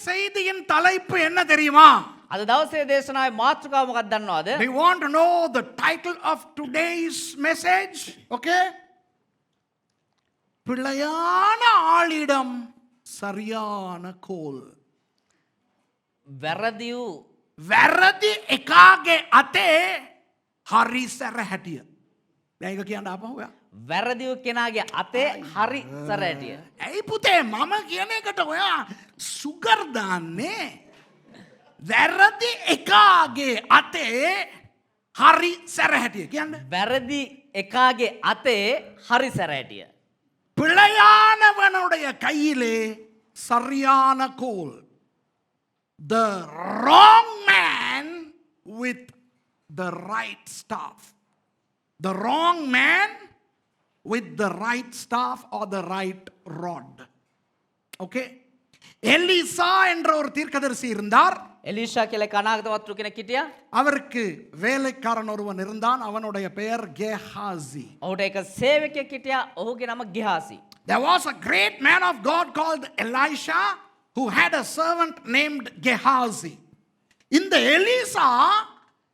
செய்தியின் தலைப்பு என்ன தெரியுமா? අද දවසේ දේශනාවේ මාතෘකාව මොකක්ද දන්නවද? Do you want to know the title of today's message? Okay? பிள்ளையான ஆளிடம் சரியான கோல். වැරදි එකාගේ අතේ හරි සැර හැටිය. දැන් ඒක කියන්න ආපහු ඔයා. වැරදිව කෙනාගේ අතේ හරි සැරහැටිය. ඇයි පුතේ මම කියන එකට ඔයා සුගර් දාන්නේ? වැරදි එකාගේ අතේ හරි සැර හැටිය කියන්න. වැරදි එකාගේ අතේ හරි සැරහැටිය. பிள்ளையானவனுடைய கையிலே சரியான கோல். The wrong man with the right staff. The wrong man with the right staff or the right rod. Okay? Elisha என்ற ஒரு தீர்க்கதரிசி இருந்தார். එලිෂා කියලා කනාගතවත්තු කෙනෙක් හිටියා. அவருக்கு வேலைக்காரன் ஒருவன் இருந்தான். அவனுடைய பெயர் கேஹாசி. ඔහුට එක සේවකයෙක් හිටියා. ඔහුගේ නම ගිහාසි. There was a great man of God called Elisha who had a servant named Gehazi. இந்த எலிசா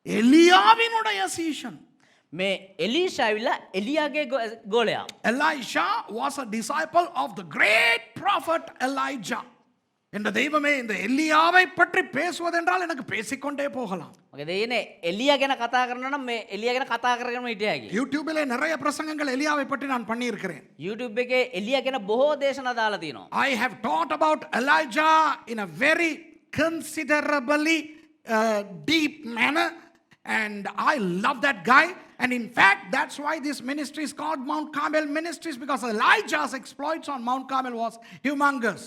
எலியாவினுடைய சீஷன். මේ එලිෂා ඇවිල්ලා එලියාගේ ගෝලයා. Elisha was a disciple of the great prophet Elijah. என்ற தெய்வமே இந்த எலியாவை பற்றி பேசுவதென்றால் எனக்கு பேசிக்கொண்டே போகலாம். මොකද එනේ එලියා ගැන කතා කරනවා නම් මේ එලියා ගැන කතා කරගෙන හිටියා කි. யூடியூபிலே நிறைய பிரசங்கங்கள் எலியாவை பற்றி நான் பண்ணி இருக்கிறேன். YouTube එකේ එලියා ගැන බොහෝ දේශනා දාලා තියෙනවා. I have taught about Elijah in a very considerably deep manner and I love that guy. And in fact, that's why this ministry is called Mount Carmel Ministries, because Elijah's exploits on Mount Carmel was humongous.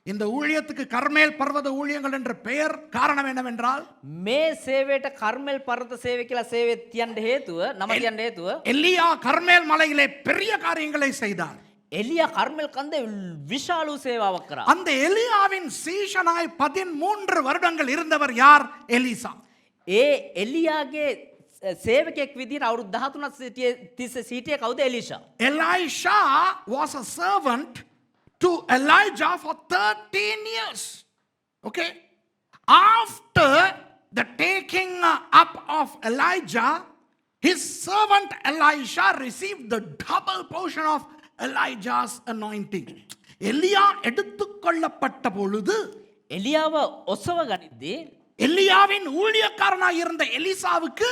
இந்த ஊழியத்துக்கு கர்மேல் பர்வத ஊழியங்கள் என்ற பெயர் காரணம் என்னவென்றால் මේ සේවයට කර්මෙල් පර්වත සේවය කියලා සේවය තියන්න හේතුව නම තියන්න හේතුව எலியா கர்மேல் மலையிலே பெரிய காரியங்களை செய்தார். එලියා කර්මෙල් කන්දේ විශාල සේවාවක් කරා. அந்த எலியாவின் சீஷனாய் 13 வருடங்கள் இருந்தவர் யார்? எலிசா. ඒ එලියාගේ සේවකෙක් විදිහට අවුරුදු 13ක් සිටියේ කවුද? එලිෂා. Elisha was a servant to Elijah for 13 years. Okay? After the taking up of Elijah, his servant Elisha received the double portion of Elijah's anointing. எலியா எடுத்துக்கொள்ளப்பட்ட பொழுது එලියාව ඔසව ගනිද්දී எலியாவின் ஊழியக்காரனாய் இருந்த எலிசாவுக்கு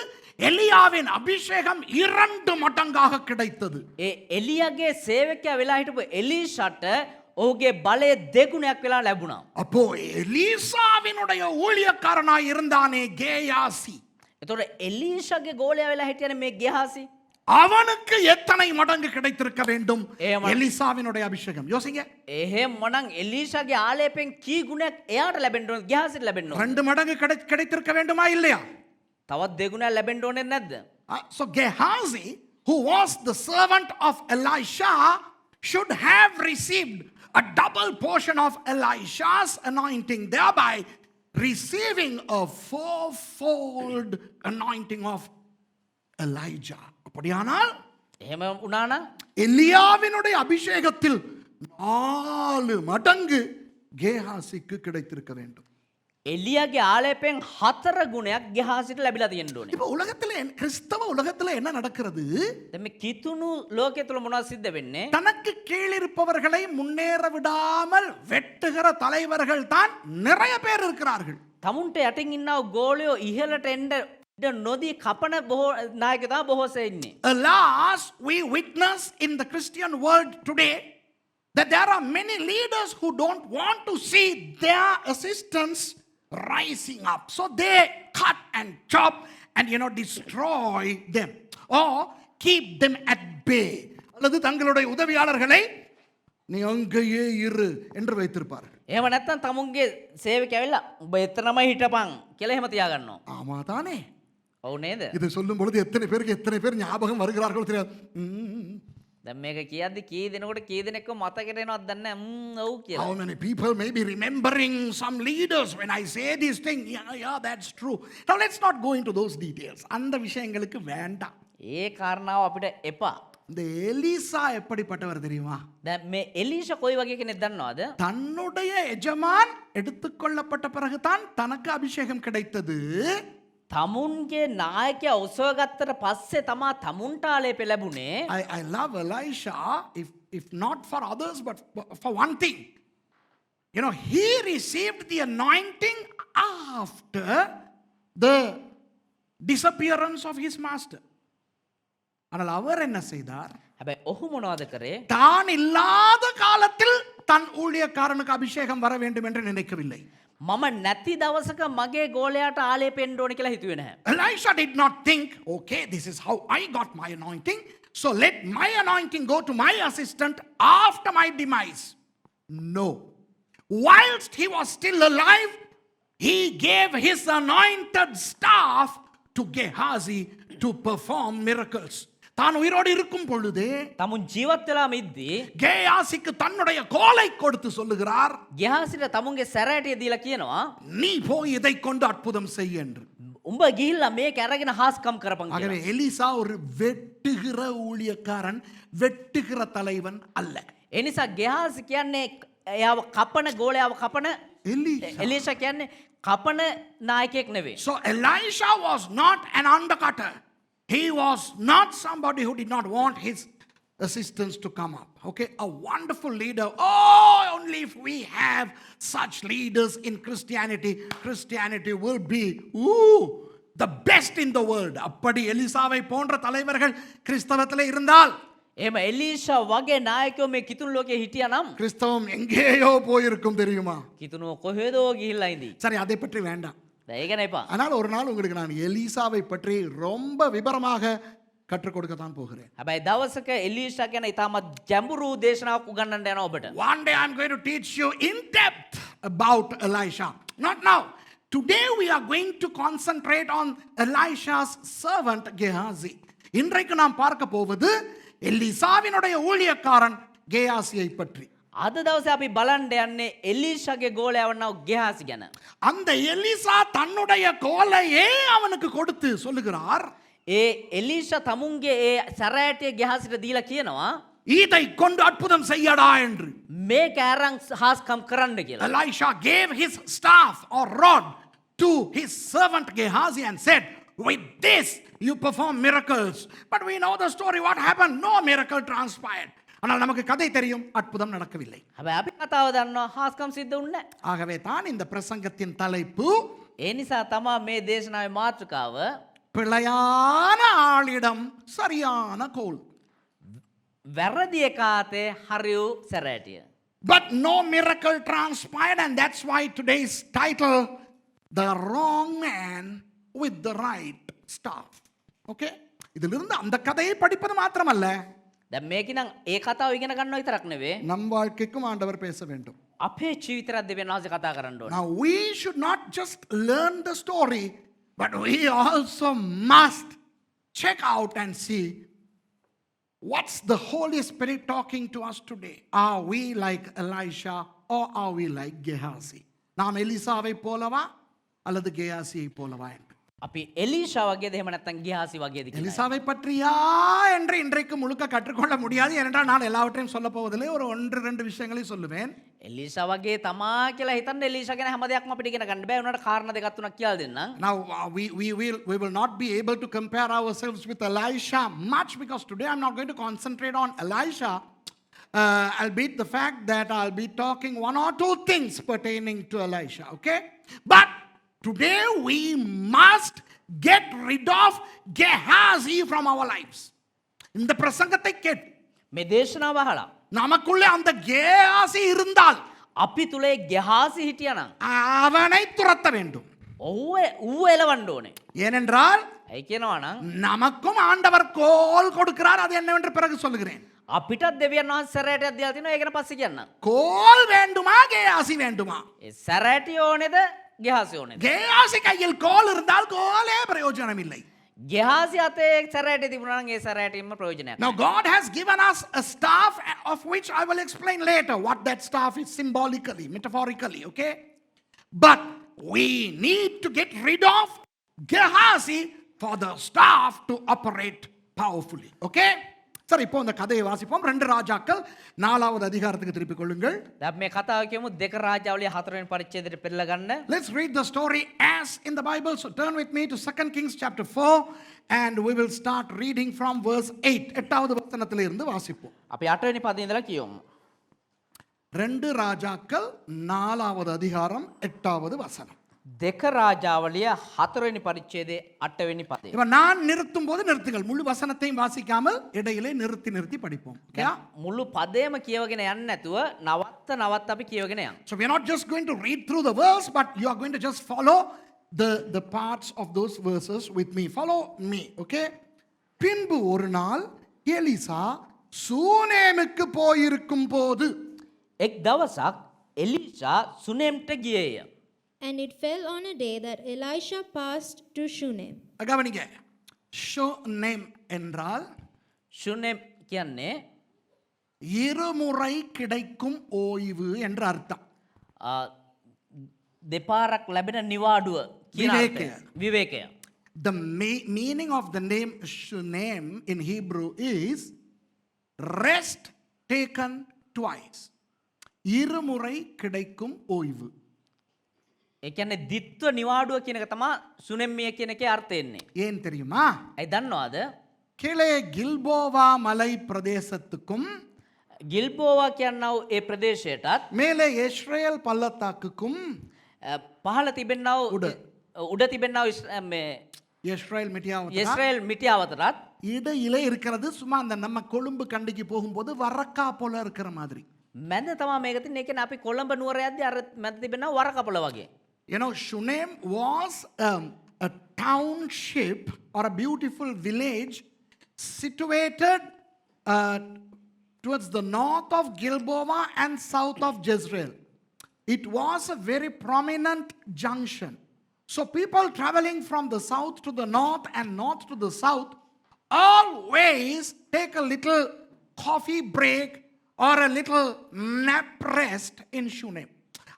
எலியாவின் அபிஷேகம் 2 மடங்காக கிடைத்தது. එලියාගේ සේවකයා වෙලා හිටපු එලිෂාට ඔහුගේ බලය දෙගුණයක් වෙලා ලැබුණා. அப்போ எலிசாவினுடைய ஊழியக்காரனாய் இருந்தானே கேயாசி, එතකොට එලිෂාගේ ගෝලයා වෙලා හිටියනේ මේ ගිහාසි. அவனுக்கு எத்தனை மடங்கு கிடைத்திருக்க வேண்டும் எலிசாவினுடைய அபிஷேகம்? யோசிங்க. එහෙම මොනං එලිෂාගේ ආලේපෙන් කී ගුණයක් එයාට ලැබෙන්න ඕනද? ගිහාසිට ලැබෙන්න ඕනද? 2 மடங்கு கிடைத்திருக்க வேண்டுமா இல்லையா? තවත් දෙගුණයක් ලැබෙන්න ඕනේ නැද්ද? So Gehazi, who was the servant of Elisha, should have received a double portion of Elisha's anointing, thereby receiving a 4-fold anointing of Elijah. அப்படியானால் එහෙම වුණානම් எலியாவினுடைய அபிஷேகத்தில் 4 மடங்கு கேஹாசிக்கு கிடைத்திருக்க வேண்டும். එලියාගේ ආලේපෙන් 4 ගුණයක් ගිහාසිට ලැබිලා තියෙන්න ඕනේ. இப்போ உலகத்துல கிறிஸ்தவ உலகத்துல என்ன நடக்கிறது? දැන් මේ කිතුණු ලෝකයේ තුල මොනවද සිද්ධ වෙන්නේ? தனக்கு கீழ் இருப்பவர்களை முன்னேற விடாமல் வெட்டுகிற தலைவர்கள் தான் நிறைய பேர் இருக்கிறார்கள். තමුන්ට යටින් ඉන්නව ගෝලියෝ ඉහළට එන්න නොදී කපන බොහෝ නායකයෝ තමයි බොහෝසේ ඉන්නේ. Alas, we witness in the Christian world today that there are many leaders who don't want to see their assistants rising up, so they cut and chop and destroy them or keep them at bay. அல்லது தங்களுடைய உதவியாளர்களை நீ அங்கேயே இரு என்று வைத்திருப்பார்கள். එහෙම නැත්නම් තමුන්ගේ සේවකයා ඇවිල්ලා ඔබ එතනම හිටපන් කියලා එහෙම තියා ගන්නවා. ஆமா தானே? ඔව් නේද? இது சொல்லும் பொழுது எத்தனை பேர் ஞாபகம் வருகிறார்கள் தெரியாது. දැන් මේක කියද්දි කී දෙනෙකුට කී දෙනෙක්ව මතකෙට එනවද දන්නේ නැහැ. ඔව් කියලා. How many people may be remembering some leaders when I say this thing? Yeah, that's true. Now let's not go into those details. அந்த விஷயங்களுக்கு வேண்டாம். ඒ කාරණාව අපිට එපා. இந்த எலிசா எப்படிப்பட்டவர் தெரியுமா? දැන් මේ එලීෂා කොයි වගේ කෙනෙක් දන්නවද? தன்னுடைய எஜமான் எடுத்துக்கொள்ளப்பட்ட பிறகுதான் தனக்கு அபிஷேகம் கிடைத்தது. තමුන්ගේ නායකයා ඔසවගත්තට පස්සේ තමා තමුන්ට ආලේප ලැබුණේ. I love Elisha, if not for others, but for one thing. You know, he received the anointing after the disappearance of his master. ஆனால் அவர் என்ன செய்தார்? හැබැයි ඔහු මොනවද කරේ? தான் இல்லாத காலத்தில் தன் ஊழியக்காரனுக்கு அபிஷேகம் வர வேண்டும் என்று நினைக்கவில்லை. මම නැති දවසක මගේ ගෝලයාට ආලේපෙන්න ඕන කියලා හිතුවේ නැහැ. Elisha did not think, okay, this is how I got my anointing, so let my anointing go to my assistant after my demise. No. Whilst he was still alive, he gave his anointed staff to Gehazi to perform miracles. தான் உயிரோடு இருக்கும் பொழுதே තමුන් ජීවත් වෙලාම ඉද්දී கேயாசிக்கு தன்னுடைய கோலை கொடுத்து சொல்லுகிறார், ගිහාසිට තමුන්ගේ සැරෑටිය දීලා කියනවා நீ போய் இதை கொண்டு அற்புதம் செய் என்று. උඹ ගිහිල්ලා මේක අරගෙන හාස්කම් කරපන් ஆகவே කියලා. எலிசா ஒரு வெட்டுகிற ஊழியக்காரன், வெட்டுகிற தலைவன் அல்ல. ඒ නිසා ගෙහාසි කියන්නේ එයාව කපන ගෝලයාව කපන எலிசா. එලීෂා කියන්නේ කපන නායකයෙක් නෙවෙයි. So Elisha was not an undercutter. He was not somebody who did not want his assistants to come up. Okay, a wonderful leader. Oh, only if we have such leaders in Christianity, Christianity will be the best in the world. அப்படி எலிசாவை போன்ற தலைவர்கள் கிறிஸ்தவத்திலே இருந்தால், එහෙම එලීෂා වගේ නායකයෝ මේ කිතුණු ලෝකේ හිටියා නම් கிறிஸ்தவம் எங்கேயோ போயிருக்கும் தெரியுமா? කිතුණුව කොහෙදෝ ගිහිල්ලා ඉඳී. சரி, அதை பற்றி வேண்டாம். ඒක ගැන එපා. ஆனால் ஒரு நாள் உங்களுக்கு நான் எலிசாவை பற்றி ரொம்ப விபரமாக கற்றுக் கொடுக்கத்தான் போகிறேன். හැබැයි දවසක එලීෂා ගැන ඉතාමත් ගැඹුරු දේශනාවක් උගන්වන්න යනවා ඔබට. One day I'm going to teach you in depth about Elisha. Not now. Today we are going to concentrate on Elisha's servant Gehazi. இன்றைக்கு நாம் பார்க்க போவது எலிசாவினுடைய ஊழியக்காரன் கேயாசியை பற்றி. අද දවසේ අපි බලන්න යන්නේ එලීෂාගේ ගෝලයා වන්නා ගෙහාසි ගැන. அந்த எலிசா தன்னுடைய கோலையே அவனுக்கு கொடுத்து சொல்லுகிறார், ඒ එලීෂා තමුන්ගේ ඒ සැරෑටිය ගෙහාසිට දීලා කියනවා இதை கொண்டு அற்புதம் செய்யடா என்று. මේ කෑරන් හාස්කම් කරන්න කියලා. Elisha gave his staff or rod to his servant Gehazi and said, with this you perform miracles. But we know the story, what happened? No miracle transpired. ஆனால் நமக்கு கதை தெரியும், அற்புதம் நடக்கவில்லை. හැබැයි අපි කතාව දන්නවා හාස්කම් සිද්ධ වුණේ නැහැ. ஆகவே தான் இந்த பிரசங்கத்தின் தலைப்பு, ඒ නිසා තමා මේ දේශනාවේ මාතෘකාව பிழையான ஆளிடம் சரியான கோல். වැරදි එකාතේ හරියු සැරෑටිය. But no miracle transpired, and that's why today's title, the wrong man with the right staff. Okay? இதிலிருந்து அந்த கதையை படிப்பது மாத்திரமல்ல, දැන් මේකිනම් ඒ කතාව ඉගෙන ගන්නවා විතරක් නෙවෙයි நம் வாழ்க்கைக்கும் ஆண்டவர் பேச வேண்டும். අපේ ජීවිතයත් දෙවියන් වහන්සේ කතා කරන්න ඕනේ. Now we should not just learn the story, but we also must check out and see what's the Holy Spirit talking to us today. Are we like Elisha or are we like Gehazi? நாம் எலிசாவை போலவா அல்லது கேயாசியை போலவா என்று. අපි එලීෂා වගේද එහෙම නැත්නම් ගිහාසි වගේද කියලා. எலிசாவை பற்றியா என்று இன்றைக்கு முழுக்க கற்றுக்கொள்ள முடியாது. ஏனென்றால் நான் எல்லாவற்றையும் சொல்ல போவதில்லை, ஒரு 1-2 விஷயங்களை சொல்லுவேன். එලීෂා වගේ තමා කියලා හිතන්න එලීෂා ගැන හැම දෙයක්ම අපිට ඉගෙන ගන්න බෑ. උනාට කාරණා දෙකක් තුනක් කියලා දෙන්නම්. Now we will not be able to compare ourselves with Elisha much, because today I'm not going to concentrate on Elisha, albeit the fact that I'll be talking 1 or 2 things pertaining to Elisha. Okay, but today we must get rid of Gehazi from our lives. இந்த பிரசங்கத்தை கேட்டு මේ දේශනාව අහලා நமக்குள்ளே அந்த கேயாசி இருந்தால் අපි තුලේ ගෙහාසි හිටියානම් அவனை துரத்த வேண்டும். ඌව එලවන්න ඕනේ. ஏனென்றால் ඇයි කියනවා නම් நமக்கும் ஆண்டவர் கோல் கொடுக்கிறார். அது என்னவென்று பிறகு சொல்லுகிறேன். අපිටත් දෙවියන් වහන්සේ සැරෑටියක් දීලා තිනවා. ඒක ගැන පස්සේ කියන්නම්. கோல் வேண்டுமா கேயாசி வேண்டுமா? ඒ සැරෑටිය ඕනේද ගෙහාසි ඕනේද? கேயாசி கையில் கோல் இருந்தால் கோலே பிரயோஜனம் இல்லை. ගෙහාසි අතේ සැරෑටිය තිබුණා නම් ඒ සැරෑටියෙන්ම ප්‍රයෝජනයක් Now නැහැ. God has given us a staff, of which I will explain later what that staff is symbolically, metaphorically, okay? But we need to get rid of Gehazi for the staff to operate powerfully, okay? சரி, இப்போ அந்த கதையை வாசிப்போம். 2 ராஜாக்கள் 4வது அதிகாரத்துக்கு திருப்பிக் கொள்ளுங்கள். දැන් මේ කතාව කියමු දෙක රාජාවලිය 4 වෙනි පරිච්ඡේදයට පෙරලා ගන්න. Let's read the story as in the Bible. So turn with me to 2 Kings chapter 4 and we will start reading from verse 8. 8வது வசனத்திலிருந்து வாசிப்போம். අපි 8 වෙනි පදේ ඉඳලා කියමු. 2 ராஜாக்கள் 4வது அதிகாரம் 8வது வசனம். දෙක රාජාවලිය 4 වෙනි පරිච්ඡේදයේ 8 වෙනි පදේ. இப்ப நான் நிறுத்தும் போது நிறுத்துங்கள். முழு வசனத்தையும் வாசிக்காமல் இடையிலே நிறுத்தி நிறுத்தி படிப்போம். Okay? මුළු පදේම කියවගෙන යන්න නැතුව නවත්ත අපි කියවගෙන යමු. So we are not just going to read through the verse, but you are going to just follow the parts of those verses with me. Follow me, okay? பின்பு ஒரு நாள் எலிசா சூனேமுக்கு போயிருக்கும் போது එක් දවසක් එලීෂා සුනේම්ට ගියේය. And it fell on a day that Elisha passed to Shunem. கவனிங்க. ஷூனேம் என்றால் සුනේම් කියන්නේ இருமுறை கிடைக்கும் ஓய்வு என்ற அர்த்தம். දෙපාරක් ලැබෙන නිවාඩුව කියන විවේකය. විවේකය. The meaning of the name Shunem in Hebrew is rest taken twice. இருமுறை கிடைக்கும் ஓய்வு. ඒ කියන්නේ ditthව නිවාඩුව කියන එක තමයි සුනෙම්මිය කියන එකේ අර්ථය එන්නේ. ஏன் தெரியுமா? ඒ දන්නවද? கீழே கில்போவா மலை பிரதேசத்துக்கும் ගිල්බෝවා කියනව ඒ ප්‍රදේශයටත් மேலே இஸ்ரேல் பள்ளத்தாக்குக்கும் පහළ තිබෙනව උඩ තිබෙනව මේ இஸ்ரேல் மிட்டியாவதா இஸ்ரேல் මිටියාවතරත් இடையிலே இருக்கிறது. சும்மா அந்த நம்ம கொழும்பு கண்டிக்கு போகும்போது வரக்கா போல இருக்கிற மாதிரி. මැද තමයි මේක තියෙන්නේ. ඒ කියන්නේ අපි කොළඹ නුවර යද්දී අර මැද තිබෙනව වරකපොළ වගේ. You know, Shunem was a township or a beautiful village situated towards the north of Gilboa and south of Jezreel. It was a very prominent junction. So people traveling from the south to the north and north to the south always take a little coffee break or a little nap rest in Shunem.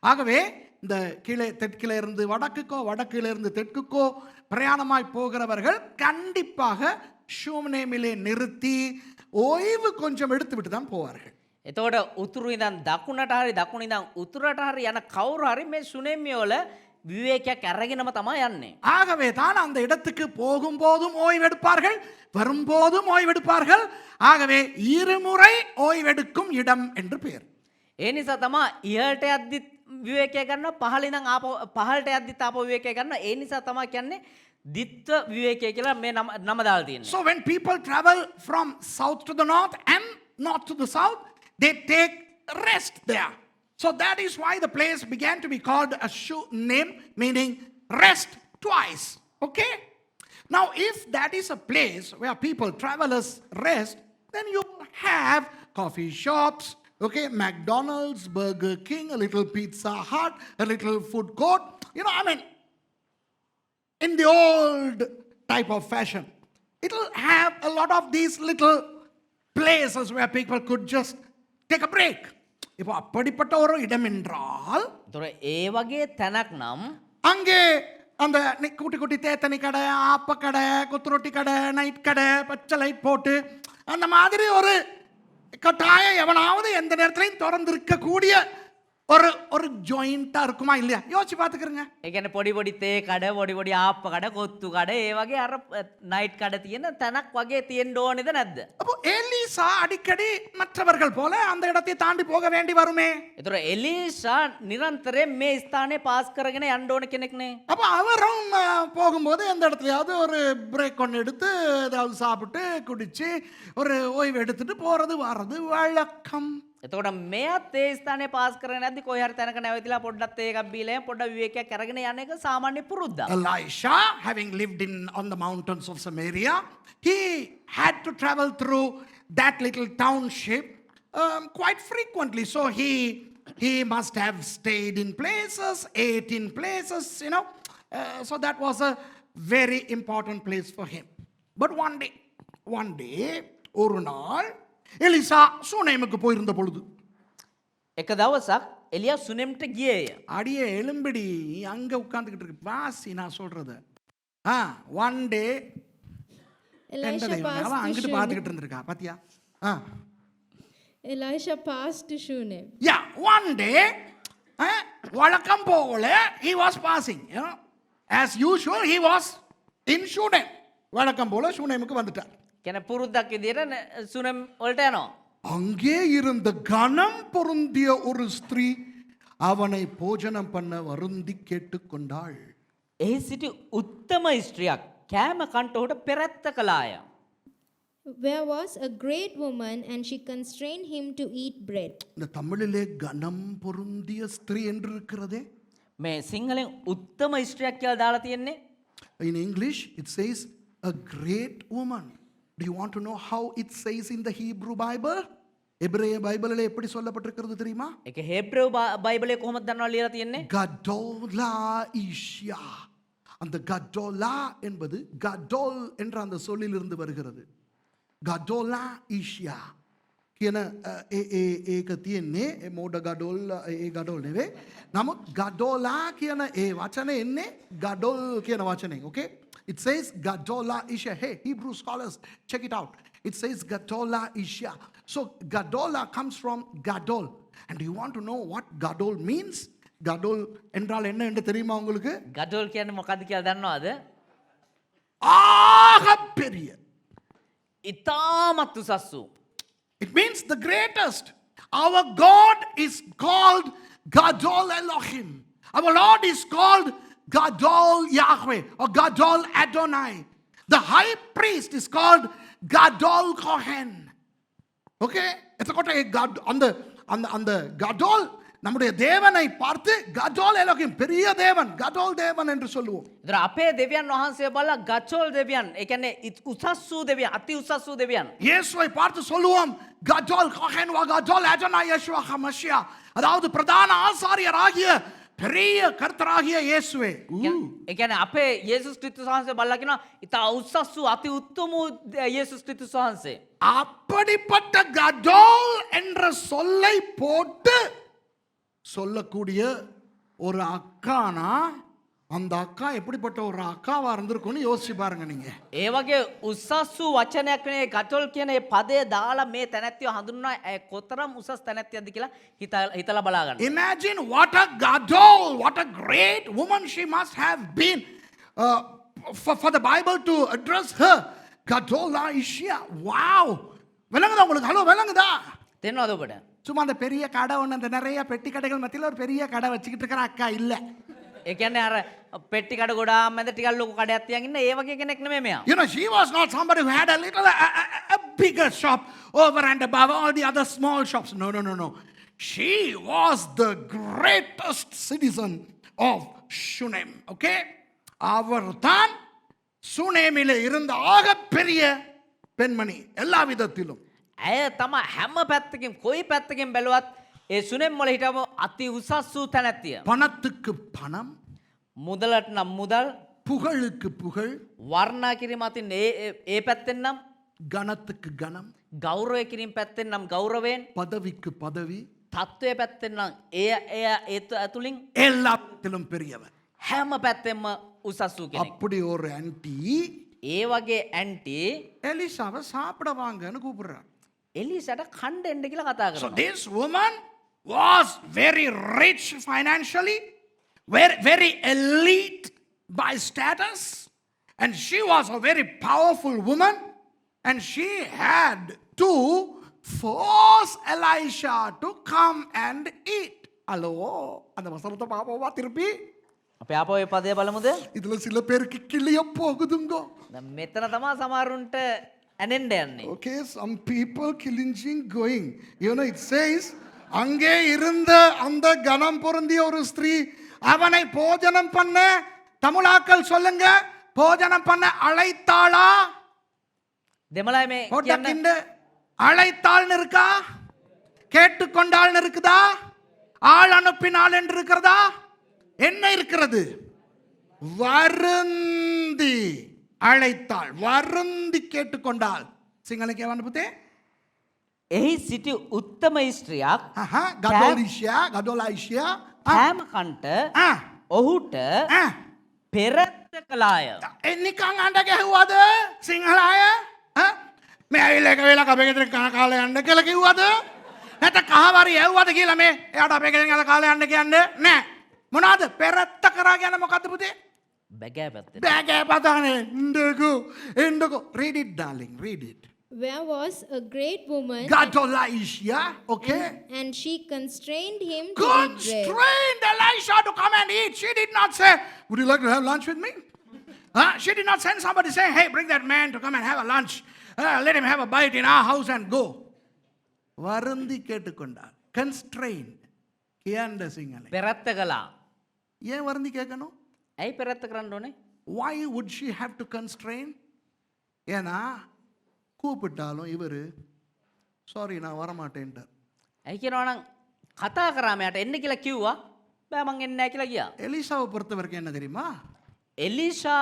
ஆகவே இந்த கீழே தெற்கிலே இருந்து வடக்குக்கோ வடக்கிலே இருந்து தெற்குக்கோ பிரயாணமாய் போகிறவர்கள் கண்டிப்பாக ஷூனேமிலே நிறுத்தி ஓய்வு கொஞ்சம் எடுத்து விட்டு தான் போவார்கள். එතකොට උතුරු ඉඳන් දකුණට හරි දකුණ ඉඳන් උතුරට හරි යන කවුරු හරි මේ සුනේම්මිය වල විවේකයක් අරගෙනම තමයි යන්නේ. ஆகவே தான் அந்த இடத்துக்கு போகும்போதும் ஓய்வெடுப்பார்கள், வரும்போதும் ஓய்வெடுப்பார்கள். ஆகவே இருமுறை ஓய்வெடுக்கும் இடம் என்று பெயர். ඒ නිසා තමයි ඉහළට යද්දිත් විවේකයක් ගන්නවා, පහළ ඉඳන් ආපහු පහළට යද්දිත් ආපහු විවේකයක් ගන්නවා. ඒ නිසා තමයි කියන්නේ ditthව විවේකය කියලා මේ නම දාලා තියෙන්නේ. So when people travel from south to the north and north to the south, they take rest there. So that is why the place began to be called a Shunem, meaning rest twice. Okay? Now, if that is a place where people, travelers rest, then you have coffee shops, okay, McDonald's, Burger King, a little Pizza Hut, a little food court. You know, I mean, in the old type of fashion, it will have a lot of these little places where people could just take a break. இப்போ அப்படிப்பட்ட ஒரு இடம் என்றால் ඒතොර ඒ වගේ තැනක් නම් அங்கே அந்த குட்டி குட்டி தேத்தனி கடை, ஆப்ப கடை, கொத்துரொட்டி கடை, நைட் கடை, பச்சை லைட் போட்டு அந்த மாதிரி ஒரு கட்டாயம் எவனாவது எந்த நேரத்திலையும் திறந்து இருக்கக்கூடிய ஒரு ஜாயிண்டா இருக்குமா இல்லையா? யோசிச்சு பார்த்துக்கிறங்க. ඒ කියන්නේ පොඩි පොඩි තේ කඩ, පොඩි පොඩි ආප්ප කඩ, කොත්තු කඩ, ඒ වගේ අර නයිට් කඩ තියෙන තැනක් වගේ තියෙන්න ඕනේද නැද්ද? அப்போ எலிசா அடிக்கடி மற்றவர்கள் போல அந்த இடத்தை தாண்டி போக வேண்டி வருமே. ඒතොර එලීෂා නිරන්තරයෙන් මේ ස්ථානේ පාස් කරගෙන යන්න ඕන කෙනෙක් නේ. அப்போ அவரும் போகும்போது எந்த இடத்துலயாவது ஒரு பிரேக் ஒன்று எடுத்து ஏதாவது சாப்பிட்டு குடிச்சு ஒரு ஓய்வு எடுத்துட்டு போறது வர்றது வழக்கம். එතකොට මෙයත් ඒ ස්ථානේ පාස් කරගෙන යද්දි කොහේ හරි තැනක නැවතිලා පොඩ්ඩක් තේ එකක් බීලා පොඩ්ඩක් විවේකයක් අරගෙන යන එක සාමාන්‍ය පුරුද්දක්. Elisha, having lived on the mountains of Samaria, he had to travel through that little township quite frequently. So he must have stayed in places, ate in places, you know. So that was a very important place for him. But one day, ஒரு நாள் Elisha சூனேமுக்கு போயிருந்த பொழுது එක දවසක් එලියා සුනෙම්ට ගියේය. அடியே எலும்பிடி அங்க உட்கார்ந்துகிட்டு இருக்கு. வாசி நான் சொல்றது. ஒன் டே Elisha passed அவன் to அங்கிட்டு Shunem. பார்த்துக்கிட்டு இருந்திருக்கா பாத்தியா? Elisha passed to Shunem. Yeah, one day, வழக்கம் போல he was passing. You know, as usual, he was in Shunem. வழக்கம் போல ஷூனேமுக்கு வந்துட்டார். කියන පුරුද්දක් විදියට සුනම් වලට යනවා. அங்கே இருந்த கனம் பொருந்திய ஒரு ஸ்திரீ அவனை போஜனம் பண்ண வருந்தி கேட்டுக்கொண்டாள். එහි සිටි උත්තම ස්ත්‍රියක් කෑම කන්ට ඔහුට පෙරැත්ත කළාය. There was a great woman, and she constrained him to eat bread. இந்த தமிழிலே கனம் பொருந்திய ஸ்திரீ என்று இருக்கிறதே. මේ සිංහලෙන් උත්තම ස්ත්‍රියක් කියලා දාලා තියෙන්නේ. In English it says a great woman. Do you want to know how it says in the Hebrew Bible? எபிரேய பைபிளிலே எப்படி சொல்லப்பட்டிருக்கிறது தெரியுமா? ඒක හේබ්‍රේව බයිබලයේ කොහොමද දන්නවද ලියලා තියෙන්නේ? கடோலா ஈஷியா. அந்த கடோலா என்பது கடோல் என்ற அந்த சொல்லிலிருந்து வருகிறது. கடோலா ஈஷியா කියන ඒක තියෙන්නේ මෝඩ ගඩොල් ඒ ගඩොල් නෙවෙයි. නමුත් ගඩෝලා කියන ඒ වචනේ එන්නේ ගඩොල් කියන වචනෙන්. Okay? It says Gadola Isha. Hey, Hebrew scholars, check it out. It says Gadola Isha. So Gadola comes from Gadol. And do you want to know what Gadol means? Gadol என்றால் என்ன என்று தெரியுமா உங்களுக்கு? ගඩොල් කියන්නේ මොකද්ද කියලා දන්නවද? ஆகப்பெரிய. ඉතාමත් උසස් වූ. It means the greatest. Our God is called Gadol Elohim. Our Lord is called Gadol Yahweh or Gadol Adonai. The high priest is called Gadol Kohen. Okay? එතකොට ඒ அந்த Gadol நம்முடைய தேவனை பார்த்து Gadol Elohim பெரிய தேவன் Gadol தேவன் என்று சொல்லுவோம். ඒතර අපේ දෙවියන් වහන්සේ බලලා ගචෝල් දෙවියන්. ඒ කියන්නේ උසස් වූ දෙවියන්, අති උසස් වූ දෙවියන්. இயேசுவை பார்த்து சொல்லுவோம் Gadol Kohen wa Gadol Adonai Yeshua HaMashiach. அதாவது பிரதான ஆசாரியராகிய பெரிய கர்த்தராகிய இயேசுவே. ඒ කියන්නේ අපේ යේසුස් ක්‍රිස්තුස් වහන්සේ බලලා කියනවා ඉතා උසස් වූ අති උත්තම වූ යේසුස් ක්‍රිස්තුස් වහන්සේ. அப்படிப்பட்ட கடோல் என்ற சொல்லை போட்டு சொல்லக்கூடிய ஒரு அக்கானா அந்த அக்கா எப்படிப்பட்ட ஒரு அக்காவா இருந்திருக்கும்னு யோசிச்சு பாருங்க நீங்க. ඒ වගේ උසස් වූ වචනයක් නේ ගචෝල් කියන මේ පදේ දාලා මේ තැනැත්තිය හඳුන්වනවා කොතරම් උසස් තැනැත්තියක්ද කියලා හිතලා බලා ගන්න. Imagine what a gadol, what a great woman she must have been for the Bible to address her. Gadola Ishia. Wow. விளங்குதா உங்களுக்கு? ஹலோ விளங்குதா? තේරෙනවද ඔබට? சும்மா அந்த பெரிய கடை ஒன்று அந்த நிறைய பெட்டி கடைகள் மத்தியில் ஒரு பெரிய கடை வச்சுக்கிட்டு இருக்கிற அக்கா இல்லை. ඒ කියන්නේ අර පෙට්ටි කඩ ගොඩාක් මැද ටිකක් ලොකු කඩයක් තියන් ඉන්න ඒ වගේ කෙනෙක් නෙමෙයි මෙයා. You know, she was not somebody who had a little a bigger shop over and above all the other small shops. No, no, no, no. She was the greatest citizen of Shunem. Okay? அவர் தான் சுனேமிலே இருந்த ஆகப்பெரிய பெண்மணி எல்லா விதத்திலும். ඇය තමයි හැම පැත්තකින් කොයි පැත්තකින් බැලුවත් ඒ සුනෙම් වල හිටව අති උසස් වූ තැනැත්තිය. பணத்துக்கு பணம், මුදලට නම් මුදල්, புகழுக்கு புகழ், වර්ණනා කිරීම අතින් ඒ පැත්තෙන් නම් கனத்துக்கு கனம், ගෞරවය කිරීම පැත්තෙන් නම් ගෞරවයෙන්, பதவிக்கு பதவி, තත්ත්වය පැත්තෙන් නම් ඒ ඇතුලින් எல்லாத்திலும் பெரியவர். හැම පැත්තෙන්ම උසස් වූ කෙනෙක්. அப்படி ஒரு ஆன்டி ඒ වගේ ඇන්ටි எலிசாவை சாப்பிட வாங்கன்னு கூப்பிடுறார். එලිසට කණ්ඩ එන්න කියලා කතා So කරනවා. this woman was very rich financially, very elite by status, and she was a very powerful woman, and she had to force Elisha to come and eat. Hello, அந்த வசனத்தை பாப்போமா திருப்பி? අපි ආපහු ඒ පදේ බලමුද? இதுல சில பேருக்கு கிளிய போகுதுங்க. දැන් මෙතන තමයි සමහරුන්ට ඇනෙන්න යන්නේ. Okay, some people killing going. You know, it says, அங்கே இருந்த அந்த கனம் பொருந்திய ஒரு ஸ்திரீ அவனை போஜனம் பண்ண, தமிழாக்கள் சொல்லுங்க, போஜனம் பண்ண அழைத்தாளா? දෙමළයි මේ කියන්න போட்டக்கிண்ட அழைத்தாள்னு இருக்கா? கேட்டுக்கொண்டாள்னு இருக்குதா? ஆள் அனுப்பினாள் என்று இருக்கிறதா? என்ன இருக்கிறது? வருந்தி அழைத்தாள், வருந்தி கேட்டுக்கொண்டாள். සිංහලෙන් කියවන්න පුතේ? එහි සිටි උත්තම ස්ත්‍රියක් ගඩෝලිෂියා, ගඩෝලායිෂියා කෑම කන්ට ඔහුට පෙරත්ත කළාය. නිකන් අඬ ගැහුවද සිංහල අය? මේ ඇවිල්ලා එක වෙලා අපේ ගෙදර කාලේ යන්න කියලා කිව්වද? නැත්නම් කහවරි ඇව්වද කියලා මේ එයාට අපේ ගෙදරින් අද කාලේ යන්න කියන්නේ නෑ. මොනවාද? පෙරත්ත කරා කියන්නේ මොකද්ද පුතේ? බැගෑ පැත්තේ. බෑගේ පදානේ. එන්නකෝ. Read it darling, read it. There was a great woman, Gadolaisha, okay? and she constrained him to eat bread. Constrained Elisha to come and eat. She did not say, would you like to have lunch with me? She did not send somebody saying, hey, bring that man to come and have a lunch. Let him have a bite in our house and go. Varandi ketukonda. Constrained. Kiyanda singale. පෙරත්ත කළා. Ye varandi kekano? ඇයි පෙරත්ත කරන්න ඕනේ? Why would she have to constrain? ஏன்னா கூப்பிட்டாலும் இவரு sorry நான் வரமாட்டேன்ட்டார். ඇයි කියනවා නම් කතා කරාම යට එන්න කියලා කිව්වා. බෑ මං එන්නේ නැහැ කියලා ගියා. எலிசாவை பொறுத்த வரைக்கும் என்ன தெரியுமா? එලිෂා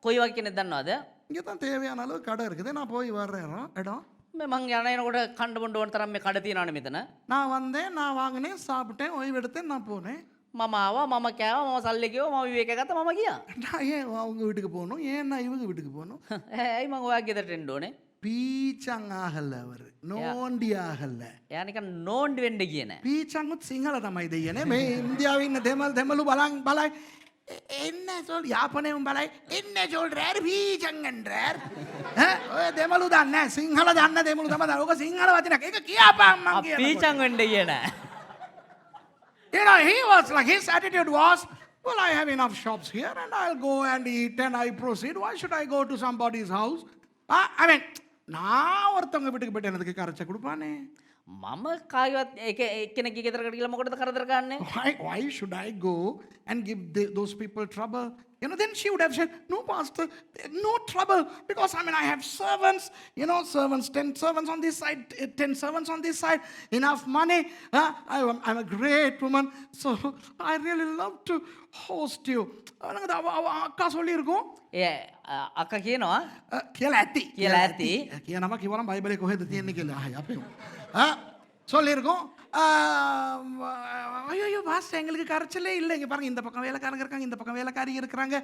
කොයි වගේ කෙනෙක්ද දන්නවද? இங்கே தான் தேவையான அளவு கடை இருக்குது, நான் போய் வர்றேன் இடம். මේ මං යන එනකොට කන්න බොන්න ඕන තරම් මේ කඩ තියෙනවනේ මෙතන. நான் வந்தேன், நான் வாங்கினேன், சாப்பிட்டேன், ஓய்வு எடுத்தேன், நான் போனேன். මම ආවා මම කෑවා මම සල්ලි කිව්වා මම විවේක ගත්තා මම ගියා. நான் ஏன் அவங்க வீட்டுக்கு போகணும், ஏன் நான் இவங்க வீட்டுக்கு போகணும்? ඇයි මං ඔයා ගෙදරට එන්න ඕනේ? பீச்சங் ஆகல அவர், நோண்டி ஆகல. එයා නිකන් නෝන්ඩි වෙන්න ගියේ නෑ. பீச்சங்குත් සිංහල තමයි දෙයනේ. මේ ඉන්දියාවේ ඉන්න දෙමළු බලයි என்ன சொல் யாப்பனேவும் බලයි என்ன சொல்றார் பீச்சங்கன்றார். ඔය දෙමළු දන්නේ සිංහල දන්න දෙමළු තමයි දන්න. ඔක සිංහල වචනයක්. ඒක කියාපන් මං කියනවා. පීචන් වෙන්න ගියේ නෑ. You know, he was like, his attitude was, well, I have enough shops here and I'll go and eat and I proceed. Why should I go to somebody's house? I mean, நான் ஒருத்தவங்க வீட்டுக்கு போயிட்டு எனக்கு கரைச்ச கொடுப்பானே. මම කාගේවත් එක්කෙනෙක්ගේ ගෙදරකට ගිහලා මොකටද කරදර ගන්නෙ? Why should I go and give those people trouble? You know, then she would have said, no, pastor, no trouble. Because, I mean, I have servants, you know, 10 servants on this side, 10 servants on this side, enough money. I'm a great woman, so I really love to host you. අක්කා சொல்லியிருக்கோம். ඒ අක්කා කියනවා කියලා ඇති. කියලා ඇති. කියනවා කිව්වනම් බයිබලේ කොහෙද තියෙන්නේ කියලා අහයි අපේ. சொல்லியிருக்கோம். ஐயோ பாஸ் எங்களுக்கு கரைச்சலே இல்லை. இங்கே பாருங்க, இந்த பக்கம் வேலைக்காரங்க இருக்காங்க, இந்த பக்கம் வேலைக்காரி இருக்கிறாங்க,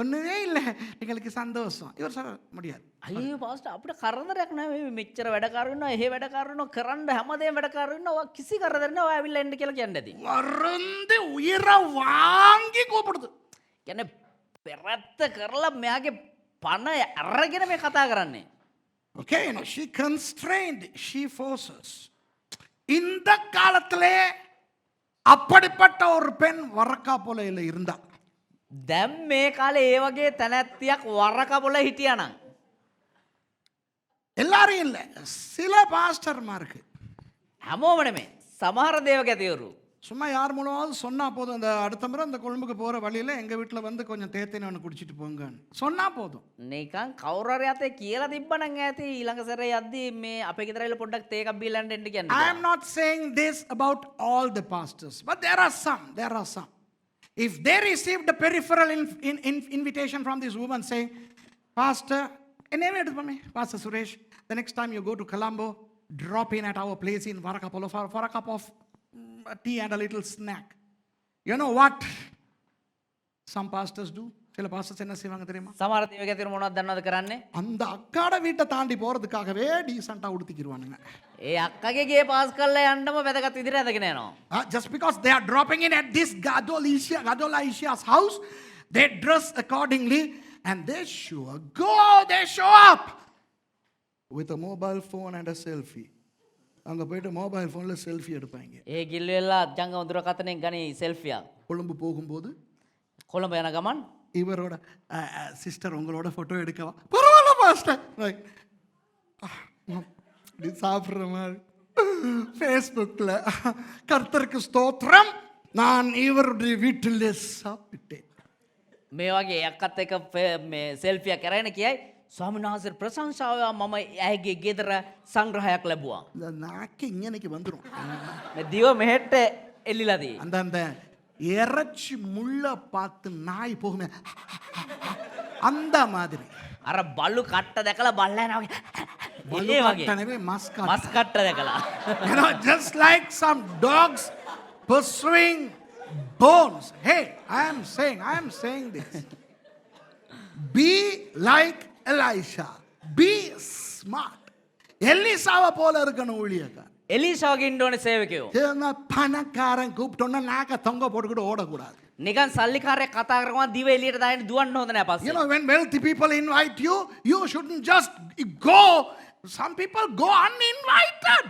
ஒன்றுமே இல்லை, எங்களுக்கு சந்தோஷம். இவர் சொல்ல முடியாது. අයියෝ පාස්ටර් අපිට කරදරයක් නෑ මේ මෙච්චර වැඩකාරයෝ ඉන්නවා එහෙ වැඩකාරයෝ ඉන්නවා කරන්න හැමදේම වැඩකාරයෝ ඉන්නවා ඔයා කිසි කරදරයක් නෑ ඔයා ඇවිල්ලා එන්න කියලා කියන්න ඇති. மருந்து உயிரை வாங்கி கூப்பிடுது. කියන්නේ පෙරත්ත කරලා මෙයාගේ පණ අරගෙන මේ කතා කරන්නේ. Okay, you know, she constrained, she forces. இந்த காலத்திலே அப்படிப்பட்ட ஒரு பெண் வரக்கா போலையில் இருந்தா. දැන් මේ කාලේ ඒ වගේ තැනැත්තියක් වරක පොළ හිටියා නම් எல்லாரும் இல்லை, சில பாஸ்டர்மாருக்கு හැමෝම නෙමෙයි සමහර දේවගැතිවරු சும்மா யார் மூலமாவது சொன்னா போதும், அந்த அடுத்த முறை அந்த கொழும்புக்கு போகிற வழியில் எங்கள் வீட்டில் வந்து கொஞ்சம் தேத்தேன்னு ஒன்று குடிச்சிட்டு போங்கன்னு சொன்னா போதும். නිකන් කවුරු හරි අතේ කියලා තිබ්බනම් ඇති ඊළඟ සැරේ යද්දි මේ අපේ ගෙදර ඇවිල්ලා පොඩ්ඩක් තේ එකක් බීලා යන්න කියන්නේ. I am not saying this about all the pastors, but there are some. If they received the peripheral invitation from this woman saying, Pastor, Pastor Suresh, the next time you go to Colombo, drop in at our place in Varakapolo for a cup of tea and a little snack. You know what some pastors do? சில pastors என்ன செய்வாங்க தெரியுமா? සමහර දේවගැතිවරු මොනවද දන්නවද කරන්නේ? அந்த அக்காட வீட்டை தாண்டி போறதுக்காகவே டீசெண்டா உடுத்திக்கிடுவானுங்க. ඒ අක්කගේ ගේ පාස් කරලා යන්නම වැදගත් විදිහට ඇදගෙන යනවා. Just because they are dropping in at this Gadolaisha's house, they dress accordingly and they show up with a mobile phone and a selfie. அங்கே போய்ட்டு மொபைல் ஃபோனில் செல்ஃபி எடுப்பாங்க. ඒ ගිල්ලෙලා ජංගම දුරකථනයෙන් ගනි සෙල්ෆියක්. கொழும்பு போகும்போது කොළඹ යන ගමන් இவரோட சிஸ்டர் உங்களோட ஃபோட்டோ எடுக்கவா? பரவாயில்ல பாஸ்டர். இப்படி சாப்பிட்ற மாதிரி ஃபேஸ்புக்கில் கர்த்தருக்கு ஸ்தோத்திரம், நான் இவருடைய வீட்டில் சாப்பிட்டேன். මේ වගේ එක්කත් එක මේ සෙල්ෆියක් කරගෙන කියයි ස්වාමීන් වහන්සේ ප්‍රශංසාව මම ඇයගේ ගෙදර සංග්‍රහයක් ලැබුවා. இந்த நாக்கு இங்கனைக்கு வந்துடும். මේ දිව මෙහෙට එල්ලිලාදී. அந்த இறைச்சி முள்ள பார்த்து நாய் போகுமே அந்த மாதிரி. අර බලු කට්ට දැකලා බල්ලා යනවා වගේ. ඒ වගේ. கட்டனவே மஸ் කට්ට දැකලා. You know, just like some dogs pursuing bones. Hey, I am saying this. Be like Elisha. Be smart. எலிசாவை போல இருக்கணும் ஊழியக்காரன். එලිෂාවගේ ඉන්න ඕනේ සේවකයෝ. ஏன்னா பணக்காரன் கூப்பிட்டோன்னா நாக்க தொங்க போட்டுக்கிட்டு ஓடக்கூடாது. නිකන් සල්ලිකාරයෙක් කතා කරනවා දිව එළියට දාගෙන දුවන්න හොඳ නැහැ You පස්සේ. know, when wealthy people invite you, you shouldn't just go. Some people go uninvited.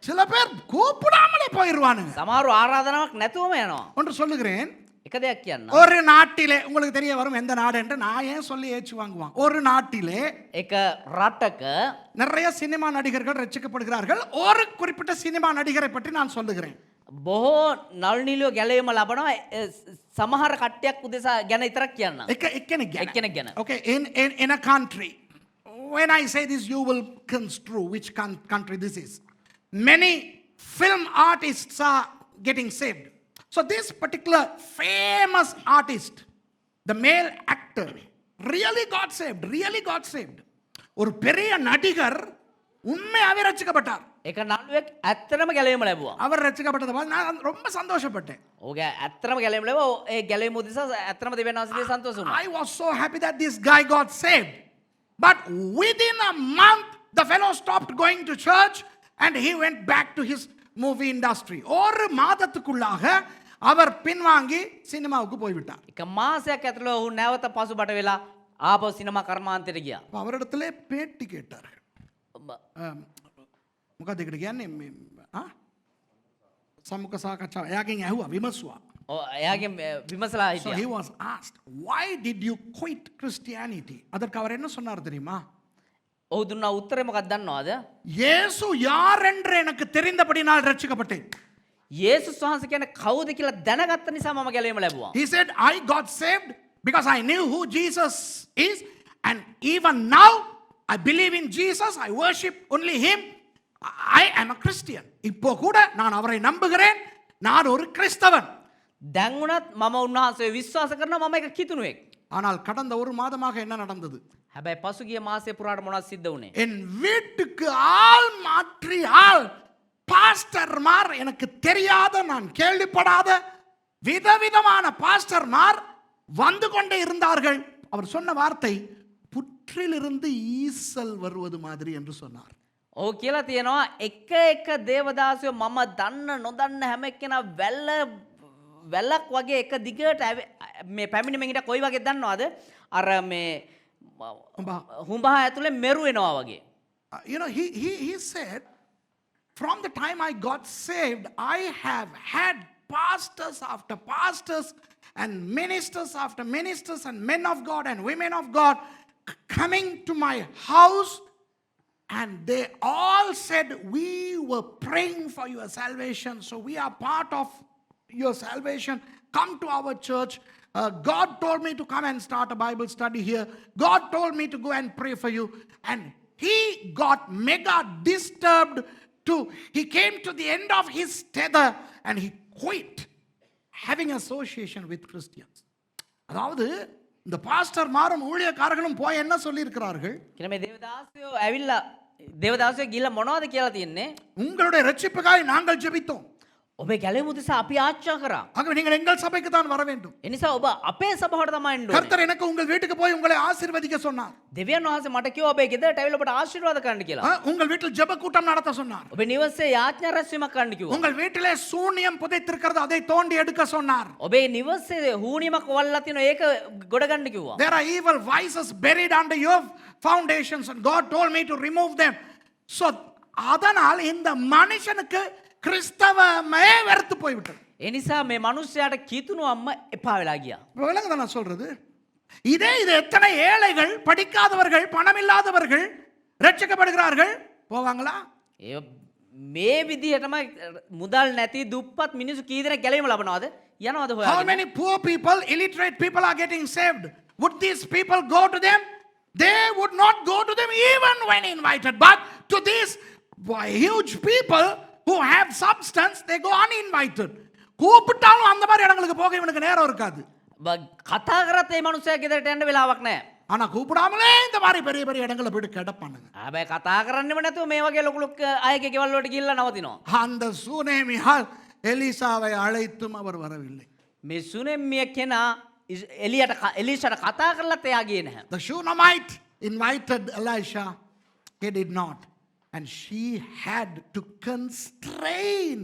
சில பேர் கூப்பிடாமலே போயிடுவானுங்க. සමහරව ආරාධනාවක් නැතුවම යනවා. ஒன்று சொல்லுகிறேன், එක දෙයක් කියන්න. ஒரு நாட்டிலே உங்களுக்கு தெரிய வரும் எந்த நாடு என்று நான் ஏன் சொல்லி ஏச்சு வாங்குவான். ஒரு நாட்டிலே එක රටක நிறைய சினிமா நடிகர்கள் ரட்சிக்கப்படுகிறார்கள். ஒரு குறிப்பிட்ட சினிமா நடிகரை பற்றி நான் சொல்லுகிறேன். බොහෝ නල්නිලියෝ ගැලවීම ලබනවා සමහර කට්ටියක් උදෙසා ගැන විතරක් කියන්න. එක්කෙනෙක් ගැන. Okay, in a country, when I say this, you will construe which country this is. Many film artists are getting saved. So this particular famous artist, the male actor, really got saved. ஒரு பெரிய நடிகர் உண்மையாவே ரட்சிக்கப்பட்டார். එක නළුවෙක් ඇත්තටම ගැලවීම ලැබුවා. அவர் ரட்சிக்கப்பட்டதை பார்த்து நான் ரொம்ப சந்தோஷப்பட்டேன். ඕක ඇත්තටම ගැලවීම ලැබුවා. ඒ ගැලවීම උදෙසා ඇත්තටම දෙවියන් වහන්සේ සන්තෝෂ වුණා. I was so happy that this guy got saved. But within a month, the fellow stopped going to church and he went back to his movie industry. ஒரு மாதத்துக்குள்ளாக அவர் பின்வாங்கி சினிமாவுக்கு போய்விட்டார். එක මාසයක් ඇතුළත ඔහු නැවත පසුබට වෙලා ආපහු සිනමා කර්මාන්තයට ගියා. அவரிடத்துல பேட்டி கேட்டார்கள். මොකද ඒකට කියන්නේ සම්මුඛ සාකච්ඡාව. එයාගෙන් ඇහුවා විමසුවා. එයාගෙන් විමසලා So හිටියා. he was asked, why did you quit Christianity? அதற்கு அவர் என்ன சொன்னார் தெரியுமா? ඔහු දුන්නා උත්තරේ මොකක්ද දන්නවද? இயேசு யார் என்று எனக்கு தெரிந்தபடி நான் ரட்சிக்கப்பட்டேன். යේසුස් වහන්සේ කියන්නේ කවුද කියලා දැනගත්ත නිසා මම ගැලවීම ලැබුවා. He said, I got saved because I knew who Jesus is. And even now, I believe in Jesus. I worship only Him. I am a Christian. இப்போ கூட நான் அவரை நம்புகிறேன். நான் ஒரு கிறிஸ்தவன். දැන් උනත් මම උන්වහන්සේ විශ්වාස කරනවා මම එක කිතුණුවෙක්. ஆனால் கடந்த ஒரு மாதமாக என்ன நடந்தது? හැබැයි පසුගිය මාසයේ පුරාට මොනවද සිද්ධ වුනේ? என் வீட்டுக்கு ஆள் மாற்றி ஆள் பாஸ்டர்மார், எனக்கு தெரியாத, நான் கேள்விப்படாத விதவிதமான பாஸ்டர்மார் வந்து கொண்டே இருந்தார்கள். அவர் சொன்ன வார்த்தை புற்றிலிருந்து ஈசல் வருவது மாதிரி என்று சொன்னார். ඔව් කියලා තියෙනවා එක එක දේවදාසයෝ මම දන්න නොදන්න හැම එක්කෙනා වැලක් වගේ එක දිගට මේ පැමිණෙමින් හිට කොයි වගේ දන්නවද? අර මේ හුඹා ඇතුලේ මෙරු වෙනවා වගේ. You know, he said, from the time I got saved, I have had pastors after pastors and ministers after ministers and men of God and women of God coming to my house, and they all said, we were praying for your salvation, so we are part of your salvation. Come to our church. God told me to come and start a Bible study here. God told me to go and pray for you. And he got mega disturbed. He came to the end of his tether and he quit having association with Christians. அதாவது இந்த pastor மாரும் ஊழியக்காரர்களும் போய் என்ன சொல்லி இருக்கிறார்கள்? කියන මේ දේවදාසයෝ ඇවිල්ලා දේවදාසයෝ ගිහලා මොනවද කියලා තියෙන්නේ? உங்களுடைய ரட்சிப்புக்காய் நாங்கள் ஜெபித்தோம். ඔබේ ගැලවීම උදෙසා අපි ආච්චා කරා. ஆகவே நீங்கள் எங்கள் சபைக்கு தான் வர வேண்டும். ඒ නිසා ඔබ අපේ සභාවට තමයි එන්න ඕනේ. கர்த்தர் எனக்கு உங்கள் வீட்டுக்கு போய் உங்களை ஆசீர்வதிக்க சொன்னார். දෙවියන් වහන්සේ මට කිව්වා ඔබේ ගෙදරට ඇවිල්ලා ඔබට ආශිර්වාද කරන්න කියලා. உங்கள் வீட்டில் ஜெப கூட்டம் நடத்த சொன்னார். ඔබේ නිවසේ යාඥා රැස්වීමක් කරන්න කිව්වා. உங்கள் வீட்டிலே சூனியம் புதைத்திருக்கிறது, அதை தோண்டி எடுக்க சொன்னார். ඔබේ නිවසේ හූනියමක් වල්ලා තියෙනවා ඒක ගොඩ ගන්න කිව්වා. There are evil vices buried under your foundations and God told me to remove them. So அதனால் இந்த மனுஷனுக்கு கிறிஸ்தவமே வெறுத்து போய்விட்டது. ඒ නිසා මේ මිනිස්යාට කිතුණුවම්ම එපා වෙලා ගියා. விளங்குதா நான் சொல்றது? இது எத்தனை ஏழைகள், படிக்காதவர்கள், பணம் இல்லாதவர்கள் ரட்சிக்கப்படுகிறார்கள், போவாங்களா? මේ විදිහටම මුදල් නැති දුප්පත් මිනිස්සු කී දෙනෙක් ගැලවීම ලබනවද? යනවද How හොයාගෙන? many poor people, illiterate people are getting saved? Would these people go to them? They would not go to them even when invited. But to these huge people who have substance, they go uninvited. கூப்பிட்டாலும் அந்த மாதிரி இடங்களுக்கு போக இவனுக்கு நேரம் இருக்காது. කතා කරත් ඒ මිනිස්සයා ගෙදරට යන්න වෙලාවක් නැහැ. ஆனா கூப்பிடாமலே இந்த மாதிரி பெரிய பெரிய இடங்களை போயிட்டு கிடப்பானுங்க. හැබැයි කතා කරන්නෙම නැතුව මේ වගේ ලොකු ලොකු අයගේ ගෙවල් වලට ගිහිල්ලා නවතිනවා. அந்த சூனேமியால் எலிசாவை அழைத்தும் அவர் வரவில்லை. මේ සුනෙම්මිය කෙනා එලීෂාට කතා කරලත් එයා ගියේ නැහැ. The Shunammite invited Elisha. He did not. and she had to constrain.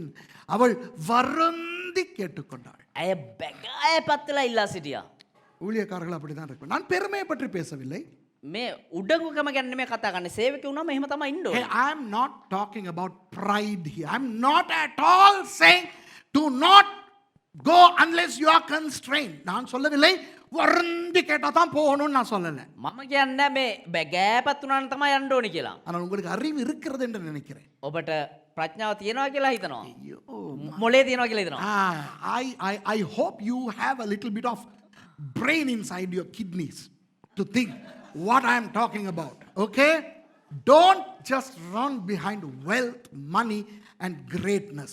அவள் வருந்தி கேட்டுக்கொண்டாள். ඇය බැගෑ පත්වලා ඉල්ලා සිටියා. ஊழியக்காரர்கள் அப்படிதான் இருக்கும். நான் பெருமையை பற்றி பேசவில்லை. මේ උඩඟුකම ගැන නෙමෙයි කතා කරන්නේ. සේවක වුණාම එහෙම තමයි ඉන්න Hey, ඕනේ. I am not talking about pride here. I am not at all saying do not go unless you are constrained. நான் சொல்லவில்லை வருந்தி கேட்டா தான் போகணும்னு நான் சொல்லல. මම කියන්නේ මේ බැගෑපත් වුණාම තමයි යන්න ඕනේ කියලා. ஆனால் உங்களுக்கு அறிவு இருக்கிறது என்று நினைக்கிறேன். ඔබට ප්‍රඥාව තියෙනවා කියලා හිතනවා. ஐயோ. මොලේ තියෙනවා කියලා හිතනවා. I hope you have a little bit of brain inside your kidneys to think what I am talking about. Okay? Don't just run behind wealth, money and greatness.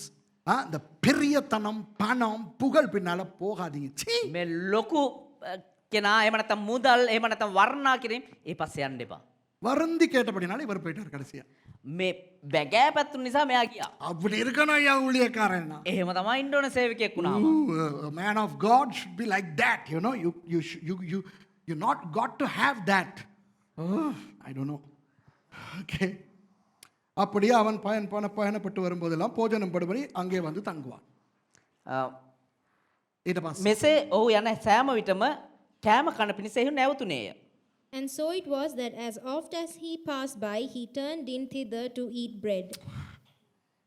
The பெரியத்தனம் பணம் புகழ் பின்னால போகாதீங்க. சீ. මේ ලොකු කෙනා එහෙම නැත්නම් මුදල් එහෙම නැත්නම් වර්ණා කිරීම ඒ පස්සේ යන්න එපා. வருந்தி கேட்டபடினால இவர் போயிட்டார் கடைசியா. මේ බැගෑපත් වුණ නිසා මෙයා ගියා. அப்படி இருக்கணும் ஐயா ஊழியக்காரன். එහෙම තමයි ඉන්න ඕනේ සේවකයෙක් වුණාම. A man of God should be like that, you know. You not got to have that. I don't know. Okay. அப்படியே அவன் பயணப்பட்டு வரும்போதெல்லாம் போஜனம் படுபடி அங்கே வந்து தங்குவான். ඊට පස්සේ මෙසේ ඔහු යන සෑම විටම කෑම කන පිණිස එහි නැවතුනේය. And so it was that as oft as he passed by, he turned in thither to eat bread.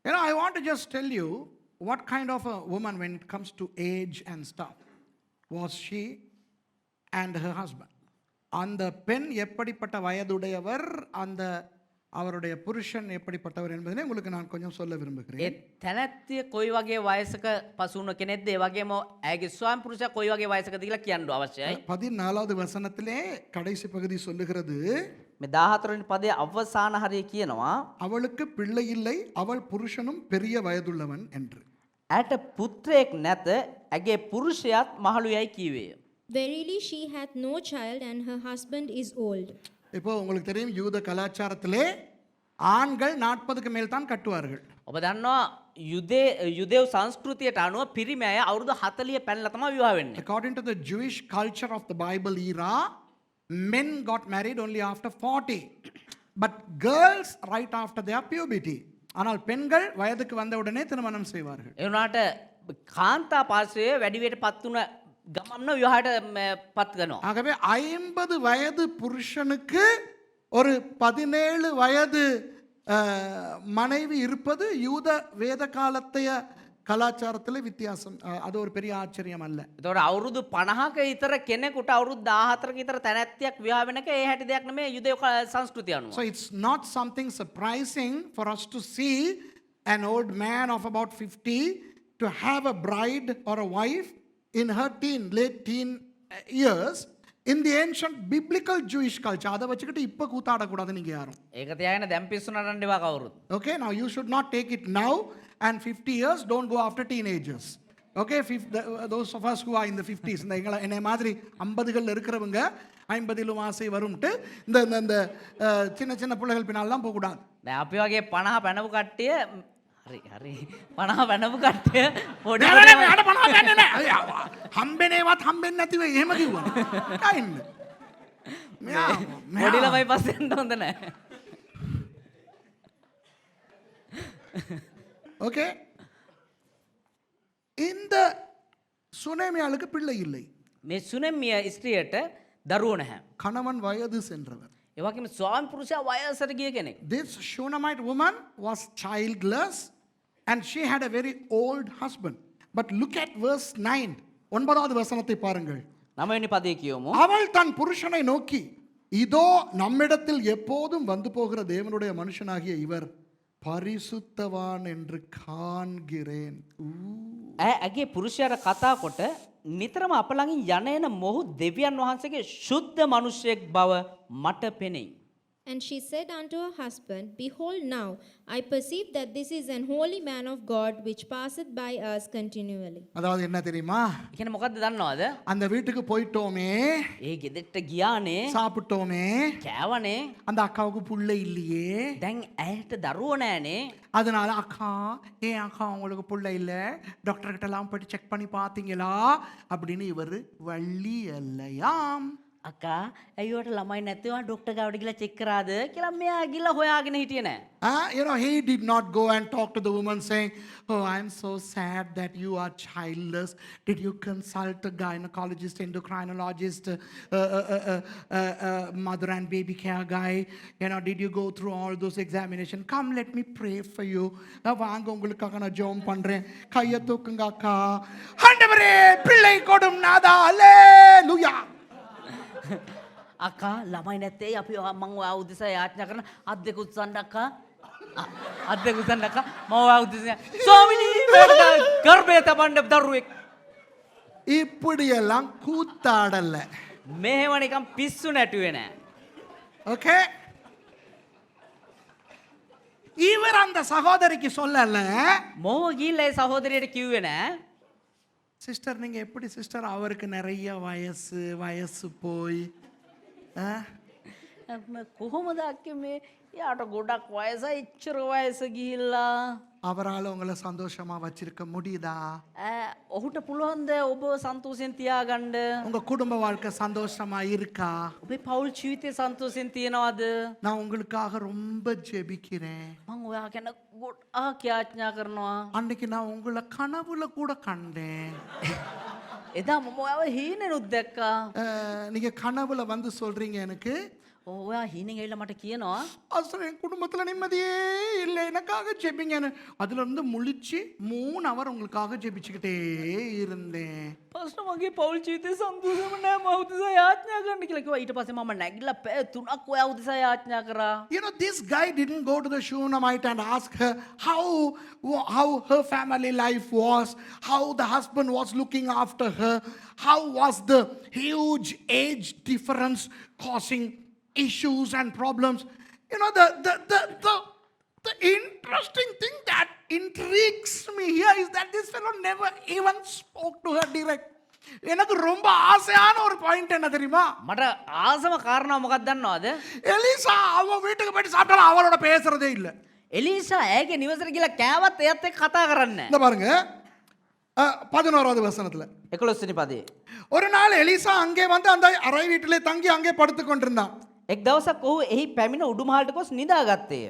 You know, I want to just tell you what kind of a woman when it comes to age and stuff was she and her husband. அந்த பெண் எப்படிப்பட்ட வயதுடையவர், அந்த அவருடைய புருஷன் எப்படிப்பட்டவர் என்பதை உங்களுக்கு நான் கொஞ்சம் சொல்ல ඒ விரும்புகிறேன். තැනැත්තිය කොයි වගේ වයසක පසු වුණ කෙනෙක්ද, ඒ වගේම ඇයගේ ස්වාමි පුරුෂයා කොයි වගේ වයසකද කියලා කියන්න අවශ්‍යයි. 14வது வசனத்திலே கடைசி பகுதி சொல்லுகிறது, මේ 14 වෙනි පදයේ අවසාන හරිය කියනවා அவளுக்கு பிள்ளை இல்லை, அவள் புருஷனும் பெரிய வயதுள்ளவன் என்று. ඇයට පුත්‍රයෙක් නැත, ඇගේ පුරුෂයාත් මහලු යයි කීවේය. Verily she hath no child, and her husband is old. இப்போ உங்களுக்கு தெரியும் யூத கலாச்சாரத்திலே ஆண்கள் 40க்கு மேல் தான் கட்டுவார்கள். ඔබ දන්නවා යුදෙව් සංස්කෘතියට අනුව පිරිමි අය අවුරුදු 40 පැනලා තමයි විවාහ වෙන්නේ. According to the Jewish culture of the Bible era, men got married only after 40, but girls right after their puberty. ஆனால் பெண்கள் வயதுக்கு வந்த உடனே திருமணம் செய்வார்கள். ඒ වුණාට කාන්තා පාර්ශවයේ වැඩිවියට පත් වුණ ගමම්න විවාහයට පත් කරනවා. ஆகவே 50 வயது புருஷனுக்கு ஒரு 17 வயது மனைவி இருப்பது யூத வேத காலத்தைய கலாச்சாரத்தில் வித்தியாசம். அது ஒரு பெரிய ஆச்சரியம் அல்ல. එතකොට අවුරුදු 50ක විතර කෙනෙකුට අවුරුදු 14ක විතර තැනැත්තියක් විවාහ වෙනක ඒ හැටි දෙයක් නෙමෙයි යුදෙව් සංස්කෘතිය අනුව. So it's not something surprising for us to see an old man of about 50 to have a bride or a wife in her late teen years in the ancient biblical Jewish culture. அதை வச்சுக்கிட்டு இப்போ கூத்தாடக்கூடாது நீங்க யாரும். ඒක තියාගෙන දැන් පිස්සු නටන්න එපා කවුරුත්. Okay, now you should not take it now, and 50 years don't go after teenagers. Okay, those of us who are in the 50s, இந்த என்னை மாதிரி 50கள் இருக்கிறவங்க 50லும் ஆசை வரும்ட்டு இந்த சின்ன சின்ன பிள்ளைகள் பின்னாலாம் போகக்கூடாது. දැන් අපි වගේ 50 පැනපු කට්ටිය හරි 50 පැනපු කට්ටිය පොඩි හම්බෙනේවත් හම්බෙන්නේ නැතිව එහෙම කිව්වා. කයින්ද? පොඩි ළමයි පස්සේ යන්න හොඳ නැහැ. Okay, இந்த சுனேமியாளுக்கு பிள்ளை இல்லை. මේ සුනමිය ස්ත්‍රියට දරුවෝ නැහැ. கணவன் வயது சென்றவர். ඒ වගේම ස්වාමි පුරුෂයා වයසට ගිය කෙනෙක්. This Shunammite woman was childless and she had a very old husband. But look at verse 9. 9வது வசனத்தை பாருங்கள். 9 වෙනි පදයේ කියමු. அவள் தன் புருஷனை நோக்கி, இதோ நம்மிடத்தில் எப்போதும் வந்து போகிற தேவனுடைய மனுஷனாகிய இவர் பரிசுத்தவான் என்று காண்கிறேன். ඇගේ පුරුෂයාට කතා කොට නිතරම අප ළඟින් යන එන මොහු දෙවියන් වහන්සේගේ ශුද්ධ මිනිසෙක් බව මට පෙනෙයි. And she said unto her husband, Behold now, I perceive that this is an holy man of God, which passeth by us continually. அதாவது என்ன தெரியுமா? කියන්නේ මොකද්ද දන්නවද? அந்த வீட்டுக்கு போயிட்டோமே, ඒ ගෙදරට ගියානේ, சாப்பிட்டோமே, කෑවනේ, அந்த அக்காவுக்கு புள்ள இல்லையே, දැන් ඇයට දරුවෝ නැහනේ. அதனால அக்கா அக்கா உங்களுக்கு புள்ள இல்ல, டாக்டர் கிட்ட எல்லாம் போயிட்டு செக் பண்ணி பாத்தீங்களா அப்படின்னு இவர் வள்ளி அல்லையாம். අක්කා ඇයිවට ළමයි නැතිවා ඩොක්ටර් ගාවට ගිහලා චෙක් කරාද කියලා මෙයා ගිහලා හොයාගෙන හිටියේ නෑ. He did not go and talk to the woman saying, "Oh, I'm so sad that you are childless. Did you consult a gynecologist, endocrinologist, mother and baby care guy? Did you go through all those examinations? Come, let me pray for you. வாங்க உங்களுக்காக நான் ஜெபம் பண்றேன். கையை தூக்குங்க அக்கா. ஆண்டவரே பிள்ளை கொடும் நாதா. அல்லேலூயா. අක්කා ළමයි නැත්තේ අපි මං ඔයා උදෙසා යාඥා කරන අත් දෙක උස්සන්න අක්කා අත් දෙක උස්සන්න අක්කා මම ඔයා උදෙසා ස්වාමිනී මේකට ගර්භය තබන්න දරුවෙක් இப்படியெல்லாம் கூத்தாடல. මෙහෙම නිකන් පිස්සු නැටුවේ නෑ. ஓகே, இவர் அந்த சகோதரிக்கு சொல்லல, මොව ගිහිල්ලා ඒ සහෝදරියට කිව්වේ නෑ. சிஸ்டர் நீங்க எப்படி சிஸ்டர் அவருக்கு நிறைய வயசு போய் කොහොමද අක්කේ මේ යාට ගොඩක් වයස ඉච්චර වයස ගිහිල්ලා அவரால் உங்களை சந்தோஷமா வச்சிருக்க முடியுதா? ඔහුට පුළුවන්ද ඔබ සන්තෝෂෙන් තියාගන්න? உங்க குடும்ப வாழ்க்கை சந்தோஷமா இருக்கா? ඔබේ පවුල් ජීවිතේ සන්තෝෂෙන් තියනවද? நான் உங்களுக்காக ரொம்ப ஜெபிக்கிறேன். මං ඔයා ගැන ගොඩාක් යාඥා කරනවා. அன்னைக்கு நான் உங்களை கனவுல கூட கண்டேன். එදා මම ඔයාව හීනෙනුත් දැක්කා. நீங்க கனவுல வந்து சொல்றீங்க எனக்கு, ඔයා හීනෙන් ඇවිල්ලා මට කියනවා அசல் என் குடும்பத்துல நிம்மதியே இல்லை, எனக்காக ஜெபிங்கன்னு. அதுல இருந்து முழிச்சு 3 hour உங்களுக்காக ஜெபிச்சுக்கிட்டே இருந்தேன். ප්‍රශ්න මගේ පවුල් ජීවිතේ සන්තෝෂෙම නෑ මම උදෙසා යාඥා කරන්න කියලා කිව්වා. ඊට පස්සේ මම නැගිටලා පැය 3ක් ඔයා උදෙසා යාඥා කරා. This guy didn't go to the Shunammite and ask her how her family life was, how the husband was looking after her, how was the huge age difference causing issues and problems. The interesting thing that intrigues me here is that this fellow never even spoke to her direct. எனக்கு ரொம்ப ஆசையான ஒரு point என்ன தெரியுமா? මට ආසම කාරණා මොකක්ද දන්නවද? Elisha அவ வீட்டுக்கு போயிட்டு சாப்பிட்டாலும் அவளோட பேசுறதே இல்ல. එලීෂා ඇගේ නිවසට ගිහලා කෑවත් එයත් එක්ක කතා කරන්නේ இந்த பாருங்க 11வது வசனத்துல 11 වෙනි පදේ. ஒரு நாள் எலிசா அங்கே வந்து அந்த அறை வீட்டிலே தங்கி அங்கே படுத்து கொண்டிருந்தான். එක් දවසක් ඔහු එහි පැමිණ උඩුමහලට ගොස් නිදාගත්තේය.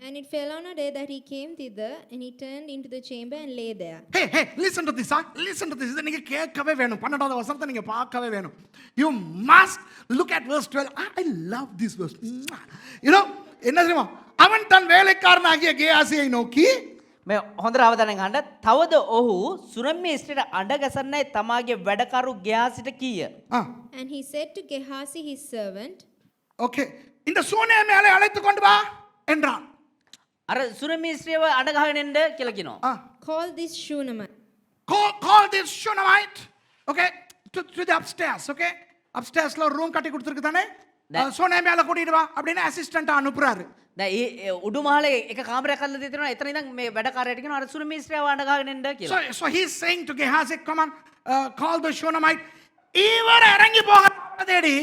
And it fell on a day that he came thither, and he turned into the chamber and lay there. Hey, listen to this. இதை நீங்க கேட்கவே வேணும். 12வது வசனத்தை நீங்க பார்க்கவே வேணும். You must look at verse 12. I love this verse. என்ன தெரியுமா? அவன் தன் வேலைக்காரனாகிய கேயாசியை நோக்கி, මේ හොඳට අවධානයෙන් අහන්න. තවද ඔහු සුනම්මිය ස්ත්‍රීට අඬ ගැසන්නයි තමාගේ වැඩකරු ගයාසිට කීය. And he said to Gehazi his servant, okay, இந்த சூனேமியாளை அழைத்து கொண்டு வா என்றான். අර සුනම්මිය ස්ත්‍රීව අඬ ගහගෙන එන්න කියලා කියනවා. call this Shunammite. Call this Shunammite. Okay, to the upstairs. Okay, upstairsல ஒரு ரூம் கட்டி கொடுத்துருக்கு தானே, சூனேமியாளை கூட்டிட்டு வா அப்படின்னு அசிஸ்டன்ட் அனுப்புறாரு. දැන් ඒ උඩුමහලේ එක කාමරයක් අල්ලලා තියෙනවා. එතන ඉඳන් මේ වැඩකාරයට කියනවා අර සුනම්මිය ස්ත්‍රීව අඬ ගහගෙන එන්න කියලා. So he's saying to Gehazi, come on, call the Shunammite. இவர் இறங்கி போக தேடி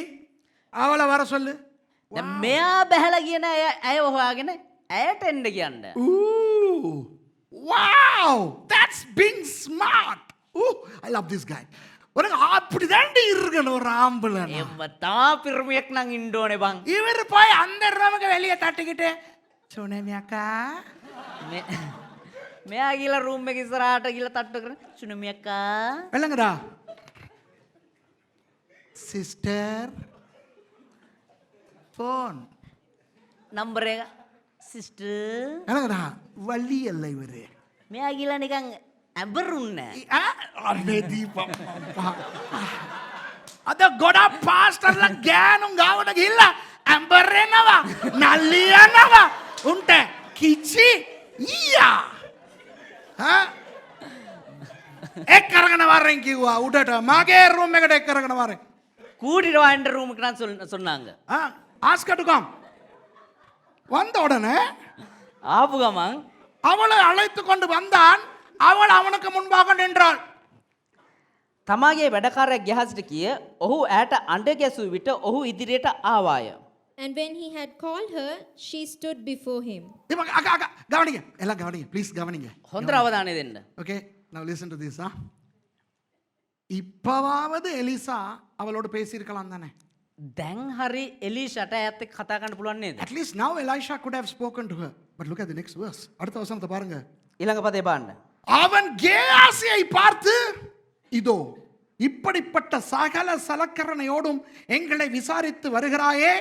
அவளை வர சொல்லு. දැන් මෙයා බහැලා කියන ඇයව හොයාගෙන ඇයට එන්න කියන්න. Ooh, wow, that's being smart. Ooh, I love this guy. உனக்கு அப்படிதாண்டி இருக்கணும் ஒரு ஆம்பளை. එම්මතා පිරමියෙක් නම් ඉන්න ඕනේ බං. இவர் போய் அந்த ரூமுக்கு வெளியே தட்டிக்கிட்டு, சுனேமி அக்கா, මෙයා ගිහලා රූම් එක ඉස්සරහට ගිහලා තට්ටු කරන සුනම්මිය අක්කා வெள்ளங்கடா சிஸ்டர் ஃபோன் නම්බර එක සිස්ටර් வெள்ளங்கடா வள்ளி அல்ல இவரு. මෙයා ගිහලා නිකන් ඇඹරුන්නේ. අනේ දීපම් අද ගොඩක් පාස්ටර්ලා ගෑනුන් ගාවට ගිහිල්ලා ඇඹරෙනවා නල්ලියනවා උන්ට කිචි ඊයා එක් කරගෙන වරෙන් කිව්වා උඩට මගේ රූම් එකට එක් කරගෙන වරෙන් கூட்டிட்டு வாண்ட ரூமுக்கு நான் சொன்னாங்க. ஆஸ்கட்டுக்காம் வந்த உடனே ஆப்பு கமன் அவளை அழைத்து கொண்டு வந்தான். அவள் அவனுக்கு முன்பாக நின்றாள். තමාගේ වැඩකාරයා ගහසිට කිය ඔහු ඈට අඬ ගැසූ විට ඔහු ඉදිරියට ආවාය. And when he had called her, she stood before him. கவனிங்க எல்லாம் கவனிங்க ப்ளீஸ் கவனிங்க. හොඳට අවධානය දෙන්න. Okay, now listen to this. இப்பவாவது எலிசா அவளோடு பேசியிருக்கலாம் தானே. දැන් හරි එලීෂට ඇත්ත කතා කරන්න පුළුවන් නේද? At least now Elisha could have spoken to her. But look at the next verse. அடுத்த வசனத்தை பாருங்க. ඊළඟ පදේ බලන්න. அவன் கேயாசியை பார்த்து, இதோ இப்படிப்பட்ட சகல சலக்கரணையோடும் எங்களை விசாரித்து வருகிறாயே,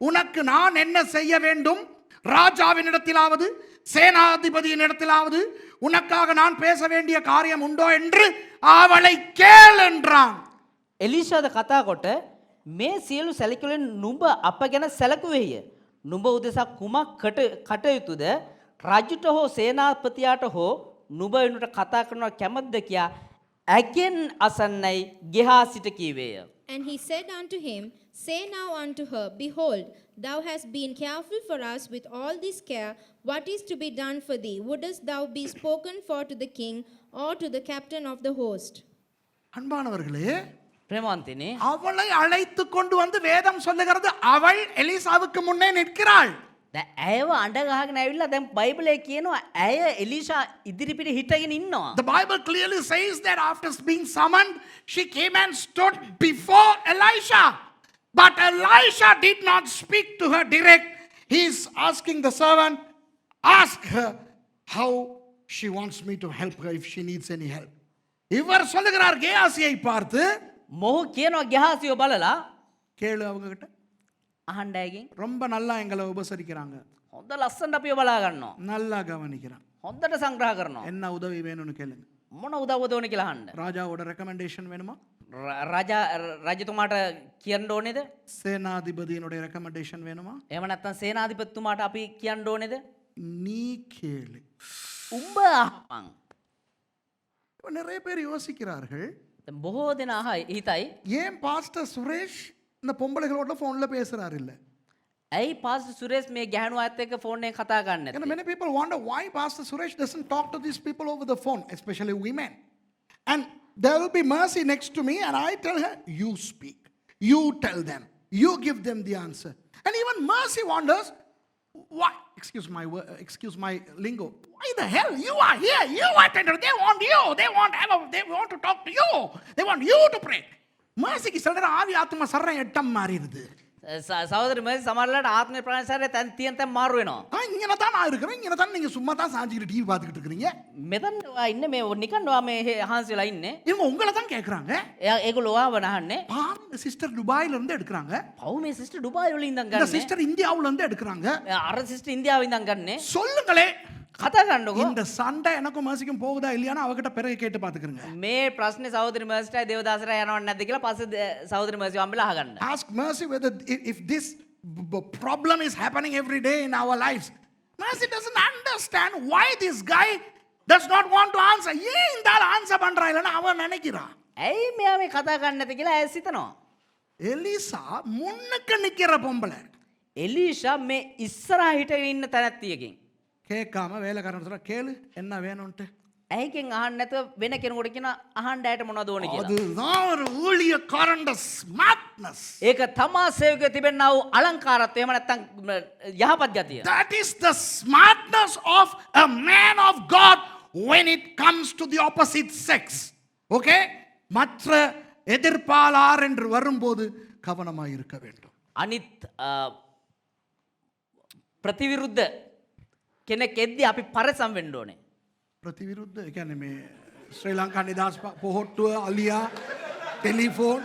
உனக்கு நான் என்ன செய்ய வேண்டும்? ராஜாவினிடத்திலாவது சேனாதிபதியினிடத்திலாவது உனக்காக நான் பேச வேண்டிய காரியம் உண்டோ என்று அவளை கேள் என்றான். එලීෂාද කතා කොට මේ සියලු සැලකිල්ලෙන් නුඹ අප ගැන සැලකුවේය. නුඹ උදෙසා කුමක් කටයුතුද? රජුට හෝ සේනාපතියාට හෝ නුඹ වෙනුට කතා කරනවා කැමැද්ද කියා ඇගෙන් අසන්නයි ගෙහාසිට කීවේය. And he said unto him, Say now unto her, Behold, thou hast been careful for us with all this care. What is to be done for thee? Wouldest thou be spoken for to the king or to the captain of the host? அன்பானவர்களே, ප්‍රේමවන්තනේ, அவளை அழைத்து கொண்டு வந்து வேதம் சொல்லுகிறது, அவள் எலிசாவுக்கு முன்னே நிற்கிறாள். දැන් ඇයව අඬ ගහගෙන ඇවිල්ලා දැන් බයිබලයේ කියනවා ඇය එලීෂා ඉදිරිපිට හිටගෙන ඉන්නවා. The Bible clearly says that after being summoned, she came and stood before Elisha. But Elisha did not speak to her direct. He is asking the servant, ask her how she wants me to help her if she needs any help. இவர் சொல்லுகிறார் கேயாசியை பார்த்து, මොහු කියනවා ගෙහාසියව බලලා கேளு அவங்க கிட்ட, අහන්න ඇගෙන් ரொம்ப நல்லா எங்களை உபசரிக்கிறாங்க, හොඳ ලස්සනට අපිව බලා ගන්නවා. நல்லா கவனிக்கிறான், හොඳට සංග්‍රහ කරනවා. என்ன உதவி வேணும்னு கேளுங்க. මොන උදව්වද ඕනේ කියලා අහන්න. ராஜாவோட ரெக்கமெண்டேஷன் வேணுமா? රජතුමාට කියන්න ඕනේද? சேனாதிபதியினுடைய ரெக்கமெண்டேஷன் வேணுமா? එහෙම නැත්නම් සේනාධිපතිතුමාට අපි කියන්න ඕනේද? நீ கேளு. උඹ අහපන්. இப்ப நிறைய பேர் யோசிக்கிறார்கள், දැන් බොහෝ දෙනා හිතයි ஏன் பாஸ்டர் சுரேஷ் இந்த பொம்பளைகளோட போன்ல பேசுறாரு இல்ல? ඇයි පාස්ටර් සුරේෂ් මේ ගැහණු අයත් එක්ක ෆෝන් එකෙන් කතා කරන්නේ And නැත්තේ? many people wonder why Pastor Suresh doesn't talk to these people over the phone, especially women. And there will be Mercy next to me and I tell her, you speak, you tell them, you give them the answer. And even Mercy wonders, why, excuse my lingo, why the hell you are here? You attended, they want you, they want to talk to you, they want you to pray. Mercy ki சொல்ற ஆவி ஆத்மா சர்ற எட்டம் மாறிடுது. සහෝදරි මේ සමහරලාට ආත්මේ ප්‍රාණසාරය තැන් තියෙන තැන් මාරු වෙනවා. இங்கே தான் நான் இருக்கிறேன், இங்கே தான் நீங்க சும்மா தான் சாஞ்சிக்கிட்டு டிவி பார்த்துக்கிட்டு இருக்கிறீங்க. මෙතන ඔයා ඉන්නේ මේ නිකන් ඔයා මේ හාන්සි වෙලා ඉන්නේ. இவங்க உங்களை தான் கேட்குறாங்க. ඒගොල්ලෝ ඔයාව නහන්නේ. பாவம், இந்த சிஸ்டர் துபாயில இருந்து எடுக்கிறாங்க, පව් මේ සිස්ටර් ඩුබායි වලින් ඉඳන් இந்த ගන්නෙ. சிஸ்டர் இந்தியாவுல இருந்து எடுக்கிறாங்க. අර සිස්ටර් ඉන්දියාවෙන් ඉඳන් ගන්නෙ. சொல்லுங்களே, කතා කරන්නකෝ. இந்த சண்டை எனக்கும் மேசிக்கும் போகுதா இல்லையான்னு அவகிட்ட பிறகு கேட்டு பாத்துக்கிறங்க. මේ ප්‍රශ්නේ සහෝදරි මර්සිටයි දේවදාසට යනවද නැද්ද කියලා පස්සේ සහෝදරි මර්සිව අම්බලා අහගන්න. Ask Mercy whether if this problem is happening every day in our lives. Mercy doesn't understand why this guy does not want to answer. ஏன் இந்த ஆள் ஆன்சர் பண்றா இல்லைன்னு அவன் நினைக்கிறான். ඇයි මෙයා මේ කතා කරන්නේ නැති කියලා ඇය සිතනවා. எலிசா முன்னுக்கு நிக்கிற பொம்பளை එලීෂා මේ ඉස්සරහා හිටගෙන ඉන්න තැනැත්තියකින් கேட்காம வேலைக்காரன் சொல்ற, கேளு என்ன வேணும்ட்டு. ඇයිකෙන් අහන්න නැතුව වෙන කෙනෙකුට කියන අහන්න ඇයට මොනවද ඕනේ කියලා. அதுதான் ஒரு ஊழியக்காரண்ட smartness. ඒක තමා සේවකයේ තිබෙනා වූ අලංකාරත්වය එහෙම නැත්නම් යහපත් ගතිය. That is the smartness of a man of God when it comes to the opposite sex. Okay? மற்ற எதிர்ப்பாளர் என்று வரும்போது கவனமாக இருக்க வேண்டும். අනිත් ප්‍රතිවිරුද්ධ කෙනෙක් එද්දී අපි පරිසම් වෙන්න ඕනේ. ප්‍රතිවිරුද්ධ ඒ කියන්නේ මේ ශ්‍රී ලංකා නිදහස් පොහොට්ටුව, අලියා, ටෙලිෆෝන්,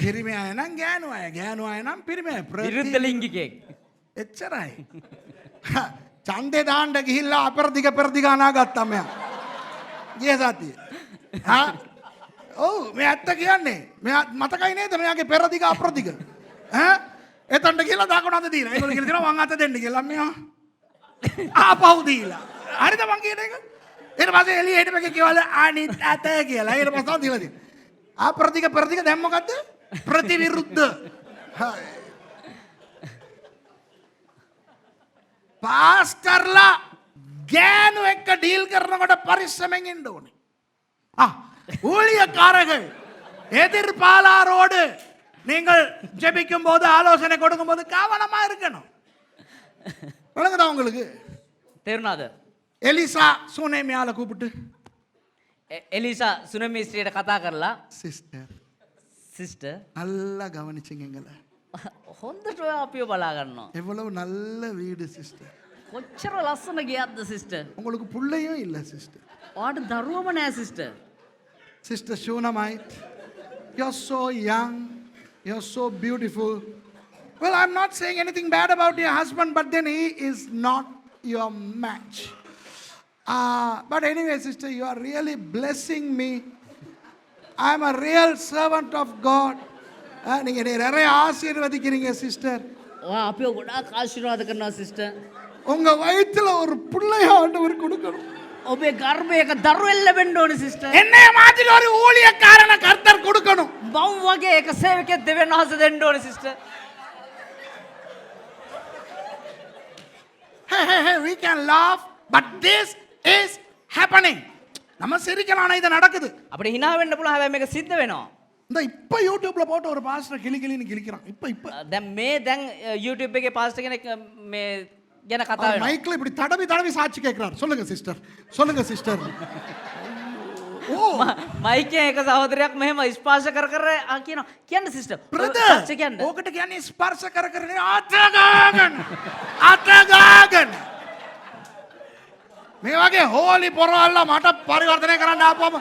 පිරිමි අය නම් ගෑනු අය, ගෑනු අය නම් පිරිමි අය. විරුද්ධ ලිංගිකයෙක්. එච්චරයි. ඡන්දේ දාන්න ගිහිල්ලා අපරදිග පෙරදිග අනාගත්තා මෙයා. ගිය සතියේ. ඔව් මේ ඇත්ත කියන්නේ. මෙයා මතකයි නේද මෙයාගේ පෙරදිග අපරදිග. එතනට ගිහලා දකුණත දීලා. ඒගොල්ලෝ කියලා දෙනවා වම් අත දෙන්න කියලා. මෙයා ආපහු දීලා. හරිද මං කියන එක? ඊට පස්සේ එළිය හිටපෙක කිව්වල අනිත් අත කියලා. ඊට පස්සේ දීලා දෙන්න. අපරදිග පෙරදිග දැන් මොකද්ද? ප්‍රතිවිරුද්ධ. පාස්ටර්ලා ගෑනු එක්ක ඩීල් කරනකොට පරිස්සමෙන් ඉන්න ඕනේ. ஊழியக்காரர்கள் எதிர்ப்பாளரோடு நீங்கள் ஜெபிக்கும் போது ஆலோசனை கொடுக்கும் போது கவனமா இருக்கணும். விளங்குதா உங்களுக்கு? තේරුණාද? எலிசா சூனேமியால கூப்பிட்டு එලිසා සුනමි ස්ත්‍රියට කතා කරලා சிஸ்டர் සිස්ටර් நல்லா கவனிச்சிங்க எங்களை හොඳට ඔයා අපිව බලා ගන්නවා. எவ்வளவு நல்ல வீடு சிஸ்டர் කොච්චර ලස්සන ගියක්ද සිස්ටර්. உங்களுக்கு பிள்ளையும் இல்லை சிஸ்டர் ඔයාට දරුවම නෑ sister. Sister Shunammite, you're so young, you're so beautiful. Well, I'm not saying anything bad about your husband, but then he is not your match. But anyway, sister, you are really blessing me. I'm a real servant of God. நீங்கள் நிறைய ஆசீர்வதிக்கிறீங்க sister. ඔයා අපිව ගොඩාක් ආශිර්වාද කරනවා sister. உங்க வயித்துல ஒரு பிள்ளைய ஆண்டவர் கொடுக்கணும். ඔබේ ගර්භයක දරුවෙක් ලැබෙන්න ඕනේ සිස්ටර්. என்னைய மாதிரி ஒரு ஊழியக்காரனை கர்த்தர் கொடுக்கணும். මව් වගේ එක සේවකයෙක් දෙවියන් වහන්සේ දෙන්න ඕනේ sister. Hey, we can laugh, but this is happening. நம்ம சிரிக்கலாம் ஆனா இது நடக்குது. අපිට hina වෙන්න පුළුවන් හැබැයි මේක සිද්ධ වෙනවා. இந்த இப்ப யூடியூப்ல போட்டு ஒரு பாஸ்டர் கிளின்னு கிளிக்கிறான். இப்ப දැන් YouTube එකේ පාස්ටර් කෙනෙක් මේ ගැන කතා වෙනවා. மைக்ல இப்படி தடவி சாட்சி கேக்குறாரு. சொல்லுங்க சிஸ்டர். ஓ මයිකේ එක සහෝදරයක් මෙහෙම ස්පර්ශ කර කියනවා. කියන්න සිස්ටර්. பிரதர் කියන්න. ඕකට කියන්නේ ස්පර්ශ කර අතගාගන් මේ වගේ හෝලි පොරවල්ලා මට පරිවර්තනය කරන්න ආපුවම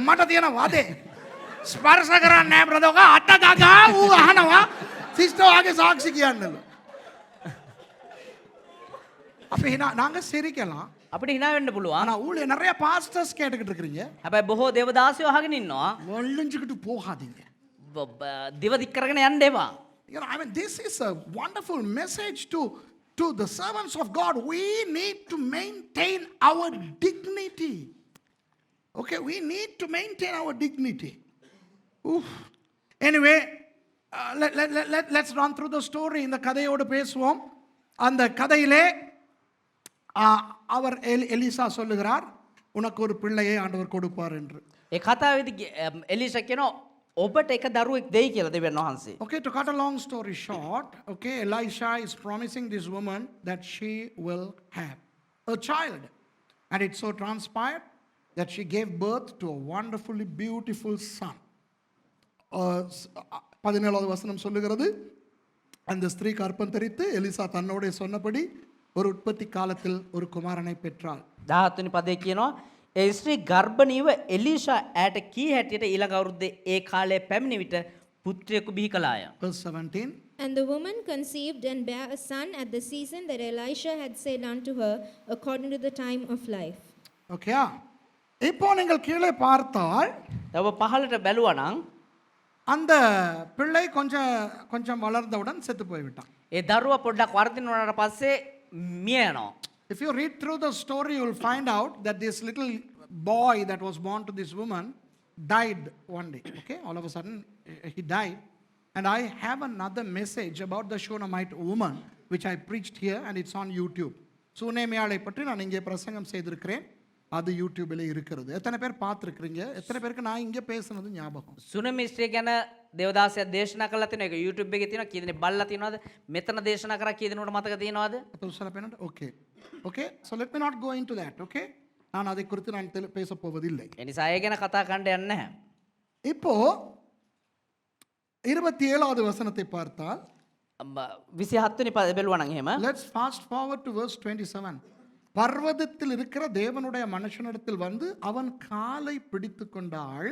මට තියෙන වදේ ස්පර්ශ කරන්නේ නැහැ බ්‍රදර්. ඔක අතගගා ඌ අහනවා සිස්ටර් වාගේ සාක්ෂි කියන්නලු. අපි நாங்க சிரிக்கலாம். අපිට hina වෙන්න පුළුවන්. ஆனா ஊழிய நிறைய பாஸ்டர்ஸ் கேட்டுக்கிட்டு இருக்கீங்க. හැබැයි බොහෝ දේවදාසයෝ අහගෙන ඉන්නවා. ஒளிஞ்சுக்கிட்டு போகாதீங்க. දිව දික් කරගෙන යන්න එපා. You know, I mean, this is a wonderful message to the servants of God. We need to maintain our dignity. Okay, we need to maintain our dignity. Oof. Anyway, let's run through the story. இந்த கதையோடு பேசுவோம். அந்த கதையிலே அவர் Elisha சொல்லுகிறார் உனக்கு ஒரு பிள்ளையை ஆண்டவர் கொடுப்பார் என்று. ඒ කතාවේදී එලිෂා කියනවා ඔබට එක දරුවෙක් දෙයි කියලා දෙවියන් වහන්සේ. Okay, to cut a long story short, okay, Elisha is promising this woman that she will have a child. And it so transpired that she gave birth to a wonderfully beautiful son. 17வது வசனம் சொல்லுகிறது அந்த ஸ்திரீ கர்ப்பம் தரித்து Elisha தன்னோட சொன்னபடி ஒரு உற்பத்தி காலத்தில் ஒரு குமாரனை பெற்றாள். 17 වෙනි පදේ කියනවා ඒ ස්ත්‍රී ගර්භණීව එලිෂා ඈට කී හැටියට ඊළඟ අවුරුද්දේ ඒ කාලයේ පැමිණි විට පුත්‍රයෙකු බිහි කළාය. Verse 17. And the woman conceived and bare a son at the season that Elisha had said unto her, according to the time of life. Okay. இப்போ நீங்கள் கீழே பார்த்தால் ඔබ පහළට බැලුවා නම් அந்த பிள்ளை கொஞ்சம் வளர்ந்தவுடன் செத்து போய்விட்டான். ඒ දරුවා පොඩ්ඩක් වර්ධනය වුණාට පස්සේ මිය යනවා. If you read through the story, you will find out that this little boy that was born to this woman died one day. Okay, all of a sudden he died. And I have another message about the Shunammite woman, which I preached here, and it's on YouTube. சூனேமியாளை பற்றி நான் இங்கே பிரசங்கம் செய்திருக்கிறேன். அது யூடியூபில் இருக்கிறது. எத்தனை பேர் பார்த்துருக்கிறீங்க? எத்தனை பேருக்கு நான் இங்கே பேசுனது ஞாபகம்? සුනමි ස්ත්‍රිය ගැන දේවදාසයා දේශනා කළා තියෙනවා. ඒක YouTube එකේ තියෙනවා. කී දෙනෙක් බලලා තියෙනවද? මෙතන දේශනා කරා කී දෙනෙකුට මතක තියෙනවද? Okay, so let me not go into that. Okay, நான் அதை குறித்து நான் பேச போவதில்லை. ඒ නිසා ඒ ගැන කතා කරන්න යන්නේ නැහැ. இப்போ 27வது வசனத்தை பார்த்தால் 27 වෙනි පදේ බැලුවා නම් එහෙම let's fast forward to verse 27. பர்வதத்தில் இருக்கிற தேவனுடைய மனுஷனிடத்தில் வந்து அவன் காலை பிடித்து கொண்டாள்.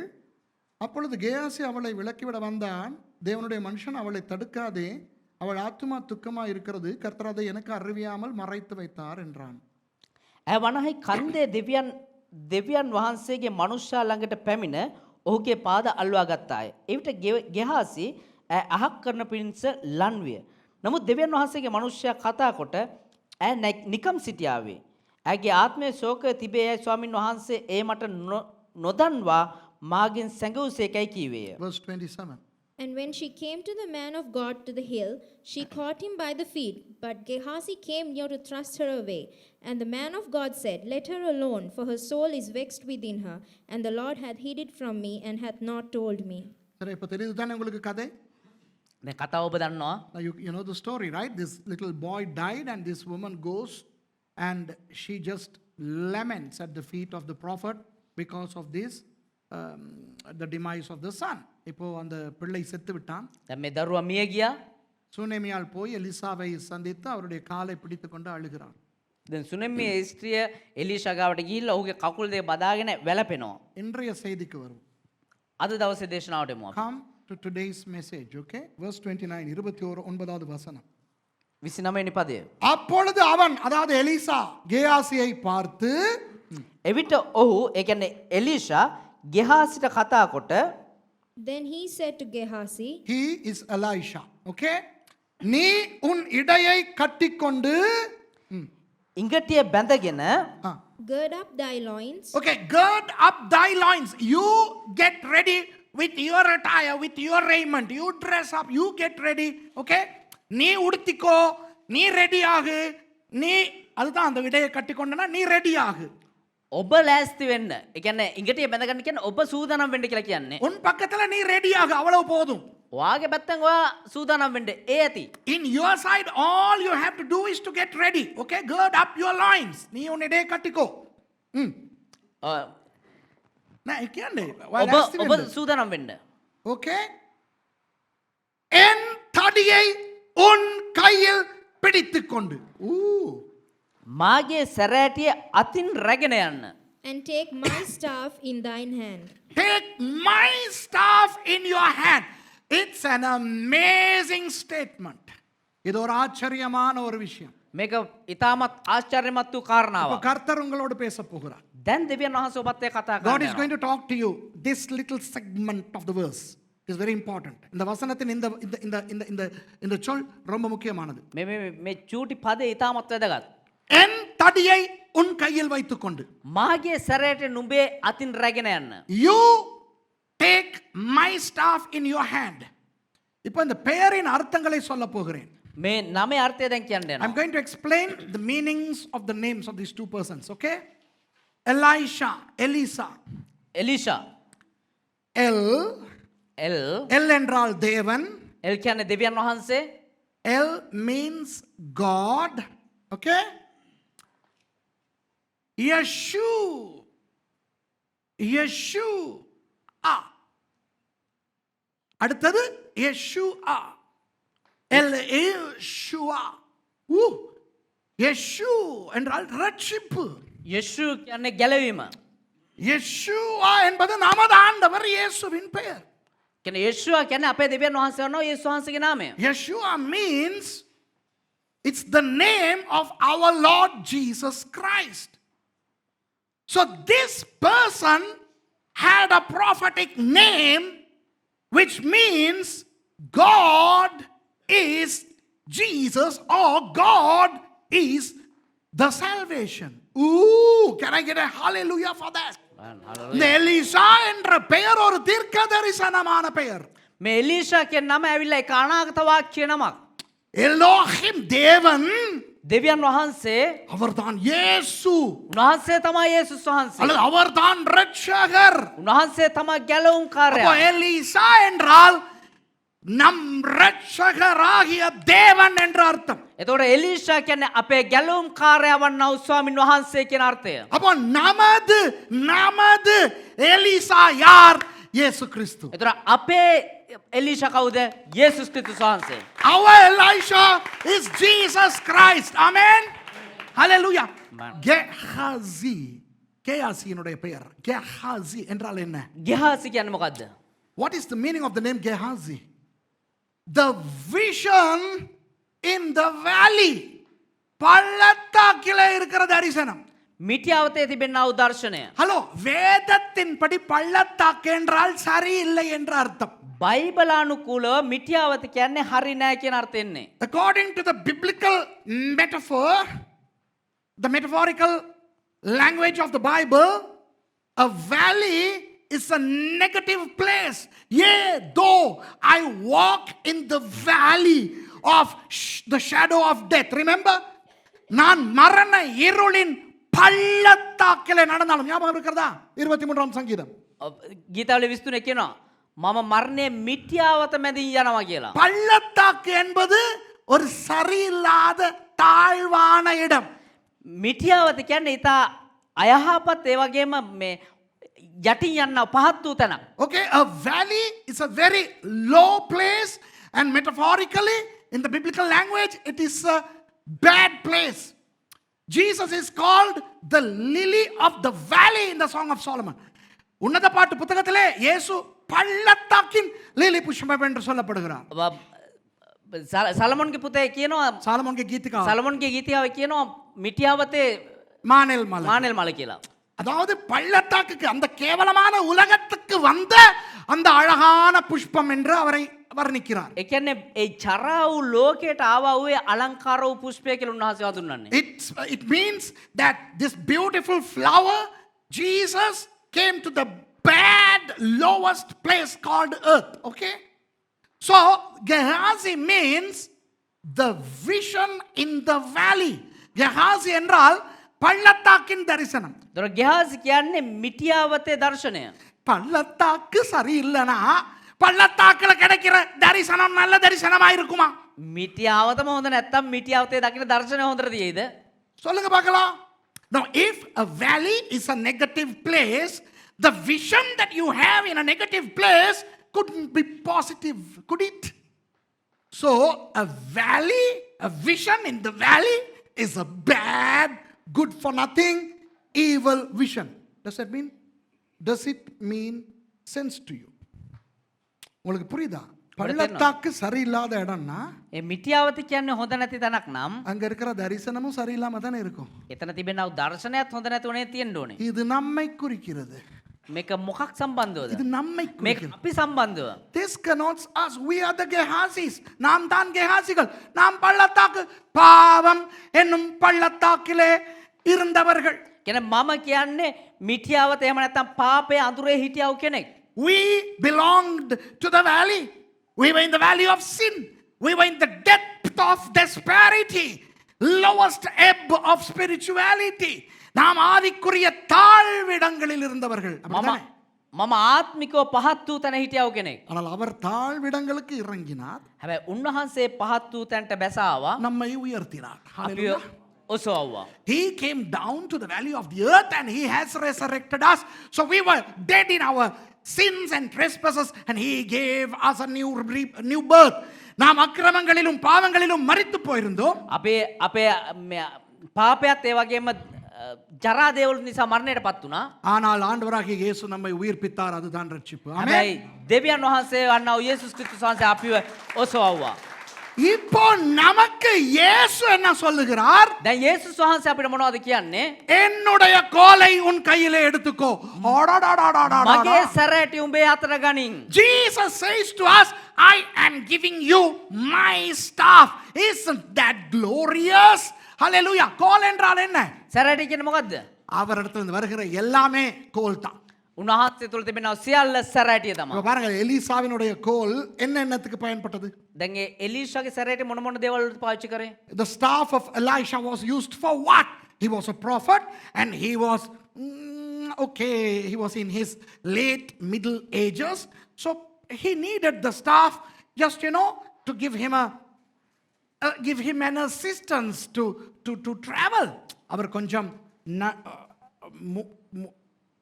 அப்பொழுது கேயாசி அவளை விலக்கிவிட வந்தான். தேவனுடைய மனுஷன் அவளை தடுக்காதே, அவள் ஆத்துமா துக்கமா இருக்கிறது, கர்த்தர் அதை எனக்கு அறிவியாமல் மறைத்து வைத்தார் என்றான். ඇය වනහයි කන්දේ දෙවියන් වහන්සේගේ මනුෂ්‍යයා ළඟට පැමිණ ඔහුගේ පාද අල්වා ගත්තාය. එවිට ගෙහාසි ඇය අහක් කරන පිණිස ලන් විය. නමුත් දෙවියන් වහන්සේගේ මනුෂ්‍යයා කතා කොට ඇය නිකම් සිටියාවේ. ඇගේ ආත්මයේ ශෝකය තිබේ යයි ස්වාමින් වහන්සේ ඒ මට නොදන්වා මාගෙන් සැඟවුසේකයි කීවේය. Verse 27. And when she came to the man of God to the hill, she caught him by the feet. But Gehazi came near to thrust her away. And the man of God said, Let her alone, for her soul is vexed within her. And the Lord hath hid it from me, and hath not told me. சரி, இப்போ தெரியுது தானே உங்களுக்கு கதை? මේ කතාව ඔබ දන්නවා. You know the story, right? This little boy died and this woman goes and she just laments at the feet of the prophet because of this, the demise of the son. இப்போ அந்த பிள்ளை செத்து விட்டான். දැන් මේ දරුවා මිය ගියා. சூனேமியால் போய் எலிசாவை சந்தித்து அவருடைய காலை பிடித்துக்கொண்டு அழுகிறான். දැන් සුනෙම්මිය ස්ත්‍රිය එලීෂා ගාවට ගිහිල්ලා ඔහුගේ කකුල් දෙක බදාගෙන වැළපෙනවා. இன்றைய செய்திக்கு வரும். අද දවසේ දේශනාවට එමු අපි. Come to today's message, okay? Verse 29, 29வது வசனம். 29 වෙනි පදය. அப்பொழுது அவன், அதாவது எலிசா, கேயாசியை பார்த்து, එවිට ඔහු ඒ කියන්නේ එලීෂා ගෙහාසිට කතා කොට Then he said to Gehazi, he is Elisha, okay? நீ உன் இடையை கட்டிக்கொண்டு, ඉඟටිය බැඳගෙන gird up thy loins, okay, gird up thy loins. You get ready with your attire, with your raiment. You dress up, you get ready, okay? நீ உடுத்திக்கோ, நீ ready ஆகு, நீ அதுதான் அந்த இடையை கட்டிக்கொண்டனா நீ ரெடி ஆகு. ඔබ ලෑස්ති වෙන්න. ඒ කියන්නේ ඉඟටිය බැඳගන්න කියන්නේ ඔබ සූදානම් වෙන්න කියලා කියන්නේ. உன் பக்கத்துல நீ ரெடி ஆகு, அவ்வளவு போதும். ඔයාගේ පැත්තෙන් ඔයා සූදානම් වෙන්න. ඒ ඇති. In your side, all you have to do is to get ready, okay? Gird up your loins. நீ உன் இடையை கட்டிக்கோ. நான் කියන්නේ ඔබ සූදානම් වෙන්න. okay? என் தடியை உன் கையில் பிடித்துக்கொண்டு. මාගේ සැරෑටිය අතින් රැගෙන යන්න. and take my staff in thine hand. Take my staff in your hand. It's an amazing statement. இது ஒரு ஆச்சரியமான ஒரு விஷயம். මේක ඉතාමත් ආශ්චර්යමත් වූ කාරණාවක්. இப்ப கர்த்தர் உங்களோடு பேச போகிறார். දැන් දෙවියන් වහන්සේ ඔබත් එක්ක කතා God is කරනවා. going to talk to you. This little segment of the verse is very important. இந்த வசனத்தின் இந்த இந்த இந்த இந்த இந்த இந்த சொல் ரொம்ப முக்கியமானது. මේ චූටි පදේ ඉතාමත් වැදගත්. என் தடியை உன் கையில் வைத்துக்கொண்டு. මාගේ සැරෑටිය නුඹේ අතින් රැගෙන යන්න. You take my staff in your hand. இப்போ இந்த பெயரின் அர்த்தங்களை சொல்ல போகிறேன். මේ නමේ අර්ථය දැන් කියන්න I'm යනවා. going to explain the meanings of the names of these two persons, okay? Elisha, Elisa. එලීෂා El, L El என்றால் தேவன். එල් කියන්නේ දෙවියන් වහන්සේ. El means God, okay? Yeshu, Yeshu, அடுத்தது Yeshua. El Yeshua. Yeshu என்றால் ரட்சிப்பு. යේසු කියන්නේ ගැලවීම. Yeshua என்பது நமது ஆண்டவர் இயேசுவின் பெயர். කියන්නේ යේසුවා කියන්නේ අපේ දෙවියන් වහන්සේ වනවා යේසුස් වහන්සේගේ නාමය. Yeshua means it's the name of our Lord Jesus Christ. So this person had a prophetic name which means God is Jesus or God is the salvation. Ooh, can I get a hallelujah for that? இந்த Elisha என்ற பெயர் ஒரு தீர்க்க தரிசனமான பெயர். මේ එලීෂා කියන නම ඇවිල්ලා ඒක අනාගත වාක්‍ය නමක්. எலோஹிம் தேவன் දෙවියන් වහන්සේ அவர்தான் இயேசு උන්වහන්සේ තමයි යේසුස් වහන්සේ. அல்லது அவர்தான் ரட்சகர். උන්වහන්සේ තමයි ගැලවුම් அப்போ කාර්යය. எலிசா என்றால் நம் ரட்சகராகிய தேவன் என்ற அர்த்தம். එතකොට එලීෂා කියන්නේ අපේ ගැලවුම් කාර්යය වන්නා වූ ස්වාමින් වහන්සේ කියන අර්ථය. அப்போ நமது எலிசா யார்? இயேசு கிறிஸ்து. එතකොට අපේ එලීෂා කවුද? යේසුස් ක්‍රිස්තුස් වහන්සේ. Our Elisha is Jesus Christ. Amen. Hallelujah. Gehazi. கேயாசியினுடைய பெயர் Gehazi என்றால் என்ன? ගෙහාසි කියන්නේ මොකද්ද? What is the meaning of the name Gehazi? The vision in the valley. பள்ளத்தாக்கிலே இருக்கிற தரிசனம். මිටියාවතේ තිබෙනා වූ දර්ශනය. ஹலோ, வேதத்தின்படி பள்ளத்தாக்கு என்றால் சரியில்லை என்ற அர்த்தம். බයිබලානුකූලව මිටියාවත කියන්නේ හරි නෑ කියන අර්ථයෙන් නේ. According to the biblical metaphor, the metaphorical language of the Bible, a valley is a negative place. Yeah, though I walk in the valley of the shadow of death. Remember? நான் மரண இருளின் பள்ளத்தாக்கிலே நடந்தாலும் ஞாபகம் இருக்கிறதா? 23ஆம் சங்கீதம். ගීතාවල 23 කියනවා මම මරණයේ මිටියාවත මැදින් යනවා කියලා. பள்ளத்தாக்கு என்பது ஒரு சரியில்லாத தாழ்வான இடம். මිටියාවත කියන්නේ ඊට අයහපත් ඒ වගේම මේ යටින් යන්න පහත් වූ තැනක්. Okay, a valley is a very low place, and metaphorically, in the biblical language, it is a bad place. Jesus is called the lily of the valley in the Song of Solomon. உன்னத பாட்டு புத்தகத்திலே இயேசு பள்ளத்தாக்கின் lily புஷ்பம் என்று சொல்லப்படுகிறார். සලමොන්ගේ පුතේ කියනවා சாலமோன்ගේ கீதிகா සලමොන්ගේ ගීතිකාව කියනවා මිටියාවතේ மானேல் மலை. මානෙල් මල කියලා. அதாவது பள்ளத்தாக்குக்கு அந்த கேவலமான உலகத்துக்கு வந்த அந்த அழகான புஷ்பம் என்று அவரை வர்ணிக்கிறார். ඒ කියන්නේ ඒ චරා වූ ලෝකයට ආවා වූ අලංකාර වූ පුෂ්පය කියලා උන්වහන්සේ හඳුන්වන්නේ. It means that this beautiful flower, Jesus came to the bad, lowest place called earth. Okay? So, Gehazi means the vision in the valley. Gehazi என்றால் பள்ளத்தாக்கின் தரிசனம். දොර ගෙහාසි කියන්නේ මිටියාවතේ දර්ශනය. பள்ளத்தாக்கு சரியில்லைனா பள்ளத்தாக்குல கிடைக்கிற தரிசனம் நல்ல தரிசனமா இருக்குமா? මිටියාවතම හොඳ නැත්තම් මිටියාවතේ දකින දර්ශනය හොඳට තියෙයිද? சொல்லுங்க பார்க்கலாம். Now, if a valley is a negative place, the vision that you have in a negative place couldn't be positive, could it? So, a valley, a vision in the valley is a bad, good for nothing, evil vision. Does it mean sense to you? உங்களுக்கு புரியுதா? பள்ளத்தாக்கு சரியில்லாத இடம்னா ඒ මිටියාවත කියන්නේ හොඳ නැති තැනක් නම් அங்க இருக்கிற தரிசனமும் சரியில்லாம தானே இருக்கும். එතන තිබෙනා දර්ශනයත් හොඳ නැතුනේ තියෙන්න ඕනේ. இது நம்மை குறிக்கிறது. මේක මොකක් සම්බන්ධවද? இது நம்மை මේක குறிக்கிறது. අපි සම්බන්ධව. This connotes us. We are the Gehazis. நாம் தான் கெஹாசிகள். நாம் பள்ளத்தாக்கு பாவம் என்னும் பள்ளத்தாக்கிலே இருந்தவர்கள். කියන්නේ මම කියන්නේ මිටියාවත එහෙම නැත්තම් පාපයේ අඳුරේ හිටියව කෙනෙක්. We belonged to the valley. We were in the valley of sin. We were in the depth of desperity. Lowest ebb of spirituality. நாம் ஆவிக்குரிய தாழ்விடங்களில் இருந்தவர்கள். அப்படிதானே? මම ආත්මිකව පහත් වූ තැන හිටියව කෙනෙක්. ஆனால் அவர் தாழ்விடங்களுக்கு இறங்கினார். හැබැයි උන්වහන්සේ පහත් වූ තැනට බැසාවා. நம்மை உயர்த்தினார். අපිව Hallelujah. ඔසවුවා. He came down to the valley of the earth and he has resurrected us. So we were dead in our sins and trespasses and he gave us a new birth. நாம் அக்கிரமங்களிலும் பாவங்களிலும் மரித்து போயிருந்தோம். අපේ අපේ පාපයත් ඒ වගේම ජරා දේවල් නිසා මරණයට පත් වුණා. ஆனால் ஆண்டவராகிய இயேசு நம்மை உயிர்ப்பித்தார். அதுதான் ரட்சிப்பு. ஆமென். හැබැයි දෙවියන් වහන්සේ වන්නා වූ යේසුස් ක්‍රිස්තුස් වහන්සේ අපිව ඔසවුවා. இப்போ நமக்கு இயேசு என்ன சொல்லுகிறார்? දැන් යේසුස් වහන්සේ අපිට මොනවද කියන්නේ? என்னுடைய கோலை உன் கையிலே எடுத்துக்கோ. මගේ සැරෑටි උඹේ අතට ගනින්. Jesus says to us, I am giving you my staff. Isn't that glorious? Hallelujah. கோல் என்றால் என்ன? සැරෑටි කියන්නේ මොකද්ද? அவரிடத்திலிருந்து வருகிற எல்லாமே கோல் தான். උන්වහන්සේ තුළ තිබෙනවා සියල්ල සැරෑටිය இப்ப තමයි. பாருங்க, எலிசாவினுடைய கோல் என்னத்துக்கு பயன்பட்டது? දැන් ඒ එලීෂාගේ සැරෑටි මොන මොන දේවල් වලට පාවිච්චි කරේ? The staff of Elisha was used for what? He was a prophet and he was he was in his late middle ages. So he needed the staff just to give him an assistance to travel. அவர் கொஞ்சம்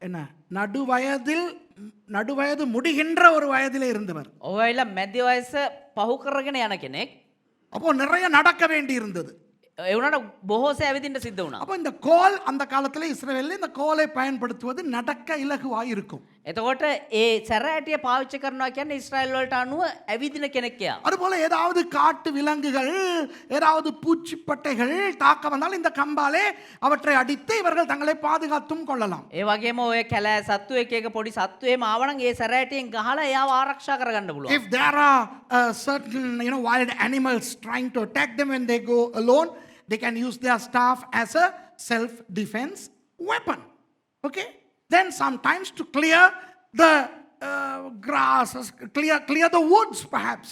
என்ன நடுவயது முடிகின்ற ஒரு வயதிலே இருந்தவர். ඔයලා මැදි වයස පහු කරගෙන යන කෙනෙක්. அப்போ நிறைய நடக்க வேண்டி இருந்தது. ඒ වුණාට බොහෝසේ ඇවිදින්න සිද්ධ වුණා. அப்போ இந்த கோல் அந்த காலத்துல இஸ்ரவேலில் இந்த கோலை பயன்படுத்துவது நடக்க இலகுவாய் இருக்கும். එතකොට ඒ සැරෑටිය පාවිච්චි කරනවා කියන්නේ ඊශ්‍රායල් වලට අනුව ඇවිදින කෙනෙක් යා. அதுபோல ஏதாவது காட்டு விலங்குகள் ஏதாவது பூச்சிப்பட்டைகள் தாக்க வந்தால் இந்த கம்பாலே அவற்றை அடித்து இவர்கள் தங்களை பாதுகாத்தும் கொள்ளலாம். ඒ වගේම ඔය කැලෑ සත්තු එක එක පොඩි සත්තු එහෙම ආවනම් ඒ සැරෑටියෙන් ගහලා එයාව ආරක්ෂා කරගන්න පුළුවන්. If there are certain wild animals trying to attack them when they go alone, they can use their staff as a self defense weapon. Okay? Then sometimes to clear the grasses, clear the woods perhaps,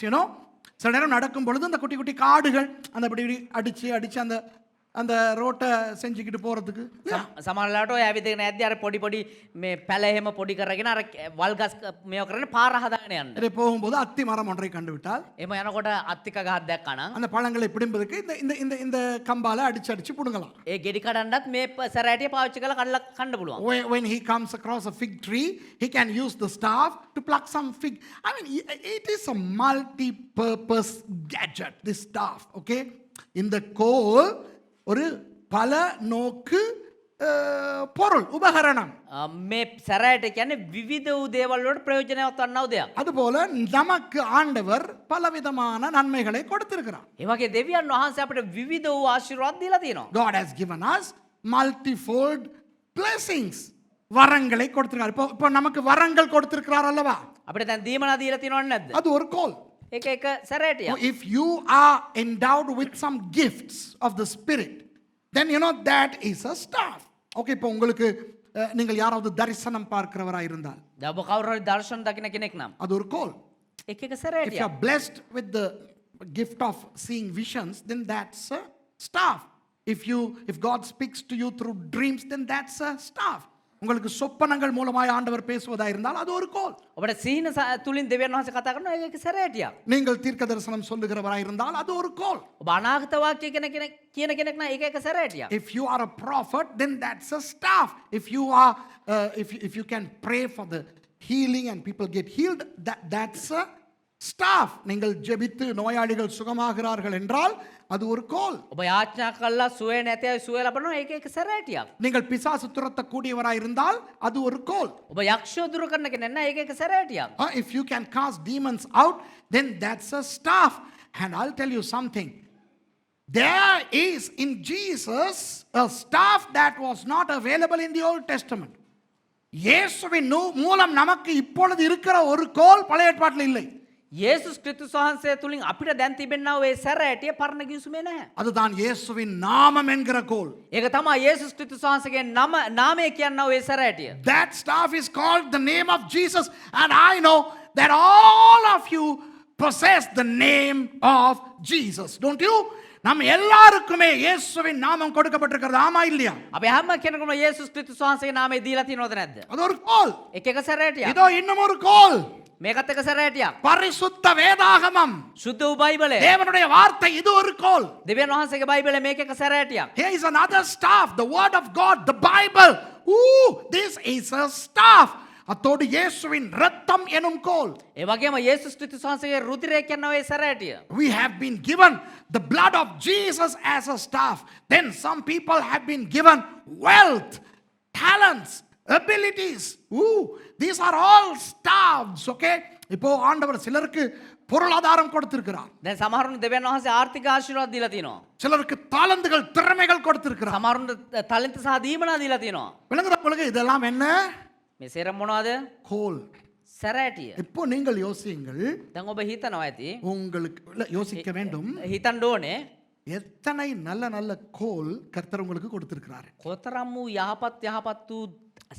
சில நேரம் நடக்கும் பொழுது அந்த குட்டி குட்டி காடுகள் அந்த இப்படி அடிச்சு அந்த அந்த ரோட்டை செஞ்சுக்கிட்டு போகிறதுக்கு සමහරලාට ඔය ඇවිදගෙන යද්දි අර පොඩි පොඩි මේ පැල එහෙම පොඩි කරගෙන අර වල් ගස් මේව කරගෙන පාර හදාගෙන යන්න. இதை போகும்போது அத்தி மரம் ஒன்றை கண்டுவிட்டால் එහෙම යනකොට අත්තික ගහක් දැක්කා නම් அந்த பழங்களை பிடிப்பதற்கு இந்த இந்த இந்த இந்த கம்பால அடிச்சு அடிச்சு பிடுங்கலாம். ඒ ගෙඩි කඩන්නත් මේ සැරෑටිය පාවිච්චි කරලා කඩලා කන්න පුළුවන්. When he comes across a fig tree, he can use the staff to pluck some fig. I mean, it is a multi-purpose gadget, this staff, okay? இந்த கோல் ஒரு பல நோக்கு பொருள் உபகரணம். මේ සැරෑට කියන්නේ විවිධ වූ දේවල් වලට ප්‍රයෝජනවත් වන්නා වූ දෙයක්. அதுபோல நமக்கு ஆண்டவர் பலவிதமான நன்மைகளை கொடுத்திருக்கிறார். ඒ වගේ දෙවියන් වහන්සේ අපිට විවිධ වූ ආශිර්වාද දීලා තියෙනවා. God has given us multifold blessings. வரங்களை கொடுத்திருக்கார். இப்போ நமக்கு வரங்கள் கொடுத்திருக்கிறார் அல்லவா? අපිට දැන් දීමනා දීලා තියෙනවද නැද්ද? அது ஒரு கோல். ඒක එක සැරෑටියක්. If you are endowed with some gifts of the spirit, then you know that is a staff. Okay, இப்போ உங்களுக்கு நீங்கள் யாராவது தரிசனம் பார்க்கிறவராய் இருந்தால் දැන් ඔබ කවුරු හරි දර්ශන දකින කෙනෙක් නම් அது ஒரு கோல். එක එක If you සැරෑටියක්. are blessed with the gift of seeing visions, then that's a staff. If God speaks to you through dreams, then that's a staff. உங்களுக்கு சொப்பனங்கள் மூலமாய் ஆண்டவர் பேசுவதா இருந்தால் அது ஒரு கோல். ඔබට සීන තුලින් දෙවියන් වහන්සේ කතා කරනවා ඒක එක සැරෑටියක්. நீங்கள் தீர்க்க தரிசனம் சொல்லுகிறவராய் இருந்தால் அது ஒரு கோல். ඔබ අනාගත වාක්‍ය කියන කෙනෙක් නම් ඒක එක සැරෑටියක්. If you are a prophet, then that's a staff. If you are, if you can pray for the healing and people get healed, that's a staff. நீங்கள் ஜெபித்து நோயாளிகள் சுகமாகிறார்கள் என்றால் அது ஒரு கோல். ඔබ යාඥා කළා සුවේ නැති අය සුවේ ලබනවා ඒක එක සැරෑටියක්. நீங்கள் பிசாசு துரத்த கூடியவராய் இருந்தால் அது ஒரு கோல். ඔබ යක්ෂය දුරු කරන කෙනෙක් නම් ඒක එක සැරෑටියක්. If you can cast demons out, then that's a staff. And I'll tell you something. There is in Jesus a staff that was not available in the Old Testament. இயேசுவின் மூலம் நமக்கு இப்பொழுது இருக்கிற ஒரு கோல் பழைய ஏற்பாட்டில் இல்லை. යේසුස් ක්‍රිස්තුස් වහන්සේ තුලින් අපිට දැන් තිබෙනා ඔය සැරෑටිය පරණ ගිවිසුමේ නැහැ. அதுதான் இயேசுவின் நாமம் என்கிற கோல். ඒක තමයි යේසුස් ක්‍රිස්තුස් වහන්සේගේ නාමය කියනා ඔය සැරෑටිය. That staff is called the name of Jesus, and I know that all of you possess the name of Jesus, don't you? நம்ம எல்லாருக்குமே இயேசுவின் நாமம் கொடுக்கப்பட்டிருக்கிறது, ஆமா இல்லையா? අපි හැම කෙනෙකුම යේසුස් ක්‍රිස්තුස් වහන්සේගේ නාමය දීලා තියෙනවද නැද්ද? அது ஒரு கோல். එක එක සැරෑටියක්. இதோ இன்னும் ஒரு கோல். මේකත් එක සැරෑටියක්. பரிசுத்த வேதாகமம், සුද්ධ වූ බයිබලය. தேவனுடைய வார்த்தை, இது ஒரு கோல். දෙවියන් වහන්සේගේ බයිබලය මේක එක සැරෑටියක්. Here is another staff, the word of God, the Bible. Ooh, this is a staff. அத்தோடு இயேசுவின் இரத்தம் எனும் கோல். ඒ වගේම යේසුස් ක්‍රිස්තුස් වහන්සේගේ රුධිරය කියනා ඔය සැරෑටිය. We have been given the blood of Jesus as a staff. Then some people have been given wealth, talents, abilities. Ooh, these are all staffs, okay? இப்போ ஆண்டவர் சிலருக்கு பொருளாதாரம் கொடுத்திருக்கிறார். දැන් සමහරුන් දෙවියන් වහන්සේ ආර්ථික ආශිර්වාද දීලා තියෙනවා. சிலருக்கு தாளந்துகள், திறமைகள் கொடுத்திருக்கிறார். සමහරුන්ට තලන්ත සහ දීමනා දීලා තියෙනවා. விளங்குதா உங்களுக்கு? இதெல்லாம் என்ன? මේ සේරම මොනවද? கோல். සැරෑටිය. இப்போ நீங்கள் யோசியுங்கள். දැන් ඔබ හිතනවා ඇති. உங்களுக்கு யோசிக்க வேண்டும். හිතන්න ඕනේ. எத்தனை நல்ல நல்ல கோல் கர்த்தர் உங்களுக்கு கொடுத்திருக்கிறார். කොතරම් වූ යහපත් වූ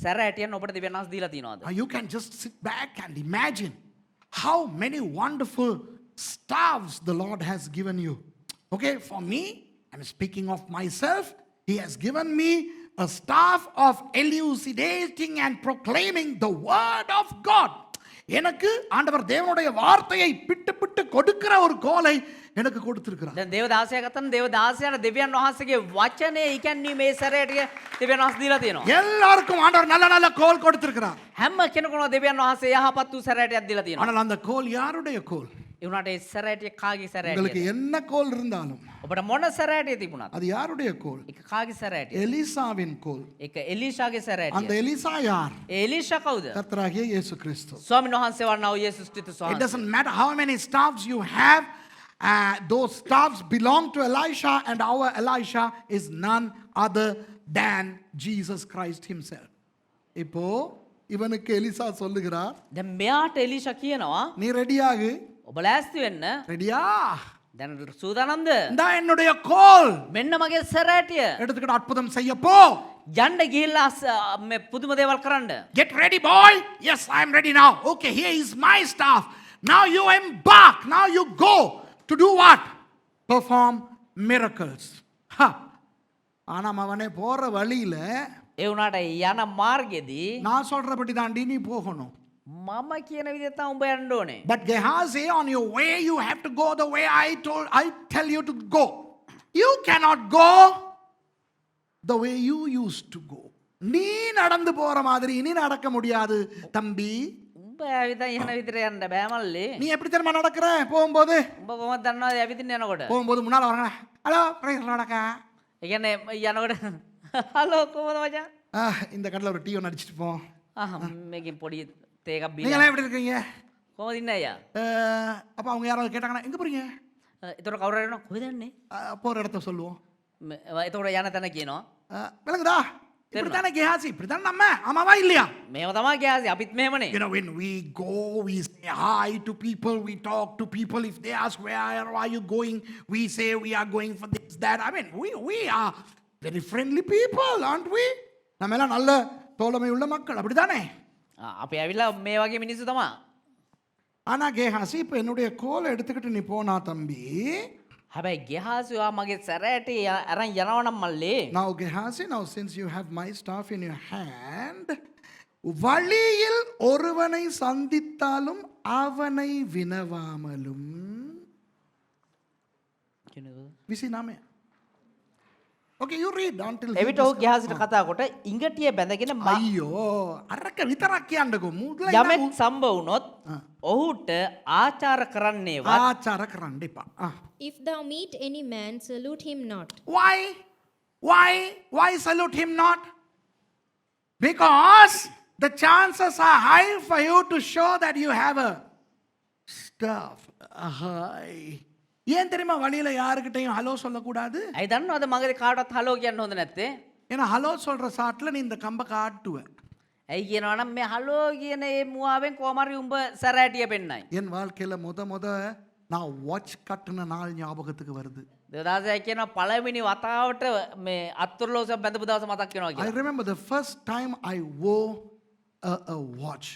සැරෑටියන් ඔබට දෙවියන් වහන්සේ දීලා තියෙනවද? You can just sit back and imagine how many wonderful staffs the Lord has given you. Okay, for me, I'm speaking of myself. He has given me a staff of elucidating and proclaiming the word of God. எனக்கு ஆண்டவர் தேவனுடைய வார்த்தையை பிட்டு பிட்டு கொடுக்கிற ஒரு கோலை எனக்கு கொடுத்திருக்கிறார். දැන් දේව 16 ගත්තම දේව 16ට දෙවියන් වහන්සේගේ වචනේ ඉගැන්වීමේ සැරෑටිය දෙවියන් වහන්සේ දීලා තියෙනවා. எல்லாருக்கும் ஆண்டவர் நல்ல நல்ல கோல் கொடுத்திருக்கிறார். හැම කෙනෙකුම දෙවියන් වහන්සේ යහපත් වූ සැරෑටියක් දීලා තියෙනවා. ஆனால் அந்த கோல் யாருடைய கோல்? ඒ වුණාට ඒ සැරෑටිය කාගේ உங்களுக்கு සැරෑටියද? என்ன கோல் இருந்தாலும் ඔබට මොන සැරෑටිය තිබුණත් அது யாருடைய கோல்? ඒක කාගේ සැරෑටිය? எலிசாவின் கோல். ඒක එලීෂාගේ அந்த සැරෑටිය. எலிசா யார்? ඒ එලීෂා කවුද? கர்த்தராகிய இயேசு கிறிஸ்து. ස්වාමීන් වහන්සේ වන්නා වූ යේසුස් ක්‍රිස්තුස් It වහන්සේ. doesn't matter how many staffs you have. Those staffs belong to Elisha, and our Elisha is none other than Jesus Christ himself. இப்போ இவனுக்கு எலிசா சொல்லுகிறார், දැන් මෙයාට එලීෂා කියනවා நீ ரெடியாகு. ඔබ ලෑස්ති වෙන්න. ரெடியா? දැන් සූදානම්ද? இந்த என்னுடைய கோல் මෙන්න මගේ සැරෑටිය. எடுத்துக்கிட்டு அற்புதம் செய்ய போ. යන්න ගිහිල්ලා මේ පුදුම දේවල් කරන්න. Get ready, boy. Yes, I'm ready now. Okay, here is my staff. Now you embark. Now you go to do what? Perform miracles. Ha. ஆனால் அவனே போகிற வழியில் ඒ වුණාට යන මාර්ගෙදී நான் சொல்கிறபடி தாண்டி நீ போகணும். මම කියන විදිහට තමයි උඹ යන්න ඕනේ. But Gehazi, on your way, you have to go the way I tell you to go. You cannot go the way you used to go. நீ நடந்து போற மாதிரி இனி நடக்க முடியாது தம்பி. උඹ ඇවිදින් යන විදිහට යන්න බෑ මල්ලි. நீ எப்படி தெரியுமா நடக்கிற போகும்போது? උඹ කොහොමද දන්නවද ඇවිදින්න යනකොට? போகும்போது முன்னால வராங்க. Hello price நடக்கா. ඒ කියන්නේ යනකොට හලෝ කොහොමද මචං? இந்த கடையில் ஒரு டீ ஒன்று அடிச்சிட்டு போம். මේකෙන් පොඩි තේ එකක් බීලා. நீங்களாம் எப்படி இருக்கீங்க? කොහොමද ඉන්නේ අයියා? அப்போ அவங்க யாராவது கேட்டாங்கன்னா எங்கே போறீங்க? එතකොට කවුරු හරි කොහෙද යන්නේ? போகிற இடத்த சொல்லுவோம். එතකොට යන තැන කියනවා. விளங்குதா? இப்படித்தானே கேஹாசி, இப்படித்தானே நம்ம, ஆமாவா இல்லையா? මේව තමයි ගෑසි අපිත් මෙහෙමනේ. You know, when we go, we say hi to people, we talk to people. If they ask, where are you going? We say, we are going for this, that. I mean, we are very friendly people, aren't we? நம்ம எல்லாம் நல்ல தோழமை உள்ள மக்கள், அப்படிதானே? අපි ඇවිල්ලා මේ වගේ මිනිස්සු තමයි. ஆனால் கேஹாசி, இப்போ என்னுடைய கோலை எடுத்துக்கிட்டு நீ போனா தம்பி. හැබැයි ගෙහාසිවා මගේ සැරෑට අරන් යනවනම් මල්ලේ. Now Gehazi, now since you have my staff in your hand, வழியில் ஒருவனை சந்தித்தாலும் அவனை வினவாமலும். விசி நாமே. Okay, you read until he එවිට ඔහු ගෙහාසිට කතා කොට ඉඟටිය බැඳගෙන ஐயோ අරක විතරක් කියන්නකෝ මුදල යමෙක් සම්බ වුණොත් ඔහුට ආචාර කරන්නේවත් ආචාර කරන්න එපා. If thou meet any man, salute him not. Why salute him not? Because the chances are high for you to show that you have a staff. ஏன் தெரியுமா வழியில யாருக்கிட்டையும் ஹலோ சொல்லக்கூடாது? ඇයි දන්නවද මගදී කාටවත් හලෝ කියන්න හොඳ නැත්තේ? ஏன்னா ஹலோ சொல்ற சாட்டில் நீ இந்த கம்பை காட்டுவ. ඇයි කියනවනම් මේ හලෝ කියන ඒ මුවාවෙන් කොහම හරි උඹ සැරෑටිය පෙන්නයි. என் வாழ்க்கையில முத நான் வாட்ச் கட்டின நாள் ஞாபகத்துக்கு வருது. 2006 කියන පළවෙනි වතාවට මේ අත්තරලෝසම් බැඳපු දවස මතක් වෙනවා I කියලා. remember the first time I wore a watch.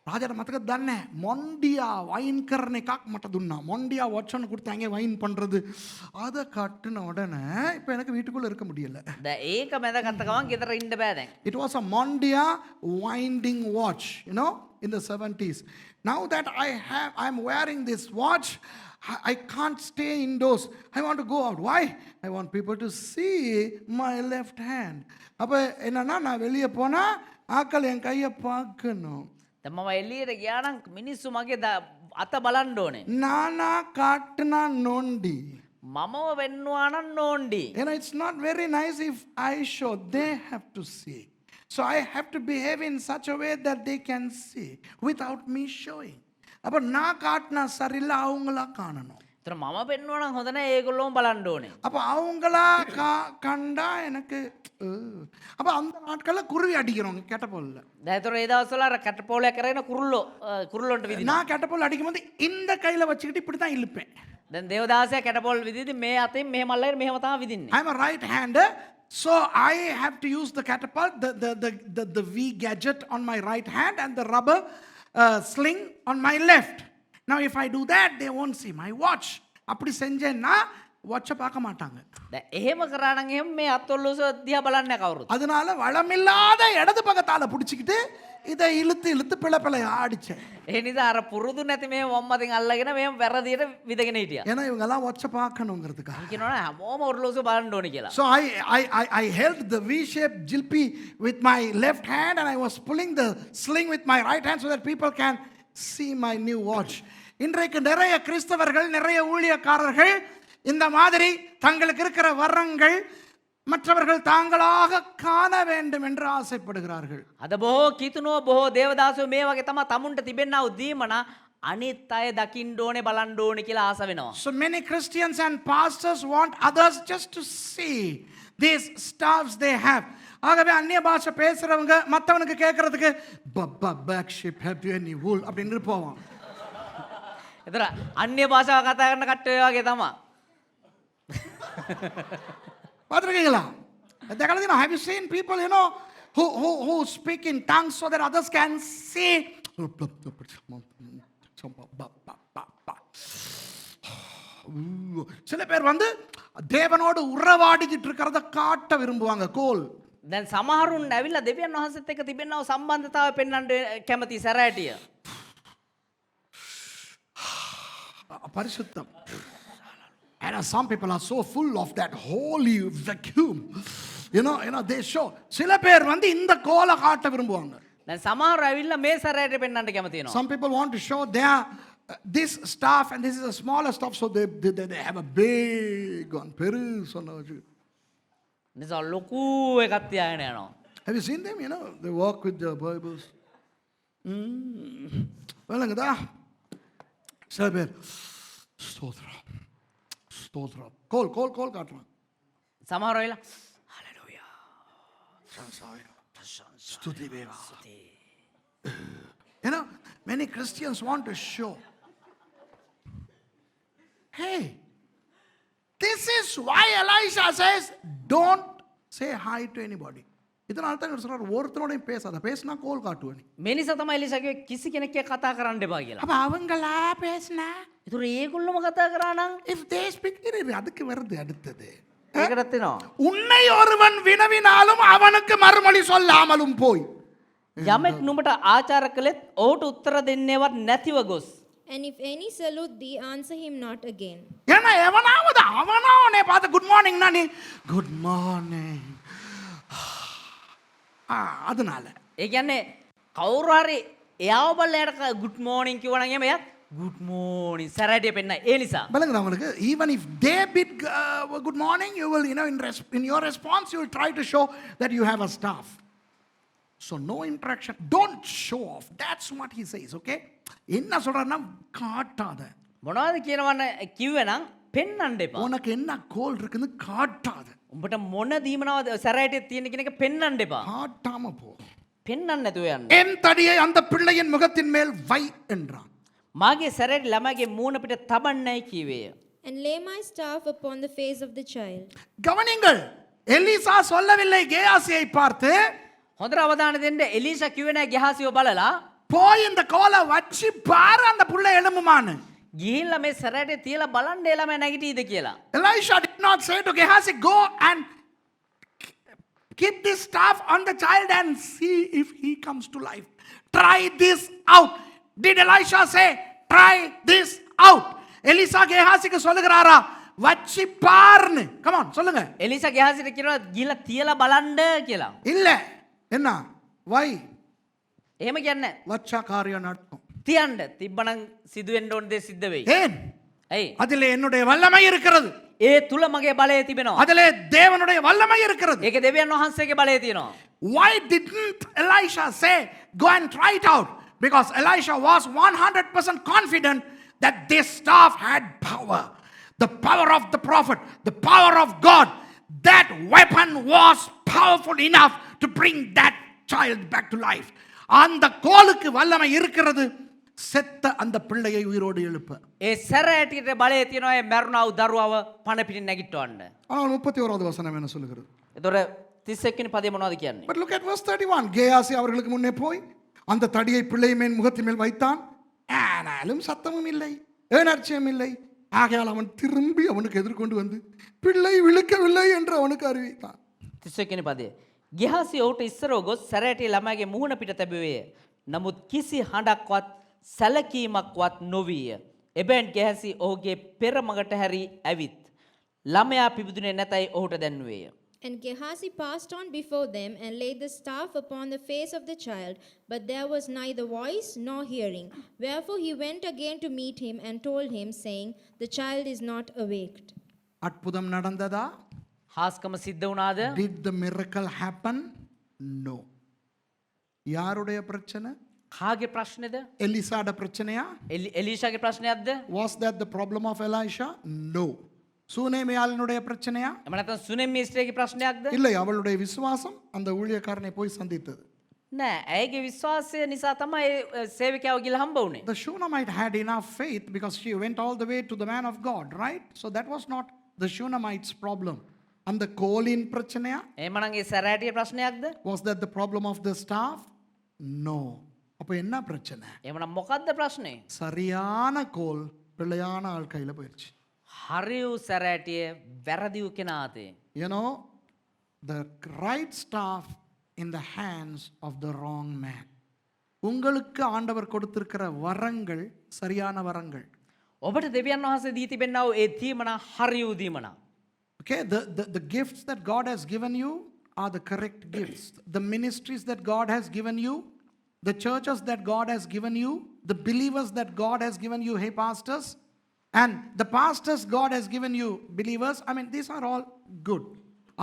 ராஜாட மத்தක දන්නේ මොන්ඩියා වයින් කරන එකක් මට දුන්නා. මොන්ඩියා வாட்ச் ஒன்று கொடுத்தாங்க வைன் பண்றது. அதை கட்டின உடனே இப்போ எனக்கு வீட்டுக்குள்ள இருக்க முடியல. දැන් ඒක මැදගත්ත ගමන් ගෙදර ඉන්න බෑ දැන්. It was a Mondia winding watch, you know, in the 70s. Now that I'm wearing this watch, I can't stay indoors. I want to go out. Why? I want people to see my left hand. அப்போ என்னன்னா நான் வெளியே போனா ஆக்கள் என் கையை பார்க்கணும். දැන් මම එළියට ගියා නම් මිනිස්සු මගේ අත බලන්න ඕනේ. நானா காட்டுனா நோண்டி. මමව වෙන්නවා නම් නෝන්ඩි. You know, it's not very nice if I show. They have to see. So I have to behave in such a way that they can see without me showing. அப்போ நான் காட்டினா சரியில்லை, அவங்களா காணணும். ඒතර මම වෙන්නවා නම් හොඳ නැහැ ඒගොල්ලෝම බලන්න ඕනේ. அப்போ அவங்களா கண்டா எனக்கு அப்போ அந்த நாட்களில் குருவி அடிக்கிறோங்க கெட்டப்போல்ல. දැන් ඒතර ඒ දවස්වල අර කැටපෝලයක් කරගෙන කුරුල්ලොන්ට විදිනවා. நான் கெட்டப்போல் அடிக்கும்போது இந்த கையில் வச்சுக்கிட்டு இப்படி தான் இழுப்பேன். දැන් දේවදාසයා කැටපෝල් විදිද්දි මේ අතින් මෙහෙම අල්ලගෙන මෙහෙම තමයි විදින්නේ. I'm a right hander, so I have to use the catapult, the V gadget on my right hand and the rubber sling on my left. Now if I do that, they won't see my watch. அப்படி செஞ்சேன்னா வாட்சை பார்க்க மாட்டாங்க. දැන් එහෙම කරා නම් එහෙම මේ අත්ඔල්ලෝස දිහා බලන්නේ නැහැ කවුරුත්. அதனால வளமில்லாத இடது பக்கத்தால பிடிச்சிக்கிட்டு இதை இழுத்து பிளப்பிளைய ஆடிச்சேன். ඒ නිසා අර පුරුදු නැති මේ වම්මතින් අල්ලගෙන මෙහෙම වැරදියට විදගෙන හිටියා. ஏன்னா இவங்க எல்லாம் வாட்சை பார்க்கணுங்கிறதுக்காக. කියනවනේ හැමෝම ඔර්ලෝසුව බලන්න ඕනේ කියලා. So I held the V-shaped jilpi with my left hand and I was pulling the sling with my right hand so that people can see my new watch. இன்றைக்கு நிறைய கிறிஸ்தவர்கள், நிறைய ஊழியக்காரர்கள் இந்த மாதிரி தங்களுக்கு இருக்கிற வரங்கள் மற்றவர்கள் தாங்களாக காண வேண்டும் என்று ஆசைப்படுகிறார்கள். අද බොහෝ කිතුනෝ බොහෝ දේවදාසයෝ මේ වගේ තමයි තමුන්ට තිබෙනා වූ දීමන අනිත් අය දකින්න ඕනේ බලන්න ඕනේ කියලා ආස වෙනවා. So many Christians and pastors want others just to see these staffs they have. ஆகவே அந்நிய பாஷை பேசுறவங்க மற்றவனுக்கு கேட்கறதுக்கு baa baa black sheep have you any wool அப்படின்னு போவான். ඒතර අන්‍ය භාෂාව කතා කරන කට්ටිය වගේ තමයි. பார்த்துருக்கீங்களா? have you seen people, you know, who speak in tongues so that others can see? சில பேர் வந்து தேவனோடு உறவாடிக்கிட்டு இருக்கிறத காட்ட விரும்புவாங்க கோல். දැන් සමහරුන් ඇවිල්ලා දෙවියන් වහන්සේත් එක්ක තිබෙනව සම්බන්ධතාවය පෙන්වන්න කැමති සැරෑටිය. பரிசுத்தம். And some people are so full of that holy vacuum. You know, they show. சில பேர் வந்து இந்த கோலை காட்ட விரும்புவாங்க. දැන් සමහර ඇවිල්ලා මේ සැරෑටිය පෙන්වන්න කැමති වෙනවා. Some people want to show their this stuff and this is a smaller stuff, so they have a big one. பெருசான வச்சு. නිසා ලොකු එකක් තියාගෙන යනවා. Have you seen them? You know, they walk with their Bibles. விளங்குதா? சில பேர் ஸ்தோத்திரம் ஸ்தோத்திரம் கோல் காட்டுறான். සමහර වෙලා hallelujah. Stuti வேவா. You know, many Christians want to show, hey, this is why Elisha says, don't say hi to anybody. இதனால தான் சொல்றார் ஒருத்தரோடையும் பேசாத, பேசினா கோல் காட்டுவேன். මේ නිසා තමයි එලිෂා කිව්වේ කිසි කෙනෙක් එක්ක කතා කරන්න එපා කියලා. அப்ப அவங்களா பேசினா, ඒතර ඒගොල්ලොම කතා කරා නම් if they speak, அதுக்கு வருது அடுத்தது. ඒකටත් වෙනවා. உன்னை ஒருவன் வினவினாலும் அவனுக்கு மறுமொழி சொல்லாமலும் போய். යමෙක් නුඹට ආචාර කළෙත් ඔහුට උත්තර දෙන්නේවත් නැතිව ගොස්. And if any salute thee, answer him not again. ஏன்னா எவனாவது அவனே பார்த்து குட் மார்னிங்னா நீ குட் மார்னிங் அதனால ඒ කියන්නේ කවුරු හරි එයාව බලයට good morning කිව්වනම් එහෙම එයාත් good morning සැරෑටිය පෙන්නයි. ඒ නිසා බලங்க உங்களுக்கு even if they bid good morning, you will, you know, in your response you will try to show that you have a staff. So no interaction, don't show off. That's what he says, okay? என்ன சொல்றாருன்னா காட்டாத. මොනවද කියනවන්න කිව්වේ නම් පෙන්වන්න එපා. உனக்கு என்ன கோல் இருக்குன்னு காட்டாத. උඹට මොන දීමනවද සැරෑටිය තියෙන කියන එක පෙන්වන්න එපා. காட்டாம போ. පෙන්වන්න නැතුව යන්න. என் தடியை அந்த பிள்ளையின் முகத்தின் மேல் வை என்றான். මාගේ සැරෑටි ළමගේ මූණ පිට තබන්නයි කීවේය. And lay my staff upon the face of the child. கவனிங்கள், எலிசா சொல்லவில்லை கேயாசியை பார்த்து, හොඳට අවධානය දෙන්න. එලිෂා කිව්වේ නැහැ ගහසියව බලලා போய் இந்த கோலை வச்சு பாரு அந்த புள்ள எழும்புமான்னு. ගිහිල්ලා මේ සැරෑටිය තියලා බලන්න ඒ ළමයා නැගිටීද කියලා. Elisha did not say to Gehazi, go and keep this staff on the child and see if he comes to life. Try this out. Did Elisha say, try this out? Elisa Gehaziக்கு சொல்லுகிறாரா வச்சு பாருன்னு? Come on, சொல்லுங்க. එලිෂා ගහසියට කියනවා ගිහිල්ලා තියලා බලන්න කියලා. இல்ல, என்ன வை එහෙම කියන්නේ வச்சா காரியம் நடக்கும். තියන්න තිබ්බනම් සිදු වෙන්න ඕන දේ සිද්ධ වෙයි. ஏன்? ඇයි? அதிலே என்னுடைய வல்லமை இருக்கிறது. ඒ තුල මගේ බලය තිබෙනවා. அதிலே தேவனுடைய வல்லமை இருக்கிறது. ඒකේ දෙවියන් වහන්සේගේ බලය තියෙනවා. Why didn't Elisha say, go and try it out? Because Elisha was 100% confident that this staff had power. The power of the prophet, the power of God. That weapon was powerful enough to bring that child back to life. அந்த கோலுக்கு வல்லமை இருக்கிறது, செத்த அந்த பிள்ளையை உயிரோடு எழுப்ப. ඒ සැරෑටියට බලය තියෙනවා ඒ මරුණා වූ දරුවව පණ පිටින් නැගිටවන්න. ஆனால் 31வது வசனம் என்ன சொல்லுகிறது? ඒතොර 31 වෙනි පදේ මොනවද කියන්නේ? But look at verse 31. Gehazi அவர்களுக்கு முன்னே போய் அந்த தடியை பிள்ளை மேல் முகத்தின் மேல் வைத்தான். ஆனாலும் சத்தமும் இல்லை, ஏனர்ச்சியும் இல்லை. ஆகையால் அவன் திரும்பி அவனுக்கு எதிர்கொண்டு வந்து பிள்ளை விழுக்கவில்லை என்று அவனுக்கு அறிவித்தான். 31 වෙනි පදේ. ගිහාසි ඔහුට ඉස්සරව ගොස් සැරෑටිය ළමයාගේ මුහුණ පිට තැබුවේය. නමුත් කිසි හඬක්වත් සැලකීමක්වත් නොවිය. එබැවින් ගිහාසි ඔහුගේ පෙර මගට හැරී ඇවිත් ළමයා පිබිදුනේ නැතයි ඔහුට දැන්වේය. And Gehazi passed on before them and laid the staff upon the face of the child, but there was neither voice nor hearing. Wherefore he went again to meet him and told him, saying, the child is not awaked. அற்புதம் நடந்ததா? හාස්කම සිද්ධ වුණාද? Did the miracle happen? No. யாருடைய பிரச்சனை? කාගේ ප්‍රශ්නේද? எலிசாட பிரச்சனையா? එලිෂාගේ ප්‍රශ්නයක්ද? Was that the problem of Elisha? No. சூனேமியாளினுடைய பிரச்சனையா? එහෙම නැත්නම් සුනෙම් මිස්ත්‍රියගේ ප්‍රශ්නයක්ද? இல்லை, அவளுடைய விசுவாசம் அந்த ஊழியக்காரனை போய் சந்தித்தது. නෑ, ඇයගේ විශ්වාසය නිසා තමයි සේවකයාව ගිහලා හම්බ වුනේ. The Shunammite had enough faith because she went all the way to the man of God, right? So that was not the Shunammite's problem. And the கோலின் பிரச்சனையா? එහෙමනම් ඒ සැරෑටිය ප්‍රශ්නයක්ද? Was that the problem of the staff? No. அப்ப என்ன பிரச்சனை? එහෙමනම් මොකද්ද ප්‍රශ්නේ? சரியான கோல் பிள்ளையான ஆள் கையில போயிடுச்சு. හරිව් සැරෑටිය වැරදිව් කෙනාතේ. You know, the right staff in the hands of the wrong man. உங்களுக்கு ஆண்டவர் கொடுத்திருக்கிற வரங்கள் சரியான வரங்கள். ඔබට දෙවියන් වහන්සේ දී තිබෙන්නා වූ ඒ දීමනා හරිව් දීමනා. Okay, the gifts that God has given you are the correct gifts. The ministries that God has given you, the churches that God has given you, the believers that God has given you, hey pastors, and the pastors God has given you, believers, I mean, these are all good.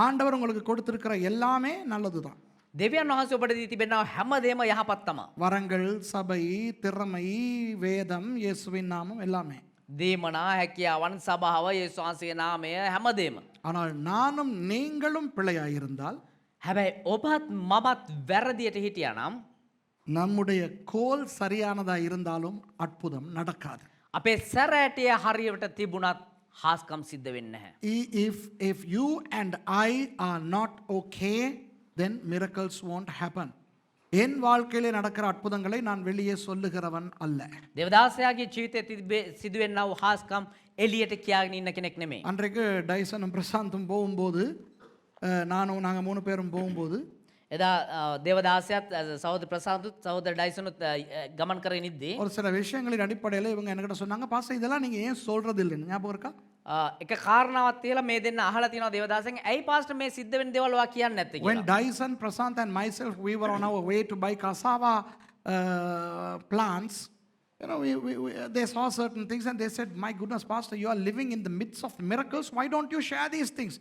ஆண்டவர் உங்களுக்கு கொடுத்திருக்கிற எல்லாமே நல்லதுதான். දෙවියන් වහන්සේ ඔබට දී තිබෙන්නා හැමදේම යහපත් තමා. வரங்கள், சபை, திறமை, வேதம், இயேசுவின் நாமம் எல்லாமே. දීමනා හැකියාවන් සභාව යේසුස් වහන්සේගේ නාමය හැමදේම. ஆனால் நானும் நீங்களும் பிழையாயிருந்தால் හැබැයි ඔබත් මමත් වැරදියට හිටියා නම් நம்முடைய கோல் சரியானதா இருந்தாலும் அற்புதம் நடக்காது. අපේ සැරෑටිය හරියට තිබුණත් හාස්කම් සිද්ධ වෙන්නේ නැහැ. If you and I are not okay, then miracles won't happen. என் வாழ்க்கையிலே நடக்கிற அற்புதங்களை நான் வெளியே சொல்லுகிறவன் அல்ல. දෙවදාසයාගේ ජීවිතයේ සිදුවෙන්නා වූ හාස්කම් එළියට කියාගෙන ඉන්න කෙනෙක් නෙමෙයි. அன்றைக்கு டைசனும் பிரசாந்தும் போகும்போது நாங்கள் 3 பேரும் போகும்போது එදා දේවදාසයත් සහෝදර ප්‍රසාන්තුත් සහෝදර ඩයිසනුත් ගමන් කරගෙන ඉද්දී ஒரு சில விஷயங்களின் அடிப்படையில் இவங்க என்கிட்ட சொன்னாங்க, பாஸ்டர் இதெல்லாம் நீங்கள் ஏன் சொல்றது இல்லைன்னு ஞாபகம் இருக்கா? එක කාරණාවක් තියලා මේ දෙන්න අහලා තියෙනවා දේවදාසෙන් ඇයි පාස්ටර් මේ සිද්ධ වෙන දේවල් වා කියන්නේ නැත්තේ When කියලා. Dyson, Prasant and myself, we were on our way to buy cassava plants, you know, they saw certain things and they said, my goodness, pastor, you are living in the midst of miracles. Why don't you share these things?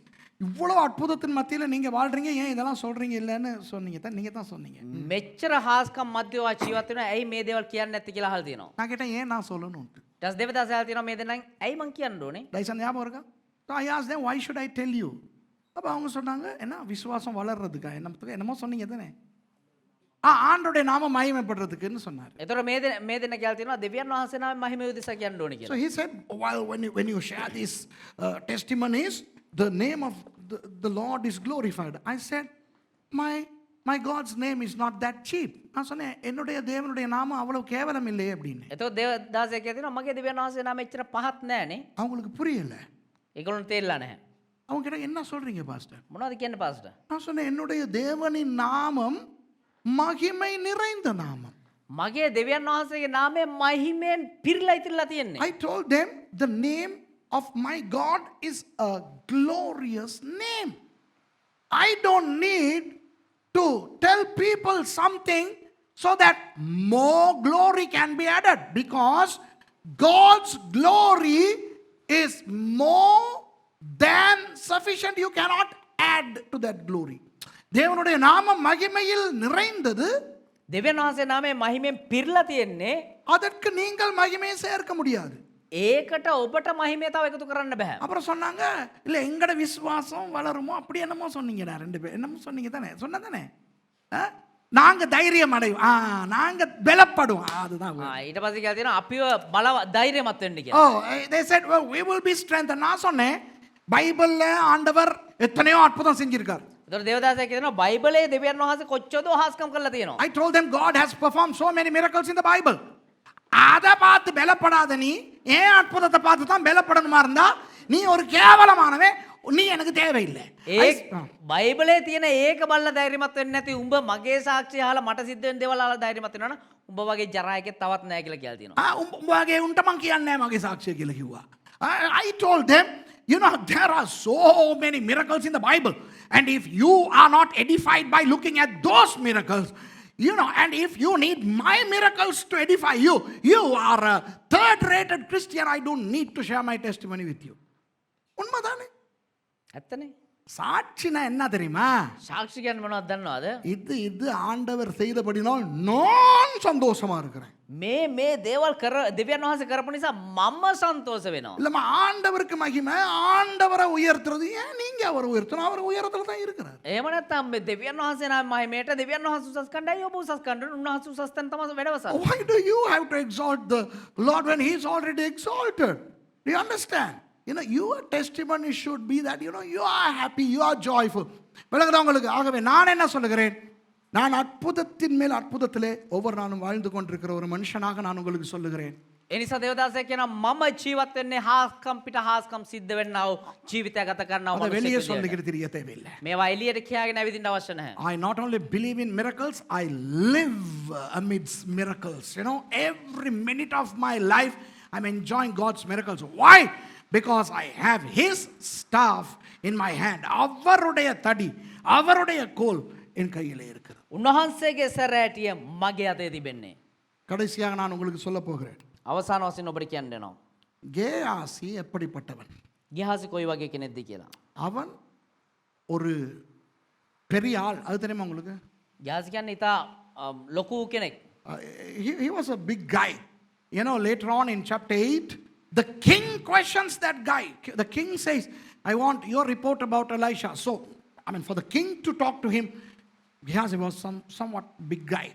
இவ்வளோ அற்புதத்தின் மத்தியில் நீங்கள் வாழ்றீங்க, ஏன் இதெல்லாம் சொல்கிறீங்க இல்லைன்னு சொன்னீங்க தான், நீங்கள் தான் சொன்னீங்க. මෙච්චර හාස්කම් මැදව ජීවත් වෙනවා ඇයි මේ දේවල් කියන්නේ නැත්තේ කියලා අහලා තියෙනවා. நான் கேட்டேன் ஏன் நான் சொல்லணும்ட்டு. ඊට දේවදාසයා තියෙනවා මේ දෙන්නෙන් ඇයි මං කියන්න ඕනේ? டைசன் ஞாபகம் இருக்கா? So I asked them, why should I tell you? அப்போ அவங்க சொன்னாங்க, என்ன விசுவாசம் வளர்றதுக்கா, என்னமோ சொன்னீங்க தானே, ஆண்டோடைய நாம மகிமைப்படுறதுக்குன்னு சொன்னார். එතකොට මේ දෙන්න කියලා තියෙනවා දෙවියන් වහන්සේ නාමයෙන් මහිම උදෙසා කියන්න ඕනේ So කියලා. he said, well, when you share these testimonies, the name of the Lord is glorified. I said, my God's name is not that cheap. நான் சொன்னேன், என்னுடைய தேவனுடைய நாமம் அவ்வளவு கேவலம் இல்லையே அப்படின்னு. එතකොට දේවදාසයා කියලා තියෙනවා මගේ දෙවියන් වහන්සේ නාමය එච්චර පහත් නෑනේ. அவங்களுக்கு புரியல. ඒගොල්ලෝ තේරෙලා නැහැ. அவங்க கிட்ட என்ன சொல்றீங்க பாஸ்டர்? මොනවද කියන්නේ පාස්ටර්? நான் சொன்னேன், என்னுடைய தேவனின் நாமம் மகிமை நிறைந்த நாமம். මගේ දෙවියන් වහන්සේගේ නාමය මහිමෙන් පිරීලා ඉතිරලා තියෙන්නේ. I told them the name of my God is a glorious name. I don't need to tell people something so that more glory can be added, because God's glory is more than sufficient. You cannot add to that glory. தேவனுடைய நாமம் மகிமையில் நிறைந்தது. දෙවියන් වහන්සේ නාමය මහිමෙන් පිරීලා තියෙන්නේ. அதற்கு நீங்கள் மகிமையை சேர்க்க முடியாது. ඒකට ඔබට මහිමය තව එකතු කරන්න බෑ. அப்புறம் சொன்னாங்க, இல்ல எங்கட விசுவாசம் வளருமோ அப்படி என்னமோ சொன்னீங்கடா, 2 பேர் என்னமோ சொன்னீங்க தானே, சொன்ன தானே, நாங்க தைரியம் அடைவோம், நாங்க பலப்படுவோம், அதுதான். ඊට පස්සේ කියලා තියෙනවා අපිව බල ධෛර්යමත් වෙන්න කියලා. Oh, they said, well, we will be strengthened. நான் சொன்னேன், பைபிள்ல ஆண்டவர் எத்தனையோ அற்புதம் செஞ்சிருக்கார். ඒතර දේවදාසයා කියනවා බයිබලයේ දෙවියන් වහන්සේ කොච්චරද හාස්කම් කරලා තියෙනවා. I told them God has performed so many miracles in the Bible. அதை பார்த்து பலப்படாத நீ, ஏன் அற்புதத்தை பார்த்து தான் பலப்படணுமா இருந்தா நீ ஒரு கேவலமானவன், நீ எனக்கு தேவையில்லை. බයිබලයේ තියෙන ඒක බලලා ධෛර්යමත් වෙන්නේ නැති උඹ මගේ සාක්ෂි අහලා මට සිද්ධ වෙන දේවල් අහලා ධෛර්යමත් වෙනවා නම් උඹ වගේ ජරායකෙක් තවත් නැහැ කියලා කියලා තියෙනවා. උඹගේ උන්ට මං කියන්නේ නැහැ මගේ සාක්ෂිය කියලා කිව්වා. I told them, you know, there are so many miracles in the Bible, and if you are not edified by looking at those miracles, you know, and if you need my miracles to edify you, you are a third-rated Christian. I don't need to share my testimony with you. உண்மைதானே? ඇත්තනේ. சாட்சினா என்ன தெரியுமா? සාක්ෂි කියන්නේ මොනවද දන්නවද? இது ஆண்டவர் செய்தபடினால் நான் சந்தோஷமா இருக்கிறேன். මේ දේවල් කර දෙවියන් වහන්සේ කරපු නිසා මම සන්තෝෂ වෙනවා. இல்லம்மா, ஆண்டவருக்கு மகிமை, ஆண்டவரை உயர்த்துறது, ஏன் நீங்க அவர் உயர்த்தணும்? அவர் உயரத்துல தான் இருக்கிறார். එහෙම නැත්නම් මේ දෙවියන් වහන්සේ නම් මහිමයට දෙවියන් වහන්සේ උසස් කණ්ඩායම ඔබ උසස් කණ්ඩායම උන්වහන්සේ උසස් තැන තමයි වැඩවසන්නේ. Why do you have to exalt the Lord when he is already exalted? Do you understand? You know, your testimony should be that, you know, you are happy, you are joyful. விளங்குதா உங்களுக்கு? ஆகவே நான் என்ன சொல்லுகிறேன், நான் அற்புதத்தின் மேல் அற்புதத்திலே ஒவ்வொரு நாளும் வாழ்ந்து கொண்டிருக்கிற ஒரு மனுஷனாக நான் உங்களுக்கு சொல்லுகிறேன். එනිසා දේවදාසය කියනවා මම ජීවත් වෙන්නේ හාස්කම් පිට හාස්කම් සිද්ධ වෙන්නා වූ ජීවිතයක් ගත කරනා වූ அதை வெளியே මිනිසෙක් විදියට. சொல்லிக்கிட்டு தெரிய தேவையில்லை. මේවා එළියට කියාගෙන ඇවිදින්න අවශ්‍ය නැහැ. I not only believe in miracles, I live amidst miracles. You know, every minute of my life, I'm enjoying God's miracles. Why? Because I have His staff in my hand. அவருடைய தடி, அவருடைய கோல் என் கையிலே இருக்கிறது. උන්වහන්සේගේ සැරෑටිය මගේ අතේ තිබෙන්නේ. கடைசியாக நான் உங்களுக்கு சொல்ல போகிறேன். අවසාන වශයෙන් ඔබට කියන්න දෙනවා. கேயாசி எப்படிப்பட்டவன்? ගිහාසි කොයි වගේ කෙනෙක්ද කියලා. அவன் ஒரு பெரிய ஆள். அது தெரியுமா உங்களுக்கு? ගිහාසි කියන්නේ ඉතා ලොකු කෙනෙක්. He was a big guy. You know, later on in chapter 8, the king questions that guy. The king says, I want your report about Elisha. So, I mean, for the king to talk to him, Gehazi was somewhat big guy.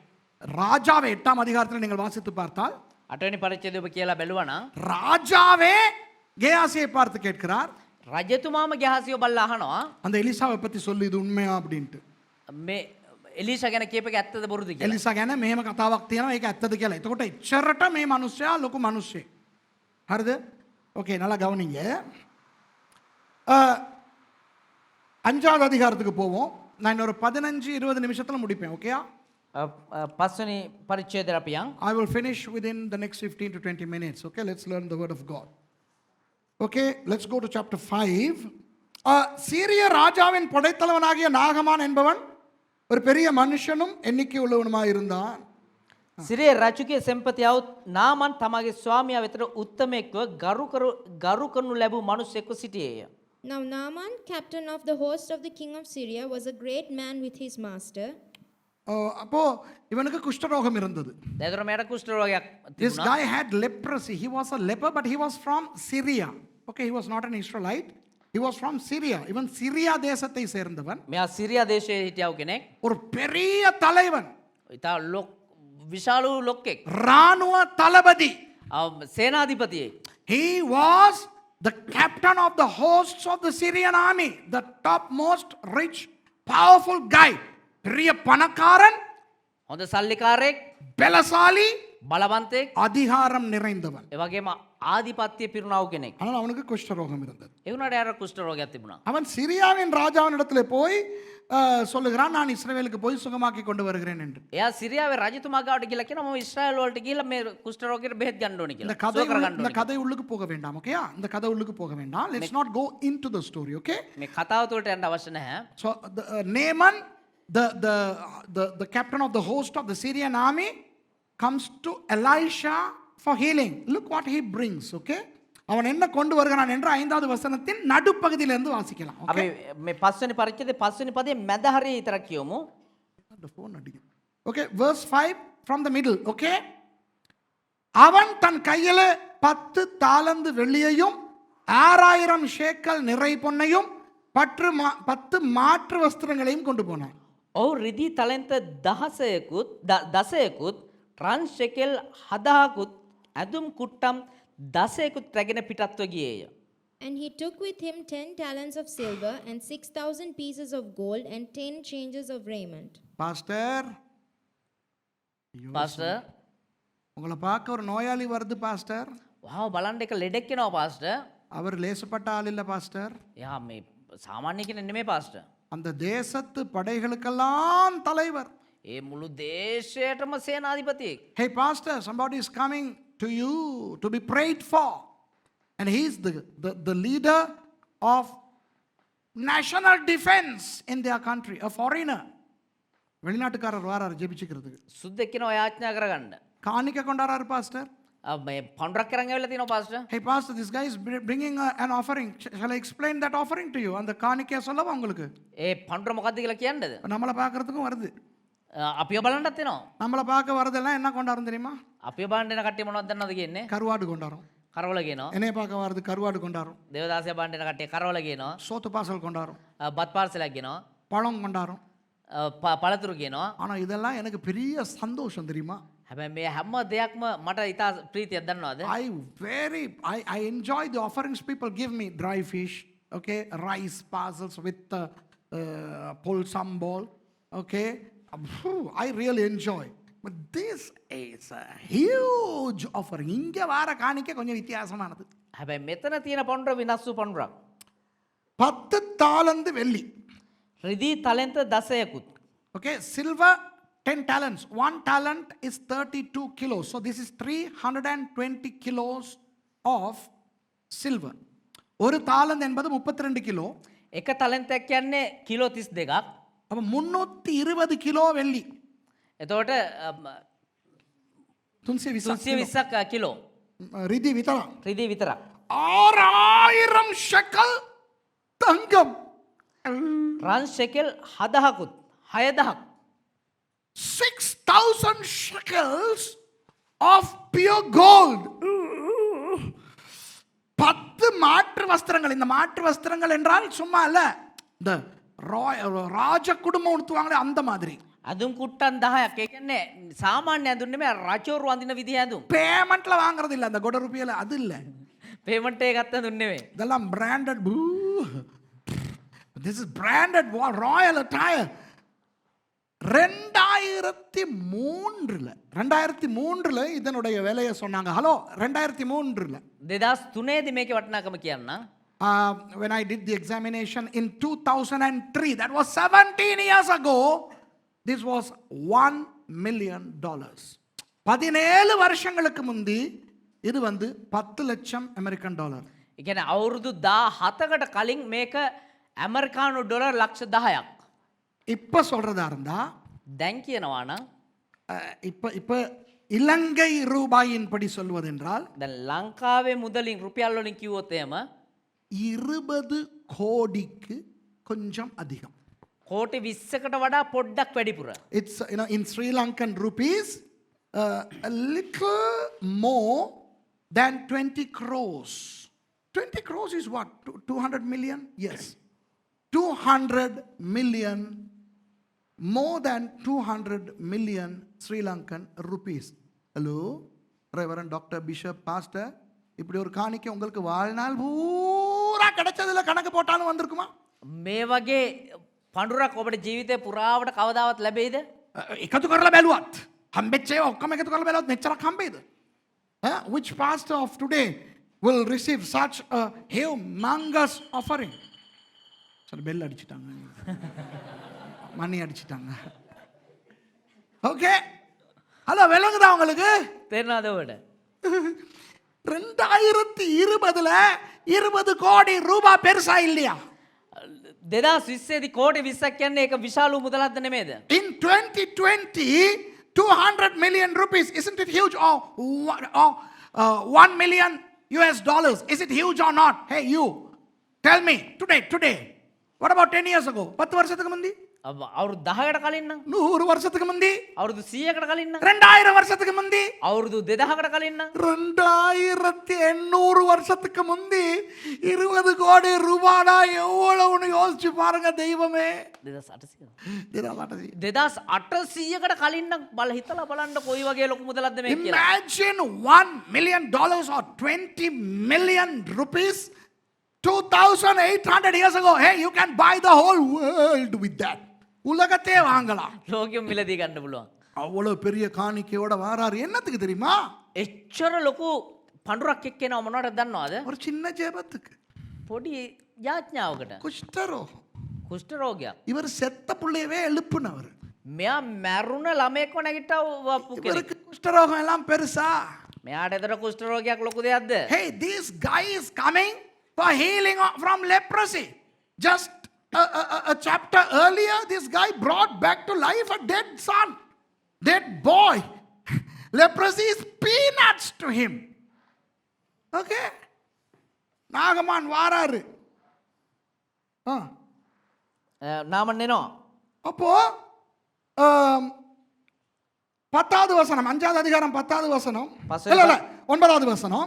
ராஜாவே 8ஆம் அதிகாரத்தில் நீங்கள் வாசித்து பார்த்தால், 8වෙනි පරිච්ඡේදය ඔබ කියලා බැලුවා නම් ராஜாவே கேயாசியை பார்த்து கேட்கிறார், රජතුමාම ගිහාසිව බල්ලා අහනවා அந்த எலிசாவை பத்தி சொல்லு, இது உண்மையா அப்படின்ட்டு. මේ එලීෂා ගැන කියප එක ඇත්තද බොරුද කියලා. එලිසා ගැන මෙහෙම කතාවක් තියෙනවා, ඒක ඇත්තද කියලා. එතකොට එච්චරට මේ මිනිස්සයා ලොකු මිනිස්සෙක්. හරිද? ஓகே, நல்லா கவனிங்க. 5வது அதிகாரத்துக்கு போவோம். நான் இன்னொரு 15-20 நிமிஷத்துல முடிப்பேன். ஓகேயா? 5වෙනි පරිච්ඡේදය අපි යන්. I will finish within the next 15 to 20 minutes. Okay, let's learn the word of God. Okay, let's go to chapter 5. சீரிய ராஜாவின் படைத்தலைவனாகிய நாகமான் என்பவன் ஒரு பெரிய மனுஷனும் எண்ணிக்கை உள்ளவனுமாய் இருந்தான். සිරිය රජුගේ සෙන්පතියවුත් නාමන් තමගේ ස්වාමියා වෙතට උත්තමෙක්ව ගරු කරනු ලැබූ මිනිසෙක්ව සිටියේය. Now Naaman, captain of the host of the king of Syria, was a great man with his master. அப்போ இவனுக்கு குஷ்டரோகம் இருந்தது. දැන් මෙයාට කුෂ්ඨ රෝගයක් This තිබුණා. guy had leprosy. He was a leper, but he was from Syria. Okay, he was not an Israelite. He was from Syria. Even Syria தேசத்தை சேர்ந்தவன். මෙයා සිරියා දේශයේ හිටියව කෙනෙක්. ஒரு பெரிய தலைவன், ඉතා විශාල වූ ලොක්කෙක්. ராணுவ தளபதி. සේනාධිපතියෙක්. He was the captain of the hosts of the Syrian army, the topmost rich, powerful guy. பெரிய பணக்காரன், හොඳ සල්ලිකාරයෙක්, பலசாலி, බලවන්තයෙක්, அதிகாரம் நிறைந்தவன். ඒ වගේම ආධිපත්‍ය පිරුණා වූ කෙනෙක්. ஆனால் அவனுக்கு குஷ்டரோகம் இருந்தது. ඒ වුණාට යාර කුෂ්ඨ රෝගයක් තිබුණා. அவன் சிரியாவின் ராஜாவினிடத்துல போய் சொல்லுகிறான், நான் இஸ்ரவேலுக்கு போய் சுகமாக்கி கொண்டு வருகிறேன் என்று. එයා සිරියාවේ රජතුමා ගාවට ගිහලා කියනවා මම ඉස්රායල් වලට ගිහලා මේ කුෂ්ඨ රෝගයට බෙහෙත් ගන්න ඕනේ இந்த කියලා. கதை සුව කරගන්න இந்த ඕනේ. கதை உள்ளுக்கு போக வேண்டாம். ஓகேயா? இந்த கதை உள்ளுக்கு போக வேண்டாம். Let's not go into the story. Okay? මේ කතාව තුළට යන්න අවශ්‍ය නැහැ. So Naaman, the captain of the host of the Syrian army, comes to Elisha for healing. Look what he brings. Okay? அவன் என்ன கொண்டு வருகிறான் என்று 5வது வசனத்தின் நடுப்பகுதியிலிருந்து வாசிக்கலாம். අපි මේ 5 වෙනි පරිච්ඡේදයේ 5 වෙනි පදයේ මැද හරිය විතරක් කියමු. The phone அடிக்குது. Okay, verse 5 from the middle. Okay? அவன் தன் கையில 10 தாலந்து வெள்ளியையும் 6000 ஷேக்கல் நிறை பொன்னையும் 10 மாற்று வஸ்திரங்களையும் கொண்டு போனான். ඔහු රිදී තලෙන්ත 10කුත් රන් ෂෙකෙල් 7000කුත් ඇදුම් කුට්ටම් 10කුත් රැගෙන පිටත්ව ගියේය. And he took with him 10 talents of silver and 6,000 pieces of gold and 10 changes of raiment. Pastor, pastor உங்களை பார்க்க ஒரு நோயாளி வருது பாஸ்டர். වහව බලන්න එක ලෙඩෙක් කෙනවා පාස්ටර්. அவர் லேசப்பட்ட ஆள் இல்ல பாஸ்டர். එයා මේ සාමාන්‍ය කෙනෙක් නෙමෙයි පාස්ටර්. அந்த தேசத்து படைகளுக்கெல்லாம் தலைவர். ඒ මුළු දේශයටම සේනාධිපතියෙක්. Hey pastor, somebody is coming to you to be prayed for. And he is the leader of national defense in their country, a foreigner. வெளிநாட்டுக்காரர் வராரு ஜெபிச்சுக்கிறதுக்கு. සුද්දෙක් කෙනා යාඥා කරගන්න. காணிக்க கொண்டாராரு பாஸ்டர். මේ පොන්ඩරක් කරන් ඇවිල්ලා තිනවා pastor. Hey pastor, this guy is bringing an offering. Shall I explain that offering to you? அந்த காணிக்கைய சொல்லவா உங்களுக்கு? ඒ පොන්ඩර මොකද්ද කියලා කියන්නද? நம்மள பார்க்கிறதுக்கும் வருது. අපිව බලන්නත් එනවා. நம்மள பார்க்க வரதெல்லாம் என்ன கொண்டாரும் தெரியுமா? අපිව බලන්න එන කට්ටිය මොනවද දන්නවද කියන්නේ? கருவாடு கொண்டாரும். කරවල කියනවා. என்னைய பார்க்க வரது கருவாடு கொண்டாரும். දේවදාසය බලන්න එන කට්ටිය කරවල කියනවා. சோத்து பாசல் கொண்டாரும். බත් පාර්සලයක් කියනවා. பழம் கொண்டாரும். පළතුරු කියනවා. ஆனா இதெல்லாம் எனக்கு பெரிய சந்தோஷம் தெரியுமா? හැබැයි මේ හැම දෙයක්ම මට ඉතා ප්‍රීතියක් දන්නවද? I enjoy the offerings people give me. Dry fish, okay, rice parcels with pulsam ball, okay. I really enjoy. But this is a huge offering. இங்கே வார காணிக்கை கொஞ்சம் வித்தியாசமானது. හැබැයි මෙතන තියෙන පොන්ඩර විනස්සු පොන්ඩරක්. 10 தாலந்து வெள்ளி. රිදී තලෙන්ත 10යකුත්. Okay, silver 10 talents. 1 talent is 32 kilos. So this is 320 kilos of silver. ஒரு தாலந்து என்பது 32 கிலோ. එක තලෙන්තයක් කියන්නේ කිලෝ 32ක්. அப்ப 320 கிலோ வெள்ளி. එතකොට 320ක් කිලෝ. ரிதி வித்தரா. රිදී විතරක්. 6000 shekel Thangam. Run ෂෙකල් 7000කුත් 6000ක්. 6000 shekels of pure gold. 10 மாற்று வஸ்திரங்கள். இந்த மாற்று வஸ்திரங்கள் என்றால் சும்மா இல்ல, இந்த ராஜ குடும்பம் உடுத்துவாங்களே அந்த மாதிரி. අදුම් කුට්ටන් 10ක්. ඒ කියන්නේ සාමාන්‍ය ඇඳුම් නෙමෙයි, රජවරු අඳින විදිහ ඇඳුම්. பேமெண்ட்ல வாங்குறது இல்ல, அந்த கொட ருபியல அது இல்ல. පේමන්ට් එක ගත්ත ඇඳුම් නෙමෙයි. இதெல்லாம் branded. This is branded royal attire. 2003ல இதனுடைய விலையை சொன்னாங்க. ஹலோ 2003ல 2003 මේකේ වටිනාකම කියන්න. When I did the examination in 2003, that was 17 years ago, this was $1 million. 17 வருஷங்களுக்கு முந்தி இது வந்து 10 லட்சம் அமெரிக்கன் டாலர். ඒ කියන්නේ අවුරුදු 17කට කලින් මේක ඇමරිකානු ඩොලර් ලක්ෂ 10ක්. இப்ப சொல்றதா இருந்தா, දැන් කියනවා නම් இப்ப இலங்கை ரூபாயின் படி சொல்வதென்றால் දැන් ලංකාවේ මුදලින් රුපියල් වලින් කිව්වොත් එහෙම 20 கோடிக்கு கொஞ்சம் அதிகம். කෝටි 20කට වඩා පොඩ්ඩක් වැඩිපුර. It's, in Sri Lankan rupees, a little more than 20 crores. 20 crores is what? 200 million? Yes. 200 million, more than 200 million Sri Lankan rupees. Hello, Reverend Dr. Bishop, Pastor, இப்படி ஒரு காணிக்கை உங்களுக்கு வாழ்நாள் பூரா கிடைச்சதுல கணக்கு போட்டாலும் வந்திருக்குமா? මේ වගේ පඬුරක් ඔබට ජීවිතේ පුරාවට කවදාවත් ලැබෙයිද? එකතු කරලා බැලුවත් හම්බෙච්ච ඒවා ඔක්කොම එකතු කරලා බැලුවත් මෙච්චරක් හම්බෙයිද? Which pastor of today will receive such a humongous offering? சரி, பெல் அடிச்சிட்டாங்க, மணி அடிச்சிட்டாங்க. ஓகே, ஹலோ, விளங்குதா உங்களுக்கு? තේරෙනවද ඔබට? 2020ல 20 கோடி ரூபாய் பெருசா இல்லையா? 2020 කෝටි 20ක් කියන්නේ ඒක විශාල මුදලක්ද නෙමේද? In 2020, 200 million rupees, isn't it huge? Or $1 million US dollars, is it huge or not? Hey, you tell me today. What about 10 years ago? 10 வருஷத்துக்கு முந்தி? අවුරුදු 10කට කලින් නම්? 100 வருஷத்துக்கு முந்தி? අවුරුදු 100කට කලින් නම්? 2000 வருஷத்துக்கு முந்தி? අවුරුදු 2000කට කලින් නම්? 2800 வருஷத்துக்கு முந்தி 20 கோடி ரூபாடா எவ்வளவுன்னு யோசிச்சு பாருங்க தெய்வமே. 2800කට කලින් නම් හිතලා බලන්න කොයි වගේ ලොකු මුදලක්ද මේ කියලා. Imagine $1 million or 20 million rupees 2800 years ago. Hey, you can buy the whole world with that. உலகத்தையே வாங்கலாம். ලෝකෙම මිලදී ගන්න පුළුවන්. அவ்வளவு பெரிய காணிக்கையோட வாராரு. என்னத்துக்கு தெரியுமா? එච්චර ලොකු පඬුරක් එක්කෙනා මොනවටද දන්නවද? ஒரு சின்ன ஜெபத்துக்கு. පොඩි යාඥාවකට. குஷ்டரோகம். කුෂ්ඨ රෝගයක්. இவர் செத்த புள்ளையவே எழுப்புனவர். මෙයා මැරුණ ළමයෙක්ව නැගිට්ටවපු කෙනෙක්. இவருக்கு குஷ்டரோகம் எல்லாம் பெருசா? මෙයාට එතන කුෂ්ඨ රෝගයක් ලොකු දෙයක්ද? Hey, this guy is coming for healing from leprosy. Just a chapter earlier, this guy brought back to life a dead son, dead boy. Leprosy is peanuts to him. Okay, நாகமான் வாராரு. නාමන් එනවා. அப்போ 10வது வசனம், 5வது அதிகாரம் 10வது வசனம், இல்ல 9வது வசனம்,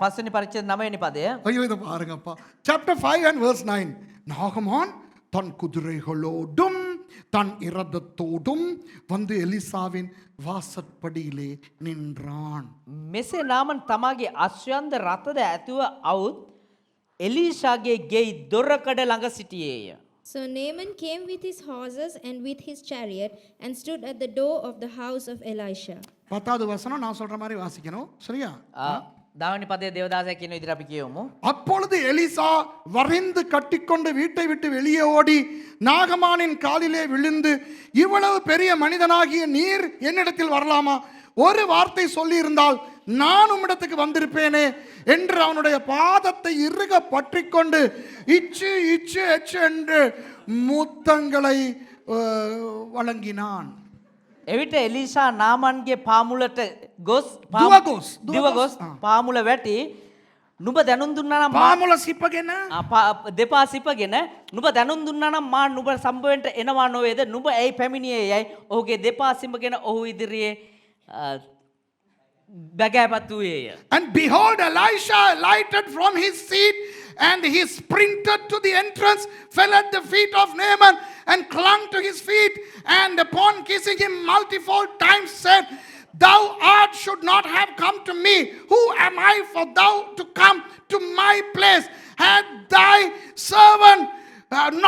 5 පරිච්ඡේද 9 පදය. ஐயோ, இதை பாருங்கப்பா. Chapter 5 and verse 9. நாகமான் தன் குதிரைகளோடும் தன் இரதத்தோடும் வந்து எலிசாவின் வாசற்படியிலே நின்றான். මෙසේ නාමන් තමාගේ අශ්වයන්ද රථද ඇතුව අවුත් එලීෂාගේ ගෙයි දොරකඩ ළඟ සිටියේය. So Naaman came with his horses and with his chariot and stood at the door of the house of Elisha. 10வது வசனம் நான் சொல்ற மாதிரி வாசிக்கணும் சரியா? දවනි පදේ දේවදාසය කියන විදිහට අපි කියවමු. அப்பொழுது எலிசா வரிந்து கட்டிக்கொண்டு வீட்டை விட்டு வெளியே ஓடி நாகமானின் காலிலே விழுந்து, இவ்வளவு பெரிய மனிதனாகிய நீர் என்னிடத்தில் வரலாமா? ஒரு வார்த்தை சொல்லியிருந்தால் நான் உம்மிடத்துக்கு வந்திருப்பேனே என்று அவனுடைய பாதத்தை இறுக பற்றி கொண்டு இச்சு இச்சு எச்சு என்று முத்தங்களை வழங்கினான். එවිට එලිෂා නාමන්ගේ පාමුලට ගොස් දිවගොස් පාමුල වැටි නුඹ දැනුම් දුන්නා නම් பாமுல சிப்பගෙන දෙපා සිපගෙන නුඹ දැනුම් දුන්නා නම් මා නුඹ සම්බවෙන්ට එනවා නොවේද? නුඹ ඇයි පැමිණියේ යයි ඔහුගේ දෙපා සිඹගෙන ඔහු ඉදිරියේ බැගෑපත් වූයේය. And behold, Elisha alighted from his seat, and he sprinted to the entrance, fell at the feet of Naaman, and clung to his feet, and upon kissing him multifold times said, Thou art should not have come to me. Who am I for thou to come to my place? Had thy servant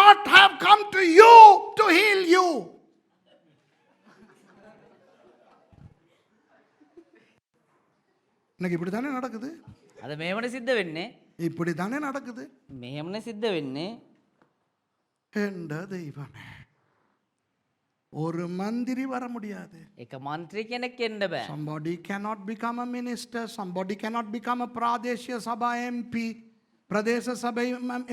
not have come to you to heal you? இன்னைக்கு இப்படி தானே நடக்குது? අද මේවනේ සිද්ධ වෙන්නේ. இப்படி தானே நடக்குது? මෙහෙමනේ සිද්ධ වෙන්නේ. என்ற தெய்வமே, ஒரு மந்திரி வர முடியாது. එක මන්ත්‍රී කෙනෙක් එන්න බෑ. Somebody cannot become a minister. Somebody cannot become a Pradeshiya Sabha MP. பிரதேச சபை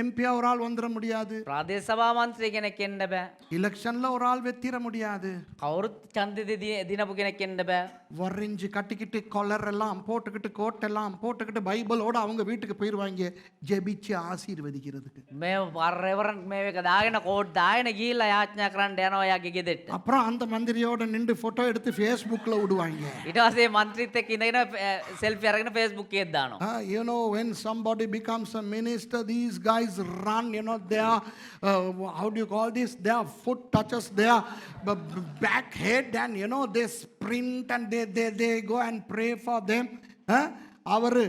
எம்பியா ஒரு ஆள் வந்துட முடியாது. ප්‍රාදේශ සභා මන්ත්‍රී කෙනෙක් එන්න බෑ. எலெக்ஷன்ல ஒரு ஆள் வெத்திர முடியாது. කවුරුත් ඡන්දෙ දිනපු කෙනෙක් එන්න බෑ. வரிஞ்சு கட்டிக்கிட்டு கொலர் எல்லாம் போட்டுக்கிட்டு கோட் எல்லாம் போட்டுக்கிட்டு பைபிளோட அவங்க வீட்டுக்கு போயிருவாங்க ஜெபிச்சு ஆசீர்வதிக்கிறதுக்கு. මේ රෙවරන්ට් මේ එක දාගෙන කෝඩ් දාගෙන ගිහිල්ලා යාඥා කරන්න යනවා යාගේ ගෙදරට. அப்புறம் அந்த மந்திரியோட நின்று போட்டோ எடுத்து Facebookல விடுவாங்க. ඊට පස්සේ මන්ත්‍රීත් එක්ක ඉඳගෙන සෙල්ෆි අරගෙන Facebook එකේ දානවා. You know, when somebody becomes a minister, these guys run, you know, they are how do you call this, their foot touches their back head, and you know they sprint and they go and pray for them. அவர்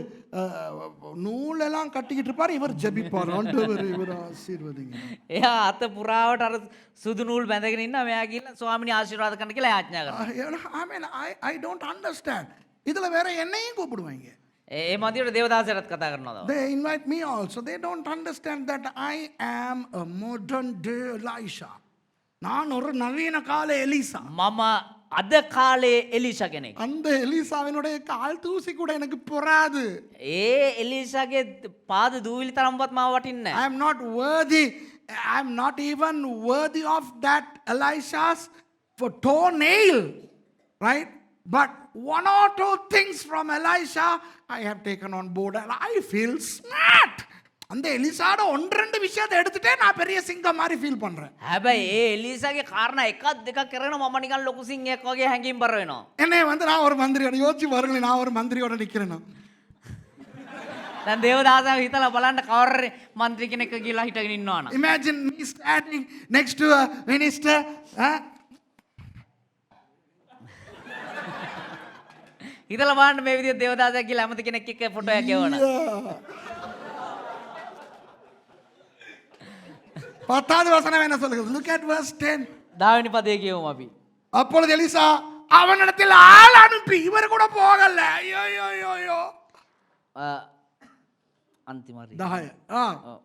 நூலெல்லாம் கட்டிக்கிட்டு இருப்பார், இவர் ஜெபிப்பார், ஆண்டவர் இவர் ஆசீர்வதிங்க. එයා අත පුරාවට අර සුදු නූල් බැඳගෙන ඉන්නවා. මෙයා ගිහලා ස්වාමිනී ආශිර්වාද කරන්න කියලා යාඥා කරනවා. I mean, I don't understand. இதுல வேற என்னையும் கூப்பிடுவாங்க. ඒ මන්දිරට දේවදාසයටත් කතා කරනවා. They invite me also. They don't understand that I am a modern day Elisha. நான் ஒரு நவீன கால எலிசா. මම අද කාලේ එලිෂා කෙනෙක්. அந்த எலிசாவினுடைய கால் தூசி கூட எனக்கு பொறாது. ඒ එලිෂාගේ පාද දූවිලි තරම්වත් මාව වටින්නේ I am not worthy. I am not even worthy of that Elisha's for toenail, right? But one or two things from Elisha I have taken on board, and I feel smart. அந்த எலிசாட ஒன்று ரெண்டு விஷயத்தை எடுத்துட்டே நான் பெரிய சிங்கம் மாதிரி feel பண்றேன். හැබැයි ඒ එලිෂාගේ කාරණා එකක් දෙකක් කරගෙන මම නිකන් ලොකු සිංහයක් වගේ හැංගීම් බර වෙනවා. என்னை வந்து நான் ஒரு மந்திரியோட யோசிச்சு பாருங்களேன், நான் ஒரு மந்திரியோட நிக்கிறேன். දැන් දේවදාසයා හිතලා බලන්න කවර මන්ත්‍රී කෙනෙක් කියලා හිටගෙන ඉන්නවා නම්. Imagine me standing next to a minister. හිතලා බලන්න මේ විදිහට දේවදාසයා කියලා ඇමති කෙනෙක් එක්ක ෆොටෝ එකක් එවනවා. 10வது வசனம் என்ன சொல்லுது? Look at verse 10. 10 වෙනි පදේ කියවමු අපි. அப்பொழுது எலிசா அவனிடத்தில் ஆள் அனுப்பி, இவர் கூட போகல. ஐயோ ஐயோ ஐயோ ஐயோ. අන්තිම හරි. 10.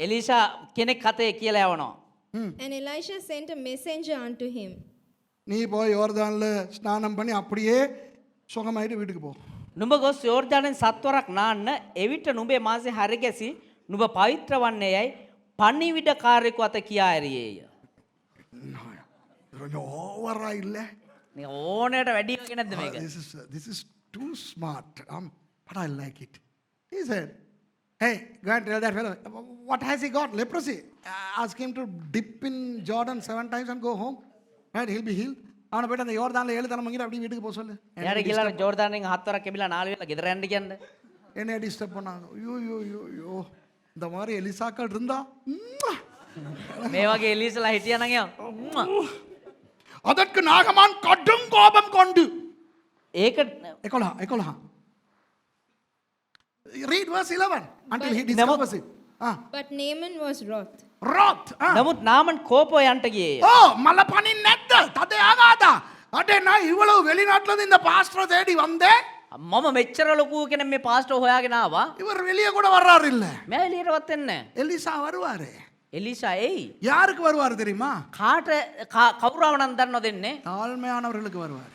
එලිෂා කෙනෙක් හතේ කියලා යවනවා. And Elisha sent a messenger unto him. நீ போய் யோர்தான்ல ஸ்நானம் பண்ணி அப்படியே சுகமாயிட்டு வீட்டுக்கு போ. නුඹ ගොස් යෝර්දානෙන් සත්වරක් නාන්න, එවිට නුඹේ මාසේ හරි ගැසි නුඹ පවිත්‍ර වන්නේ යයි පණිවිඩකාරයෙකු අත කියා ඇරියේය. கொஞ்சம் ஓவரா இல்ல? මේ ඕනෑට වැඩි වගේ නැද්ද මේක? This is too smart. But I like it. He said, hey, go and tell that fellow. What has he got? Leprosy. Ask him to dip in Jordan 7 times and go home. Right? He'll be healed. அவனை போய்ட்டு அந்த யோர்தான்ல 7 தரம் மங்கிட்டு அப்படியே வீட்டுக்கு போக சொல்லு. යාර ගිහලා ජෝර්දානෙන් 7 වරක් එබිලා 4 වෙලා ගෙදර යන්න කියන්න. என்னைய டிஸ்டர்ப் பண்ணாங்க. ஐயோ ஐயோ ஐயோ ஐயோ, இந்த மாதிரி எலிசாக்கள் இருந்தா මේ වගේ එලිසලා හිටියා නම් යා. அதற்கு நாகமான் கடும் கோபம் கொண்டு. ඒක 11. Read verse 11 until he discovers it. But Naaman was wroth. Wrath. නමුත් නාමන් කෝපෝ යන්ට ගියේය. ஓ மழை பனின் நெத்த ததை ஆகாதா அடே நான் இவ்வளவு வெளிநாட்டுல இருந்து இந்த பாஸ்டரை தேடி வந்தேன் මම මෙච්චර ලොකු කෙනෙක් මේ පාස්ටර් හොයාගෙන ආවා. இவர் வெளியே கூட வர்றாரு இல்ல මම එළියටවත් එන්නේ නැහැ. எலிசா வருவாரு එලිෂා එයි. யாருக்கு வருவாரு தெரியுமா කාට කවුරු ආවනම් දන්නවද එන්නේ? தாழ்மையானவர்களுக்கு வருவார்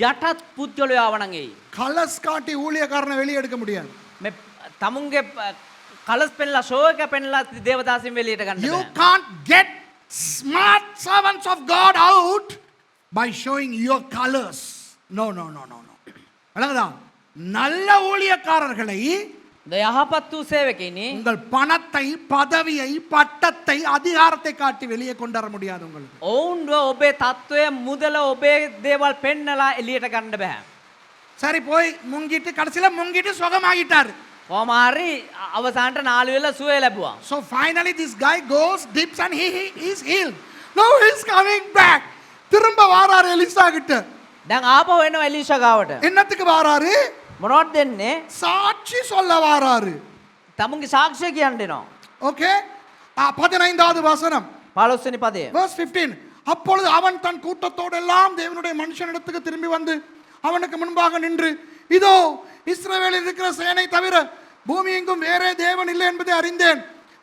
යටත් පුද්ගලයෝ ආවනම් එයි. கலஸ் காட்டி ஊழியக்காரனை வெளியே எடுக்க முடியாது මේ තමුන්ගේ කලස් පෙන්ලා ෂෝ එක පෙන්ලා දේවදාසින් වෙලියට ගන්න you බෑ. can't get smart servants of God out by showing your colors no no no no no அழகுதா நல்ல ஊழியக்காரர்களை යහපත් වූ සේවකයිනි உங்கள் பணத்தை பதவியை பட்டத்தை அதிகாரத்தை காட்டி வெளியே கொண்டு வர முடியாது உங்களுக்கு ඔවුන්ව ඔබේ තත්ත්වය මුදල ඔබේ දේවල් පෙන්නලා එළියට ගන්න බෑ. சரி போய் முங்கிட்டு கடைசியில முங்கிட்டு சுகமாகிட்டாரு කොහොම හරි අවසානට නාලු වෙලා සුවය ලැබුවා. so finally this guy goes dips and he is healed now he's coming back திரும்ப வாராரு எலிசா கிட்ட දැන් ආපහු එනවා එලිෂා ගාවට. என்னத்துக்கு வாராரு මොනවද දෙන්නේ? சாட்சி சொல்ல வாராரு තමුන්ගේ සාක්ෂිය කියන්න එනවා. ஓகே 15வது வசனம் 15 වෙනි පදය. verse 15 அப்பொழுது அவன் தன் கூட்டத்தோடு எல்லாம் தேவனுடைய மனுஷனிடத்துக்கு திரும்பி வந்து அவனுக்கு முன்பாக நின்று இதோ இஸ்ரவேலில் இருக்கிற சேனை தவிர பூமி எங்கும் வேறே தேவன் இல்லை என்பதை அறிந்தேன்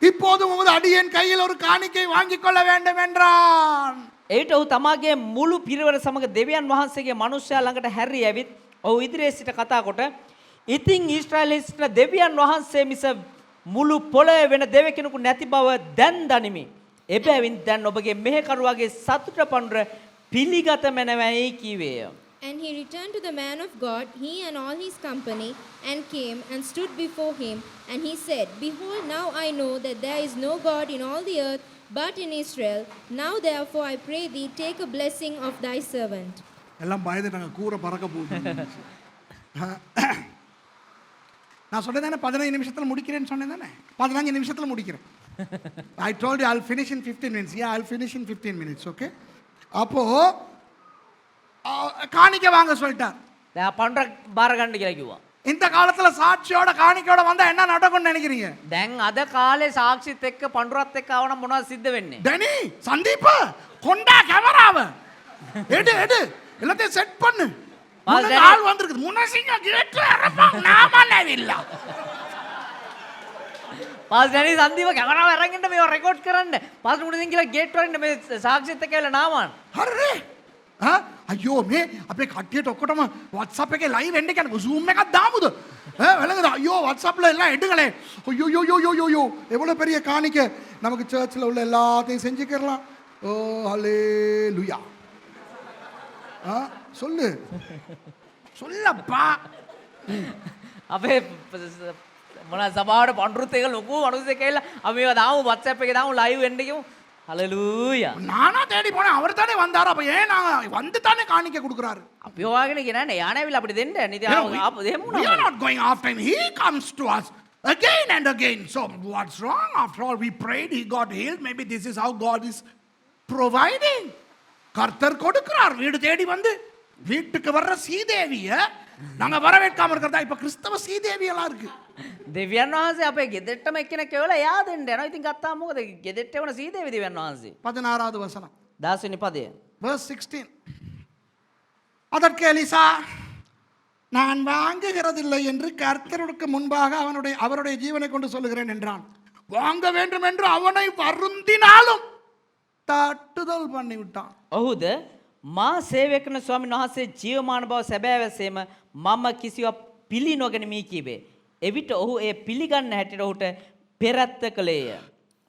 இப்போது உமது அடியேன் கையில் ஒரு காணிக்கை வாங்கிக் கொள்ள வேண்டும் என்றான் එවිට ඔහු තමාගේ මුළු පිරිවර සමග දෙවියන් වහන්සේගේ මනුෂ්‍යයා ළඟට හැරී ඇවිත් ඔහු ඉදිරියේ සිට කතා කොට ඉතින් ඊශ්‍රායලයේ සිට දෙවියන් වහන්සේ මිස මුළු පොළොවේ වෙන දෙවියෙකුට නැති බව දැන් දනිමි. එබැවින් දැන් ඔබගේ මෙහෙකරුවාගේ සතුට පඬුර පිළිගත මැනවයි කීවේය. And he returned to the man of God, he and all his company, and came and stood before him. And he said, Behold, now I know that there is no God in all the earth but in Israel. Now therefore I pray thee, take a blessing of thy servant. எல்லாம் பயந்துட்டாங்க கூரை பறக்க போகுது நான் சொன்னேன் தானே 15 நிமிஷத்தில் முடிக்கிறேன்னு சொன்னேன் தானே 15 நிமிஷத்தில் முடிக்கிறேன் I told you I'll finish in 15 minutes yeah I'll finish in 15 minutes okay அப்போ காணிக்க வாங்க சொல்லிட்டார் දැන් පඬුර බාර ගන්න කියලා කිව්වා. இந்த காலத்துல சாட்சியோட காணிக்கையோட வந்தா என்ன நடக்கும்னு நினைக்கிறீங்க දැන් අද කාලේ සාක්ෂිත් එක්ක පඬුරත් එක්ක ආවනම් මොනවද සිද්ධ වෙන්නේ? டனி சந்தீப் கொண்டா கேமராவை எடு எடு எல்லாத்தையும் செட் பண்ணு டேனி. ஆள் வந்திருக்குது முனசிங்க கேட்ல அரப்பாங்க நாம இல்ல පාස් දැනි සන්දීප කැමරාව අරන් ඉන්න මේව රෙකෝඩ් කරන්න. පාස් මුණින් කියලා ගේට් වලින් මේ සාක්ෂිත් එක්ක ඇවිල්ලා නාමන්. අරේ අයියෝ මේ අපේ කට්ටියට ඔක්කොටම WhatsApp එකේ live එන්න කියන්නේ Zoom එකක් දාමුද விளங்குது ஐயோ வாட்ஸ்அப்ல எல்லாம் எடுங்களே ஐயோ யோ யோ யோ யோ யோ எவ்வளவு பெரிய காணிக்கை நமக்கு சர்ச்சில் உள்ள எல்லாத்தையும் செஞ்சுக்கலாம் ஓ ஹalleluya சொல்லு சொல்லப்பா අපේ මොන සභාවට පඬුරුත් එක ලොකු අනුසෙක කියලා අපි මේවා දාමු WhatsApp එකේ දාමු live වෙන්න කියමු. හලෙලූයා. நானா தேடி போனேன் அவர் தானே வந்தாரு அப்ப ஏன் நான் வந்து தானே காணிக்க கொடுக்குறாரு අපි හොයාගෙන ගෙනන්නේ යානෑවිලා අපිට දෙන්න. නිදි ආපු දෙමු we are not going after him he comes to us again and again so what's wrong after all we prayed he got healed maybe this is how God is providing கர்த்தர் கொடுக்கிறார் வீடு தேடி வந்து வீட்டுக்கு வர்ற சீதேவிய நாங்க வரவேற்காம இருக்கிறதா இப்ப கிறிஸ்தவ சீதேவி எல்லாம் இருக்கு දෙවියන් වහන්සේ අපේ ගෙදරටම එක්කෙනෙක් කියලා එයා දෙන්න යනවා. ඉතින් ගත්තාම මොකද? ගෙදරට එවන සීදේවි දෙවියන් වහන්සේ. 16வது வசனம் 10 වෙනි පදය. verse 16 அதற்கு எலிசா நான் வாங்குகிறதில்லை என்று கர்த்தருக்கு முன்பாக அவருடைய ஜீவனை கொண்டு சொல்லுகிறேன் என்றான் வாங்க வேண்டும் என்று அவனை வருந்தினாலும் தட்டுதல் பண்ணி விட்டான் ඔහුද මා සේවය කරන ස්වාමීන් වහන්සේ ජීවමාන බව සැබෑ වැසීම මම කිසිවක් පිළි නොගනිමි කීවේ. එවිට ඔහු ඒ පිළිගන්න හැටියට ඔහුට පෙරත්ත කළේය.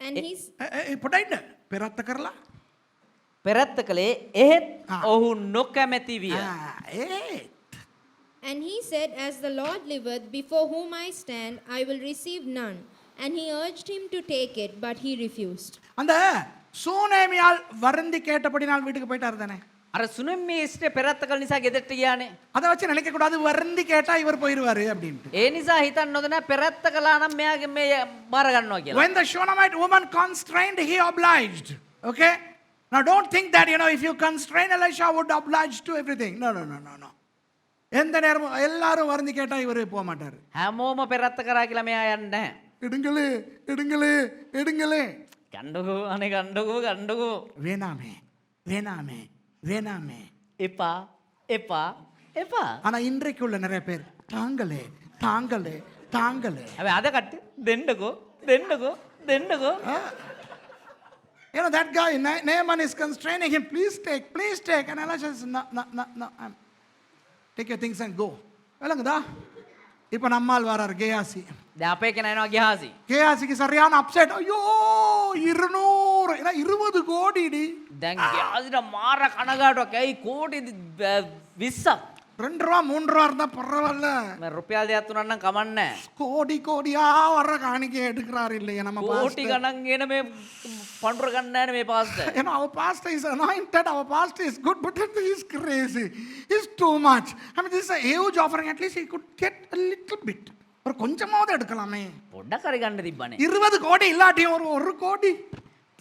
And he's පුටයින්න පෙරත්ත කරලා පෙරත්ත කළේ එහෙත් ඔහු නොකැමැති විය. And he said, As the Lord liveth, before whom I stand, I will receive none. And he urged him to take it, but he refused. அந்த சூனேமியால் வருந்தி கேட்டபடினால் வீட்டுக்கு போயிட்டாரு தானே අර සුනම්මේ ඉස්ට පෙරත්ත කළ නිසා ගෙදරට ගියානේ. அதை வச்சு நினைக்க கூடாது வருந்தி கேட்டா இவர் போயிடுவாரு அப்படின்ட்டு ඒ නිසා හිතන්න ඕනේ නෑ පෙරත්ත කළා නම් මෙයාගේ මේ බාර ගන්නවා කියලා. when the Shunammite woman constrained he obliged okay now don't think that if you constrain Elisha would oblige to everything no எந்த நேரமும் எல்லாரும் வருந்தி கேட்டா இவரு போக மாட்டாரு. හැමෝම පෙරත්ත කරා කියලා මෙයා යන්නේ නැහැ. எடுங்களே எடுங்களே எடுங்களே. ගණ්ඩකෝ අනේ ගණ්ඩකෝ வேணாமே வேணாமே வேணாமே. එපා එපා එපා. ஆனா இன்றைக்கு உள்ள நிறைய பேர் தாங்களே தாங்களே தாங்களே. හැබැයි අද කට්ටිය දෙන්නකෝ. You know that guy Naaman is constraining him. Please take. And Elisha says, no. Take your things and go. விளங்குதா? இப்போ நம்மால் வரார் கேயாசி. දැන් අපේ කෙනා එනවා ගියාසි. கேயாசிக்கு சரியான அப்செட். ஐயோ 200 ஏன்னா 20 கோடிடி. දැන් ගියාසිට මාර කනගාටුවක්. ඇයි කෝටි 20ක්. 2 ரூபா 3 ரூபா இருந்தா பரவாயில்ல. මේ රුපියල් දෙකක් තුනක් නම් කමන්නේ නැහැ. கோடியா வர காணிக்கை எடுக்கிறார் இல்லையா நம்ம කෝටි pastor. ගණන් ගෙන මේ පඬුර ගන්න නැහැ මේ pastor. You know, our pastor is anointed, our pastor is good, but he is crazy. He's too much. I mean, this is a huge offering. At least he could get a little bit. ஒரு கொஞ்சமாவது எடுக்கலாமே. පොඩ්ඩක් හරි ගන්න තිබ්බනේ. 20 கோடி இல்லாட்டியும் ஒரு கோடி.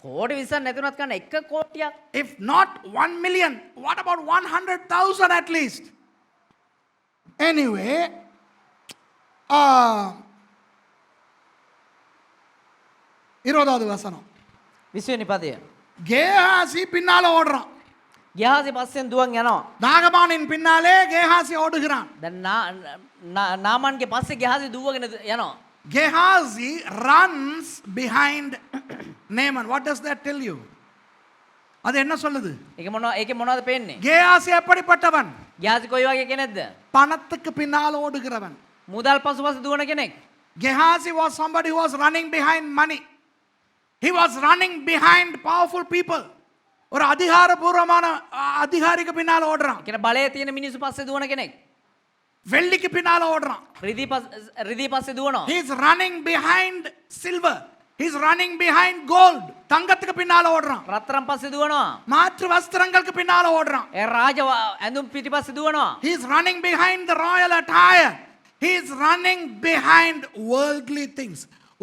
කෝටි 20ක් නැතුණත් කන්න 1 කෝටියක්. If not 1 million, what about 100,000 at least? Anyway, 20வது வசனம். 20 වෙනි පදය. கேஹாசி பின்னால ஓடுறான். ගියාසි පස්සෙන් දුවන් යනවා. நாகமானின் பின்னாலே கேஹாசி ஓடுகிறான். දැන් නාමන්ගේ පස්සේ ගියාසි දුවගෙන යනවා. Gehazi runs behind Naaman. What does that tell you? அது என்ன சொல்லுது? ඒකේ මොනවද පේන්නේ? கேஹாசி எப்படிப்பட்டவன்? ගියාසි කොයි වගේ කෙනෙක්ද? பணத்துக்கு பின்னால் ஓடுகிறவன். මුදල් පසුපස දුවන කෙනෙක්. Gehazi was somebody who was running behind money. He was running behind powerful people. ஒரு அதிகாரபூர்வமான அதிகாரிக்கு பின்னால ஓடுறான். කියන බලය තියෙන මිනිස්සු පස්සේ දුවන කෙනෙක්. வெள்ளிக்கு பின்னால ஓடுறான். රිදී පස්සේ දුවනවා. He is running behind silver. He is running behind gold. தங்கத்துக்கு பின்னால ஓடுறான். රත්තරන් පස්සේ දුවනවා. மாற்று வஸ்திரங்களுக்கு பின்னால ஓடுறான். ඒ රාජ ඇඳුම් පිටිපස්සේ දුවනවා. He is running behind the royal attire. He is running behind worldly things.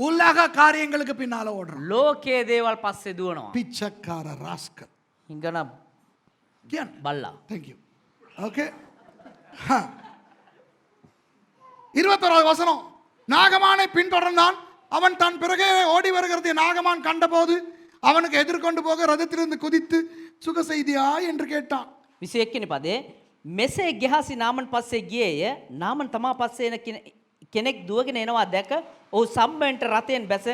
உலக காரியங்களுக்கு பின்னால ஓடுறான். ලෝකයේ දේවල් පස්සේ දුවනවා. பிச்சைக்கார ராஸ்கல். හිඟන Kian. බල්ලා. Thank you. Okay. 21வது வசனம். நாகமானை பின்தொடர்ந்தான். அவன் தன் பிறகே ஓடி வருகிறதை நாகமான் கண்டபோது அவனுக்கு எதிர்கொண்டு போக ரதத்திலிருந்து குதித்து சுக செய்தியா என்று கேட்டான். 21 වෙනි පදේ මෙසේ ගියාසි නාමන් පස්සේ ගියේය. නාමන් තමා පස්සේ එන කෙනෙක් දුවගෙන එනවා දැක ඔහු සම්බෙන්ට රතෙන් බැස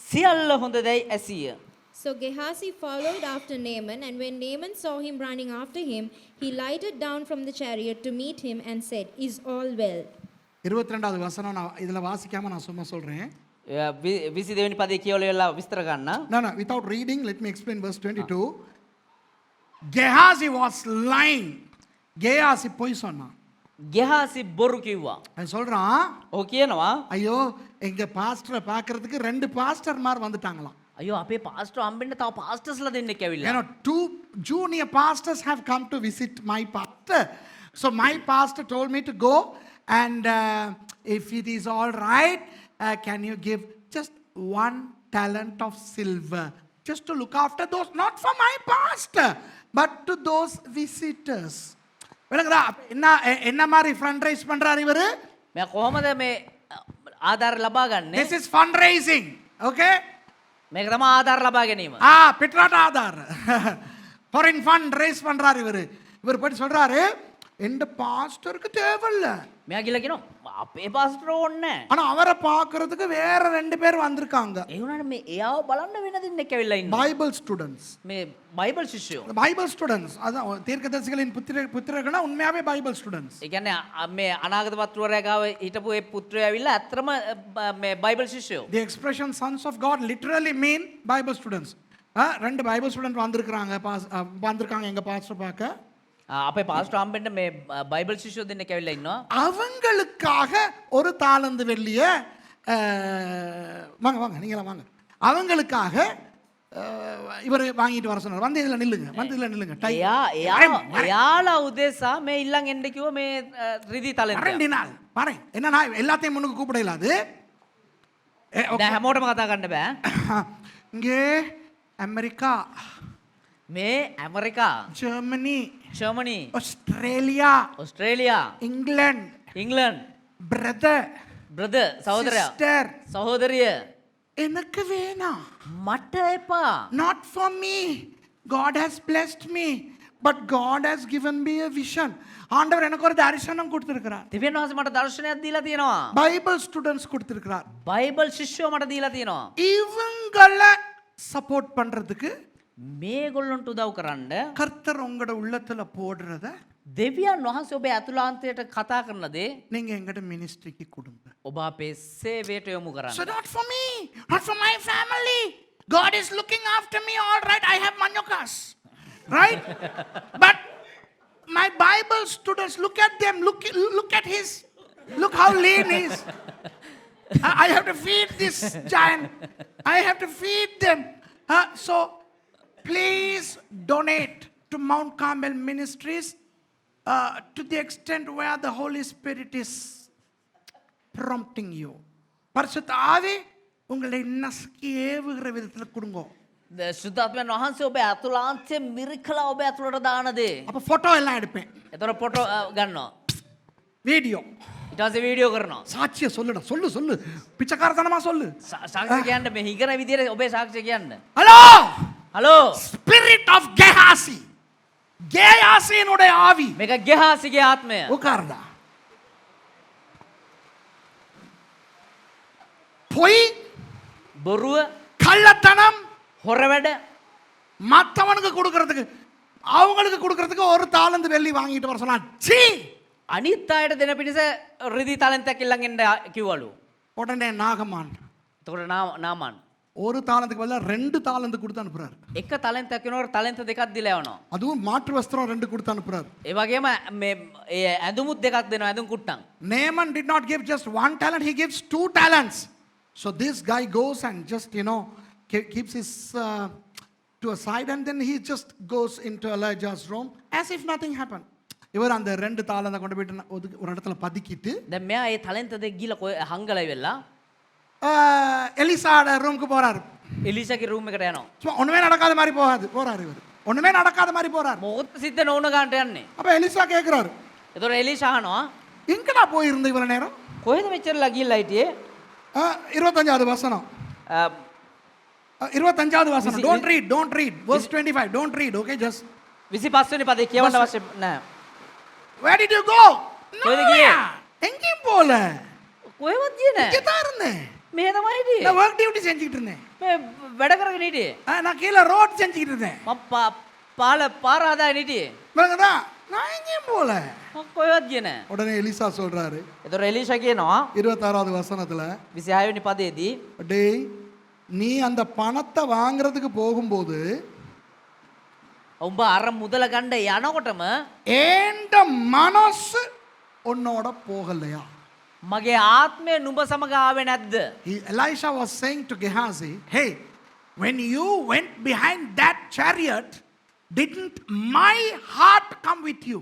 සියල්ල හොඳදැයි ඇසිය. So Gehazi followed after Naaman, and when Naaman saw him running after him, he lighted down from the chariot to meet him and said, "Is all well?" 22வது வசனம் நான் இதுல வாசிக்காம நான் சும்மா சொல்றேன். 22 වෙනි පදේ කියවලා විස්තර ගන්න. No, without reading, let me explain verse 22. Gehazi was lying. Gehazi பொய் சொன்னான். ගියාසි බොරු කිව්වා. அவன் சொல்றான், ඔහු කියනවා ஐயோ எங்க பாஸ்டரை பார்க்கிறதுக்கு 2 பாஸ்டர்மார் வந்துட்டாங்களாம். අයෝ අපේ පාස්ටර් හම්බෙන්න තව පාස්ටර්ස්ලා දෙන්නෙක් You ඇවිල්ලා. know, 2 junior pastors have come to visit my pastor. So my pastor told me to go, and if it is all right, can you give just 1 talent of silver just to look after those, not for my pastor, but to those visitors. விளங்குதா? என்ன மாதிரி fund raise பண்றாரு இவரு? මම කොහමද මේ ආධාර ලබා ගන්නේ? This is fundraising. Okay? මේක තමයි ආධාර ලබා ගැනීම. பிட்ராட் ஆதார். ஃபாரின் ஃபண்ட் ரைஸ் பண்றாரு இவரு. இவர் போய் சொல்றாரு, எந்த பாஸ்டருக்கு தேவையில்ல. මෙයා ගිහලා කියනවා අපේ පාස්ටර් ඕනේ නැහැ. ஆனா அவரை பார்க்கிறதுக்கு வேற 2 பேர் வந்திருக்காங்க. ඒ වුණාට මේ එයාව බලන්න වෙන දෙන්නෙක් ඇවිල්ලා ඉන්නවා. Bible students. මේ බයිබල් ශිෂ්‍යයෝ. பைபிள் ஸ்டூடண்ட்ஸ் அதான் தீர்க்கதரிசிகளின் புத்திரர்கள்னா உண்மையாவே பைபிள் ஸ்டூடண்ட்ஸ். ඒ කියන්නේ මේ අනාගත පත්‍රවරයා ගාව හිටපු ඒ පුත්‍රයෝ ඇවිල්ලා අත්‍තරම මේ Bible ශිෂ්‍යයෝ. The expression sons of God literally mean Bible students. 2 Bible student வந்திருக்காங்க எங்க பாஸ்டர் பார்க்க. අපේ පාස්ටර් හම්බෙන්න මේ බයිබල් ශිෂ්‍යයෝ දෙන්නෙක් ඇවිල්ලා ඉන්නවා. அவங்களுக்காக 1 தாலந்து வெள்ளிய வாங்க நீங்களாம் வாங்க. அவங்களுக்காக இவர் வாங்கிட்டு வர சொன்னார். வந்து இதுல நில்லுங்க. එයාලා උදෙසා මේ ඉල්ලන් එන්න කිව්ව මේ රිදී තලෙන්ත. 2 நாள் பாருங்க. என்னன்னா எல்லாத்தையும் முன்னுக்கு கூப்பிட இல்லாது. දැන් හැමෝටම කතා කරන්න බෑ. இங்கே அமெரிக்கா, මේ America, Germany, Australia, England, brother, සහෝදරයා, சிஸ்டர், සහෝදරිය, எனக்கு வேணாம். මට එපා. Not for me. God has blessed me. But God has given me a vision. ஆண்டவர் எனக்கு ஒரு தரிசனம் கொடுத்திருக்கிறார். දෙවියන් වහන්සේ මට දර්ශනයක් දීලා තියෙනවා. பைபிள் ஸ்டூடெண்ட்ஸ் கொடுத்திருக்கிறார். බයිබල් ශිෂ්‍යෝ මට දීලා තියෙනවා. இவங்கள சப்போர்ட் பண்றதுக்கு මේගොල්ලොන්ට උදව් කරන්න கர்த்தர் உங்களோட உள்ளத்துல போடுறத දෙවියන් වහන්සේ ඔබේ අතුලාන්තයට කතා කරන දේ நீங்க எங்கட மினிஸ்ட்ரிக்கு கொடுங்க. ඔබ අපේ සේවයට යොමු So කරන්න. not for me, not for my family. God is looking after me, all right. I have manyokas, right? But my Bible students, look at them. Look at his. Look how lean he is. I have to feed this giant. I have to feed them. So please donate to Mount Carmel Ministries to the extent where the Holy Spirit is prompting you. பரிசுத்த ஆவி உங்களை நசுக்கி ஏவுகிற விதத்தில் கொடுங்க. ශුද්ධාත්මයන් වහන්සේ ඔබේ අතුලාන්තය මිරිකලා ඔබේ ඇතුළට දාන දේ. அப்போ ஃபோட்டோ எல்லாம் எடுப்பேன், එතකොට ෆොටෝ ගන්නවා. வீடியோ. ඊට පස්සේ වීඩියෝ කරනවා. சாட்சியை சொல்லுடா, சொல்லு பிச்சைக்காரத்தனமா சொல்லு. සාක්ෂි කියන්න මේ හිගන විදියට ඔබේ සාක්ෂි කියන්න. ஹலோ, හලෝ ஸ்பிரிட் ஆஃப் கெஹாசி, கேயாசியினுடைய ஆவி මේක ගෙහාසිගේ ආත්මය. உட்கார்டா. பொய், බොරුව கள்ளத்தனம் හොර වැඩ மற்றவனுக்கு கொடுக்கறதுக்கு, அவங்களுக்கு கொடுக்கறதுக்கு ஒரு தாளந்து வெள்ளி வாங்கிட்டு வர சொன்னா, சீ, අනිත් අයට දෙන පිණිස රිදි තලන්තයක් ඉල්ලන් එන්න කිව්වලු. உடனே நாகமான் එතකොට නාමන් ஒரு தாளந்துக்கு பதிலா 2 தாளந்து கொடுத்து அனுப்புறாரு. එක තලන්තයක් වෙනකොට තලන්ත දෙකක් දීලා යවනවා. அதுவும் மாற்று வஸ்திரம் 2 கொடுத்து அனுப்புறாரு. ඒ වගේම මේ ඒ ඇඳුමුත් දෙකක් දෙනවා ඇඳුම් කුට්ටම්. Naaman did not give just 1 talent, he gives 2 talents. So this guy goes and just, keeps his to a side, and then he just goes into Elijah's room as if nothing happened. இவர் அந்த 2 தாளந்தை கொண்டு போயிட்டு ஒரு இடத்துல பதுக்கிட்டு දැන් මෙයා ඒ තලන්ත දෙක ගිහලා හංගලයි වෙලා எலிசாட ரூமுக்கு போறாரு. එලිසාගේ රූම් එකට යනවා. சும்மா ஒண்ணுமே நடக்காத மாதிரி போறாரு இவர். ஒண்ணுமே நடக்காத மாதிரி போறாரு. මොකද සිද්ධ නොවුන ගන්නට යන්නේ. அப்ப எலிசா கேக்குறாரு, එතකොට එලිසා අහනවා எங்கடா போயிருந்த இவ்வளவு நேரம்? කොහෙද මෙච්චරලා ගිහිල්ලා හිටියේ? 25வது வசனம். 25வது வசனம். Don't read. Verse 25. Don't read. Okay, just 25 වෙනි පදේ කියවන්න අවශ්‍ය නැහැ. Where did you go? කොහෙද ගියේ? எங்கேயும் போல. කොහෙවත් ගියේ இங்கே නැහැ. தான் இருந்தேன். මෙහෙ තමයි හිටියේ. நான் ஒர்க் டியூட்டி செஞ்சுக்கிட்டு இருந்தேன். මේ වැඩ කරගෙන හිටියේ. நான் கீழே ரோட் செஞ்சுக்கிட்டு இருந்தேன். මම පාර හදාගෙන හිටියේ. விளங்குதா? நான் எங்கேயும் போல. මම කොහෙවත් ගියේ නැහැ. உடனே எலிசா சொல்றாரு එතකොට එලිෂා කියනවා 26வது வசனத்துல, 26 වෙනි පදේදී டேய், நீ அந்த பணத்தை வாங்குறதுக்கு போகும்போது උඹ අර මුදල ගන්න යනකොටම ஏண்ட மனசு உன்னோட போகலையா? මගේ ආත්මය නුඹ සමග ආවේ නැද්ද? Elisha was saying to Gehazi, hey, when you went behind that chariot, didn't my heart come with you?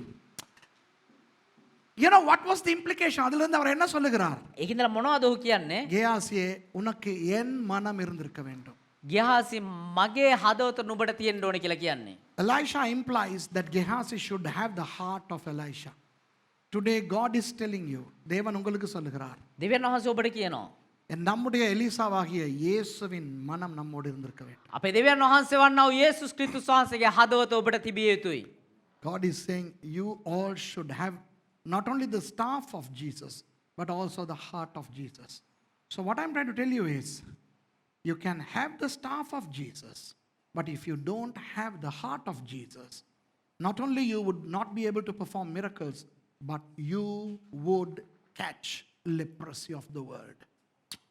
You know what was the implication? அதுல இருந்து அவர் என்ன சொல்லுகிறார்? ඒකින්දලා මොනවද ඔහු කියන්නේ? கேயாசியே, உனக்கு என் மனம் இருந்திருக்க வேண்டும். ගෙහාසි මගේ හදවත නුඹට තියෙන්න ඕනේ කියලා කියන්නේ. Elisha implies that Gehazi should have the heart of Elisha. Today God is telling you, தேவன் உங்களுக்கு சொல்லுகிறார், දෙවියන් වහන්සේ ඔබට කියනවා நம்முடைய எலிசாவாகிய இயேசுவின் மனம் நம்மோடு இருந்திருக்க வேண்டும். අපේ දෙවියන් වහන්සේ වන්නා වූ යේසුස් ක්‍රිස්තුස් වහන්සේගේ හදවත ඔබට තිබිය යුතුයි. God is saying you all should have not only the staff of Jesus, but also the heart of Jesus. So what I'm trying to tell you is, you can have the staff of Jesus, but if you don't have the heart of Jesus, not only you would not be able to perform miracles, but you would catch leprosy of the world.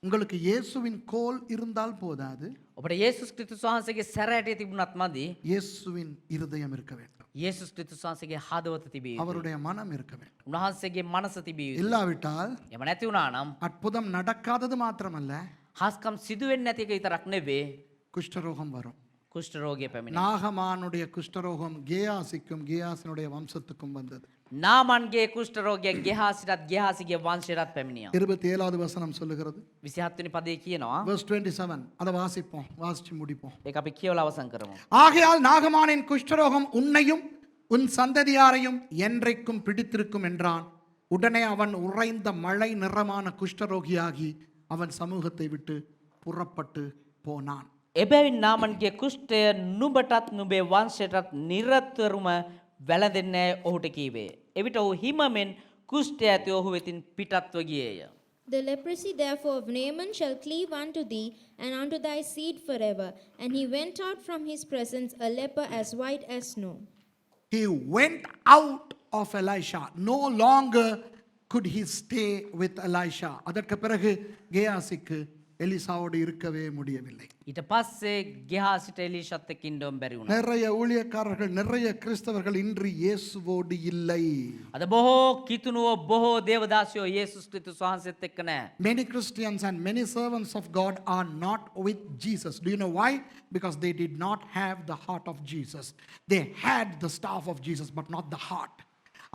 உங்களுக்கு இயேசுவின் கோல் இருந்தால் போதாது, ඔබට යේසුස් ක්‍රිස්තුස් වහන්සේගේ සැරෑටිය තිබුණත් මදි. இயேசுவின் இருதயம் இருக்க வேண்டும். යේසුස් ක්‍රිස්තුස් වහන්සේගේ හදවත තිබිය යුතුයි. அவருடைய மனம் இருக்க வேண்டும். උන්වහන්සේගේ මනස තිබිය යුතුයි. இல்லாவிட்டால் එම නැති වුණා නම් அற்புதம் நடக்காதது மாத்திரமல்ல, හස්කම් සිදු වෙන්නේ නැති එක විතරක් නෙවෙයි குஷ்டரோகம் வரும். කුෂ්ඨ රෝගය පැමිණෙනවා. நாகமானுடைய குஷ்டரோகம் கேயாசிக்கும் கேயாசினுடைய வம்சத்துக்கும் வந்தது. නාමන්ගේ කුෂ්ඨ රෝගය ගෙහාසිටත් ගෙහාසිගේ වංශයටත් පැමිණියා. 27வது வசனம் சொல்லுகிறது. 27 වෙනි පදේ කියනවා. verse 27. அதை வாசிப்போம், வாசிச்சு முடிப்போம். ඒක අපි කියවලා අවසන් කරමු. ஆகையால் நாகமானின் குஷ்டரோகம் உன்னையும் உன் சந்ததியாரையும் என்றைக்கும் பிடித்திருக்கும் என்றான். உடனே அவன் உறைந்த மழை நிறமான குஷ்டரோகியாகி அவன் சமூகத்தை விட்டு புறப்பட்டு போனான். එබැවින් නාමන්ගේ කුෂ්ඨය නුඹටත් නුඹේ වංශයටත් නිරතුරුම වැළඳෙන්නේ ඔහුට කීවේ. එවිට ඔහු හිමමෙන් කුෂ්ඨය ඇති ඔහු වෙතින් පිටත්ව ගියේය. The leprosy therefore of Naaman shall cleave unto thee, and unto thy seed forever. And he went out from his presence a leper as white as snow. He went out of Elisha. No longer could he stay with Elisha. அதற்கு பிறகு கேயாசிக்கு எலிசாவோடு இருக்கவே முடியவில்லை. ඊට පස්සේ ගෙහාසිට එලීෂාත් එක්ක ඉන්නවම බැරි වුණා. நிறைய ஊழியக்காரர்கள் நிறைய கிறிஸ்தவர்கள் இன்று இயேசுவோடு இல்லை. අද බොහෝ කිතුණුව බොහෝ දේවදාසියෝ යේසුස් ක්‍රිස්තුස් වහන්සේත් එක්ක නැහැ. Many Christians and many servants of God are not with Jesus. Do you know why? Because they did not have the heart of Jesus. They had the staff of Jesus but not the heart.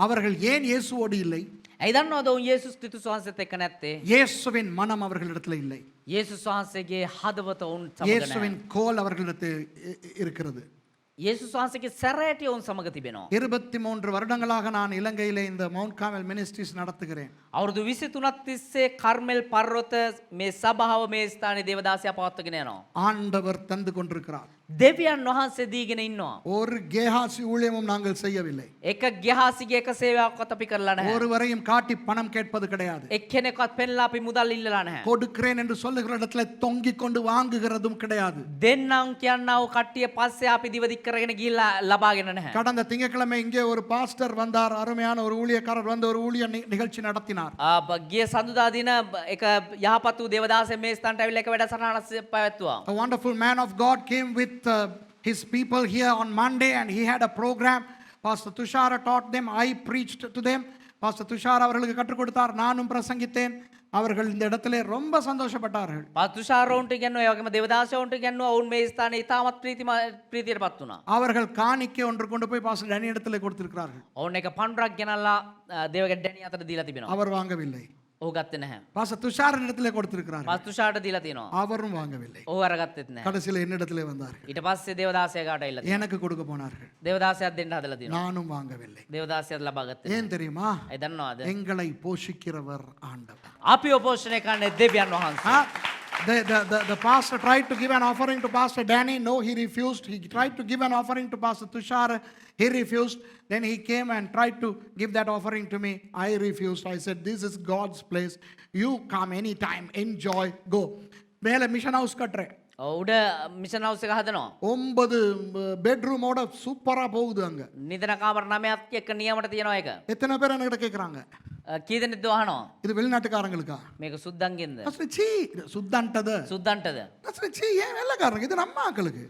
அவர்கள் ஏன் இயேசுவோடு இல்லை? ඇයි දන්නවද ඔවුන් යේසුස් ක්‍රිස්තුස් වහන්සේත් එක්ක නැත්තේ? இயேசுவின் மனம் அவர்களிடத்தில் இல்லை. යේසුස් වහන්සේගේ හදවත ඔවුන් සමග නැහැ. இயேசுவின் கோல் அவர்களிடத்தில் இருக்கிறது. යේසුස් වහන්සේගේ සැරෑටිය ඔවුන් සමග තිබෙනවා. 23 வருடங்களாக நான் இலங்கையிலே இந்த மவுண்ட் கார்மெல் மினிஸ்ட்ரிஸ் நடத்துகிறேன். අවුරුදු 23ක් තිස්සේ කර්මෙල් පර්වත මේ සභාව මේ ස්ථානයේ දේවදාසියා පවත්වාගෙන යනවා. ஆண்டவர் தந்து கொண்டிருக்கிறார். දෙවියන් වහන්සේ දීගෙන ඉන්නවා. ஒரு கேஹாசி ஊழியமும் நாங்கள் செய்யவில்லை. එක ගෙහාසිගේ එක සේවාවක්වත් අපි කරලා නැහැ. ஒருவரையும் காட்டி பணம் கேட்பது கிடையாது. එක්කෙනෙක්වත් පෙන්ලා අපි මුදල් ඉල්ලලා නැහැ. கொடுக்கிறேன் என்று சொல்லுகிற இடத்துல தொங்கிக் கொண்டு வாங்குகிறதும் கிடையாது. දෙන්නම් කියන්නව කට්ටිය පස්සේ අපි දිවදික් කරගෙන ගිහිල්ලා ලබාගෙන නැහැ. கடந்த திங்கட்கிழமை இங்கே ஒரு பாஸ்டர் வந்தார். அருமையான ஒரு ஊழியக்காரர் வந்து ஒரு ஊழிய நிகழ்ச்சி நடத்தினார். ගිය සඳුදා දින එක යහපත් වූ දේවදාසයෙක් මේ ස්ථානට ඇවිල්ලා එක වැඩසටහනක් පැවැත්තුවා. A wonderful man of God came with his people here on Monday and he had a program. Pastor Tushara taught them. I preached to them. Pastor Tushara அவர்களுக்கு கற்றுக் கொடுத்தார். நானும் பிரசங்கித்தேன். அவர்கள் இந்த இடத்திலே ரொம்ப சந்தோஷப்பட்டார்கள். පාතුෂාරෝන්ට ඉගෙනුවා ඒ වගේම දේවදාසයෝන්ට ඉගෙනුවා ඔවුන් මේ ස්ථානයේ ඉතාමත් ප්‍රීතියටපත් වුණා. அவர்கள் காணிக்கை ஒன்று கொண்டு போய் பாஸ்டர் டேனி இடத்திலே கொடுத்திருக்கிறார்கள். ඔවුන් එක පන්රක් ගෙනල්ලා දේවගැඩ ඩැනි අතට දීලා තිබෙනවා. அவர் வாங்கவில்லை. ඔහු ගත්තේ නැහැ. பாஸ்டர் துஷாரன் இடத்திலே கொடுத்திருக்கிறார்கள். පාතුෂාරට දීලා තියෙනවා. அவரும் வாங்கவில்லை. ඔහු අරගත්තෙත් නැහැ. கடைசியில் என்னிடத்திலே வந்தார்கள். ඊට පස්සේ දේවදාසයා ගාට ඇවිල්ලා තියෙනවා. எனக்கு கொடுக்க போனார்கள். දේවදාසයාත් දෙන්න හදලා තියෙනවා. நானும் வாங்கவில்லை. දේවදාසයාත් ලබා ගත්තේ. ஏன் தெரியுமா? ඇයි දන්නවද? எங்களை போஷிக்கிறவர் ஆண்டவர். අපිව පෝෂණය කරන්නේ දෙවියන් වහන්සේ. The pastor tried to give an offering to Pastor Danny. No, he refused. He tried to give an offering to Pastor Tushar. He refused. Then he came and tried to give that offering to me. I refused. I said, this is God's place. You come anytime. Enjoy. Go. மேலே mission house கட்டுறேன். උඩ mission house එක හදනවා. 9 பெட்ரூமோட சூப்பரா போகுது அங்க. නිදන කාමර 9ක් එක්ක නියමට තියෙනවා ඒක. எத்தனை பேர் என்கிட்ட கேக்குறாங்க? කී දෙනෙක්ද අහනවා? இது வெளிநாட்டுக்காரங்களுக்கா? මේක සුද්දන්ගෙන්ද? சீ சுத்தன்ட்டது. සුද්දන්ටද? சீ ஏன் வெள்ளக்காரங்க? இது நம்ம ஆட்களுக்கு.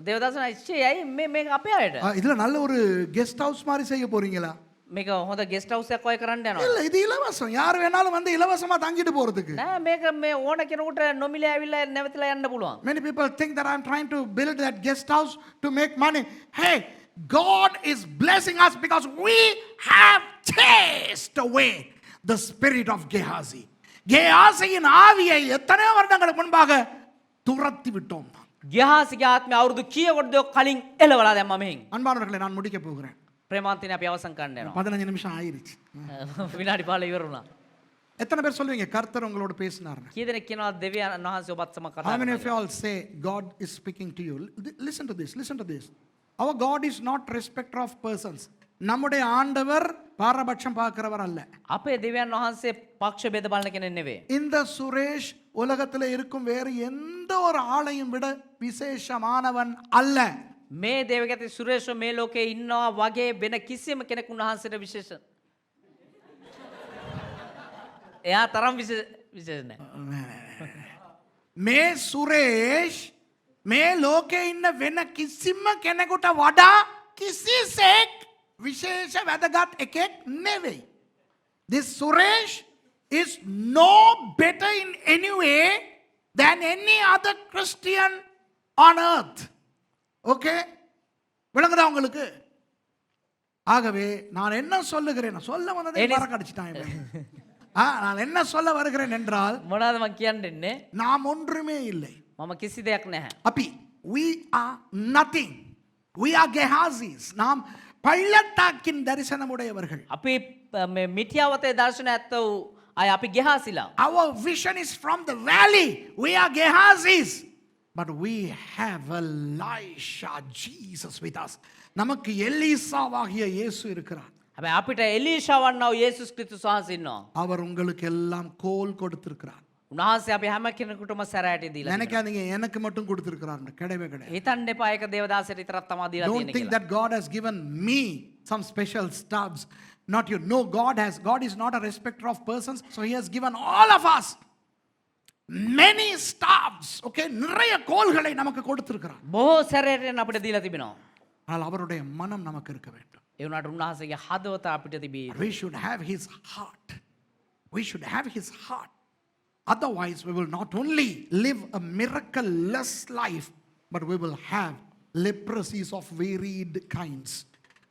දේවදාසන ඉච්චේ ඇයි මේක අපේ අයට? இதுல நல்ல ஒரு கெஸ்ட் ஹவுஸ் மாதிரி செய்ய போறீங்களா? මේක හොඳ ගෙස්ට් හවුස් එකක් ඔය කරන්න යනවා. இல்ல இது இலவசம். யார் வேணாலும் வந்து இலவசமா தங்கிட்டு போறதுக்கு. නෑ මේක මේ ඕන කෙනෙකුට නොමිලේ ඇවිල්ලා නැවතිලා යන්න පුළුවන්. Many people think that I'm trying to build that guest house to make money. Hey, God is blessing us because we have chased away the spirit of Gehazi. Gehaziயின் ஆவியை எத்தனை வருடங்களுக்கு முன்பாக துரத்தி விட்டோம். ගියහාසිගේ ආත්මය අවුරුදු කීයකටද කලින් එළවලා දැම්මා මෙහෙන්. அன்பானவர்களே, நான் முடிக்க போகிறேன். ප්‍රේමාන්තිනේ අපි අවසන් කරන්න යනවා. 15 நிமிஷம் ஆயிருச்சு. විනාඩි 15 ඉවර වුණා. எத்தனை பேர் சொல்லுவீங்க கர்த்தர் உங்களோட பேசினார்? කී දෙනෙක් කියනවා දෙවියන් වහන්සේ ඔබත් සමග කතා How many of කරනවා? you all say God is speaking to you? Listen to this. Listen to this. Our God is not respecter of persons. நம்முடைய ஆண்டவர் பாரபட்சம் பார்க்கிறவர் அல்ல. අපේ දෙවියන් වහන්සේ පක්ෂ බෙද බලන කෙනෙක් නෙවෙයි. இந்த சுரேஷ் உலகத்தில் இருக்கும் வேறு எந்த ஒரு ஆளையும் விட விசேஷமானவன் அல்ல. මේ දේවගති සුරේෂෝ මේ ලෝකේ ඉන්නවා වගේ වෙන කිසිම කෙනෙක් උන්වහන්සේට විශේෂ. එයා තරම් විශේෂ නැහැ. මේ සුරේෂ් මේ ලෝකේ ඉන්න වෙන කිසිම කෙනෙකුට වඩා කිසිසේත් විශේෂ වැදගත් එකෙක් නෙවෙයි. This Suresh is no better in any way than any other Christian on earth. Okay? விளங்குதா உங்களுக்கு? ஆகவே நான் என்ன சொல்லுகிறேன், சொல்ல வந்ததை மறக்கடிச்சிட்டான். நான் என்ன சொல்ல வருகிறேன் என்றால், මොනවාද මම කියන්නේ? நாம் ஒன்றுமே இல்லை. මම කිසි දෙයක් නැහැ. அப்பி we are nothing. We are Gehazis. நாம் பள்ளத்தாக்கின் தரிசனம் உடையவர்கள். අපි මේ මිත්‍යාවතේ දර්ශන ඇත්ත වූ අය අපි ගෙහාසිලා. Our vision is from the valley. We are Gehazis. But we have Elisha, Jesus with us. நமக்கு எலிசாவாகிய இயேசு இருக்கிறார். හැබැයි අපිට එලීෂා වන්නා වූ යේසුස් ක්‍රිස්තුස් වහන්සේ ඉන්නවා. அவர் உங்களுக்கு எல்லாம் கோல் கொடுத்திருக்கிறார். උන්වහන්සේ අපි හැම කෙනෙකුටම සැරෑටි දීලා තියෙනවා. நினைக்காதீங்க எனக்கு மட்டும் கொடுத்திருக்கிறார். கிடையவே கிடையாது. හිතන්න එපා ඒක දේවදාසයට විතරක් තමයි දීලා Don't තියෙන්නේ think කියලා. that God has given me some special stuffs. Not you. No, God is not a respecter of persons. So he has given all of us many stuffs. Okay, நிறைய கோல்களை நமக்கு கொடுத்திருக்கிறார். බොහෝ සැරයට අපිට දීලා තිබෙනවා. ஆனால் அவருடைய மனம் நமக்கு இருக்க வேண்டும். ඒ වුණාට උන්වහන්සේගේ හදවත අපිට තිබේ. We should have his heart. We should have his heart. Otherwise, we will not only live a miraculous life, but we will have leprosies of varied kinds.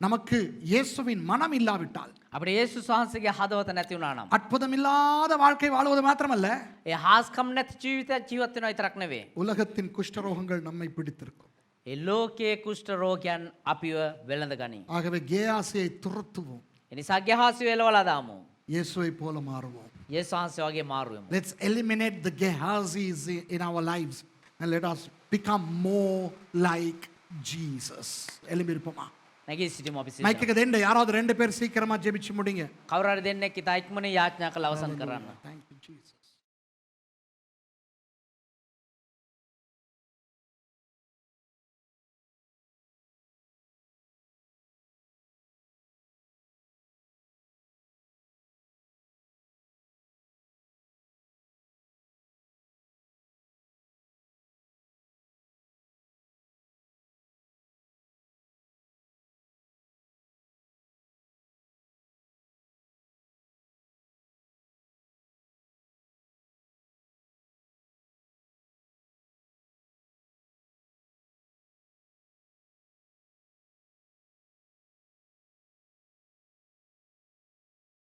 நமக்கு இயேசுவின் மனம் இல்லாவிட்டால் අපිට යේසුස් වහන්සේගේ හදවත නැති වුණා නම් அற்புதமில்லாத வாழ்க்கை வாழுவது மாத்திரமல்ல, ඒ හාස්කම් නැති ජීවිතයක් ජීවත් වෙනවා විතරක් නෙවෙයි. உலகத்தின் குஷ்டரோகங்கள் நம்மை பிடித்திருக்கும். ඒ ලෝකයේ කුෂ්ඨ රෝගයන් අපිව වෙළඳ ගනී. ஆகவே கேயாசியை துரத்துவோம். ඒ නිසා ගෙහාසි වෙලවලා දාමු. இயேசுவை போல மாறுவோம். යේසුස් වහන්සේ වගේ මාරු වෙමු. Let's eliminate the Gehazis in our lives and let us become more like Jesus. எலும்பிருப்போமா? නැගී සිටමු අපි සිටිමු. மைக்குக்கு දෙන්න யாராவது ரெண்டு பேர் சீக்கிரமா ஜெபிச்சு முடிங்க. කවුරු හරි දෙන්නෙක් ඉතා ඉක්මනින් යාඥා කළ අවසන් කරන්න. Thank you Jesus.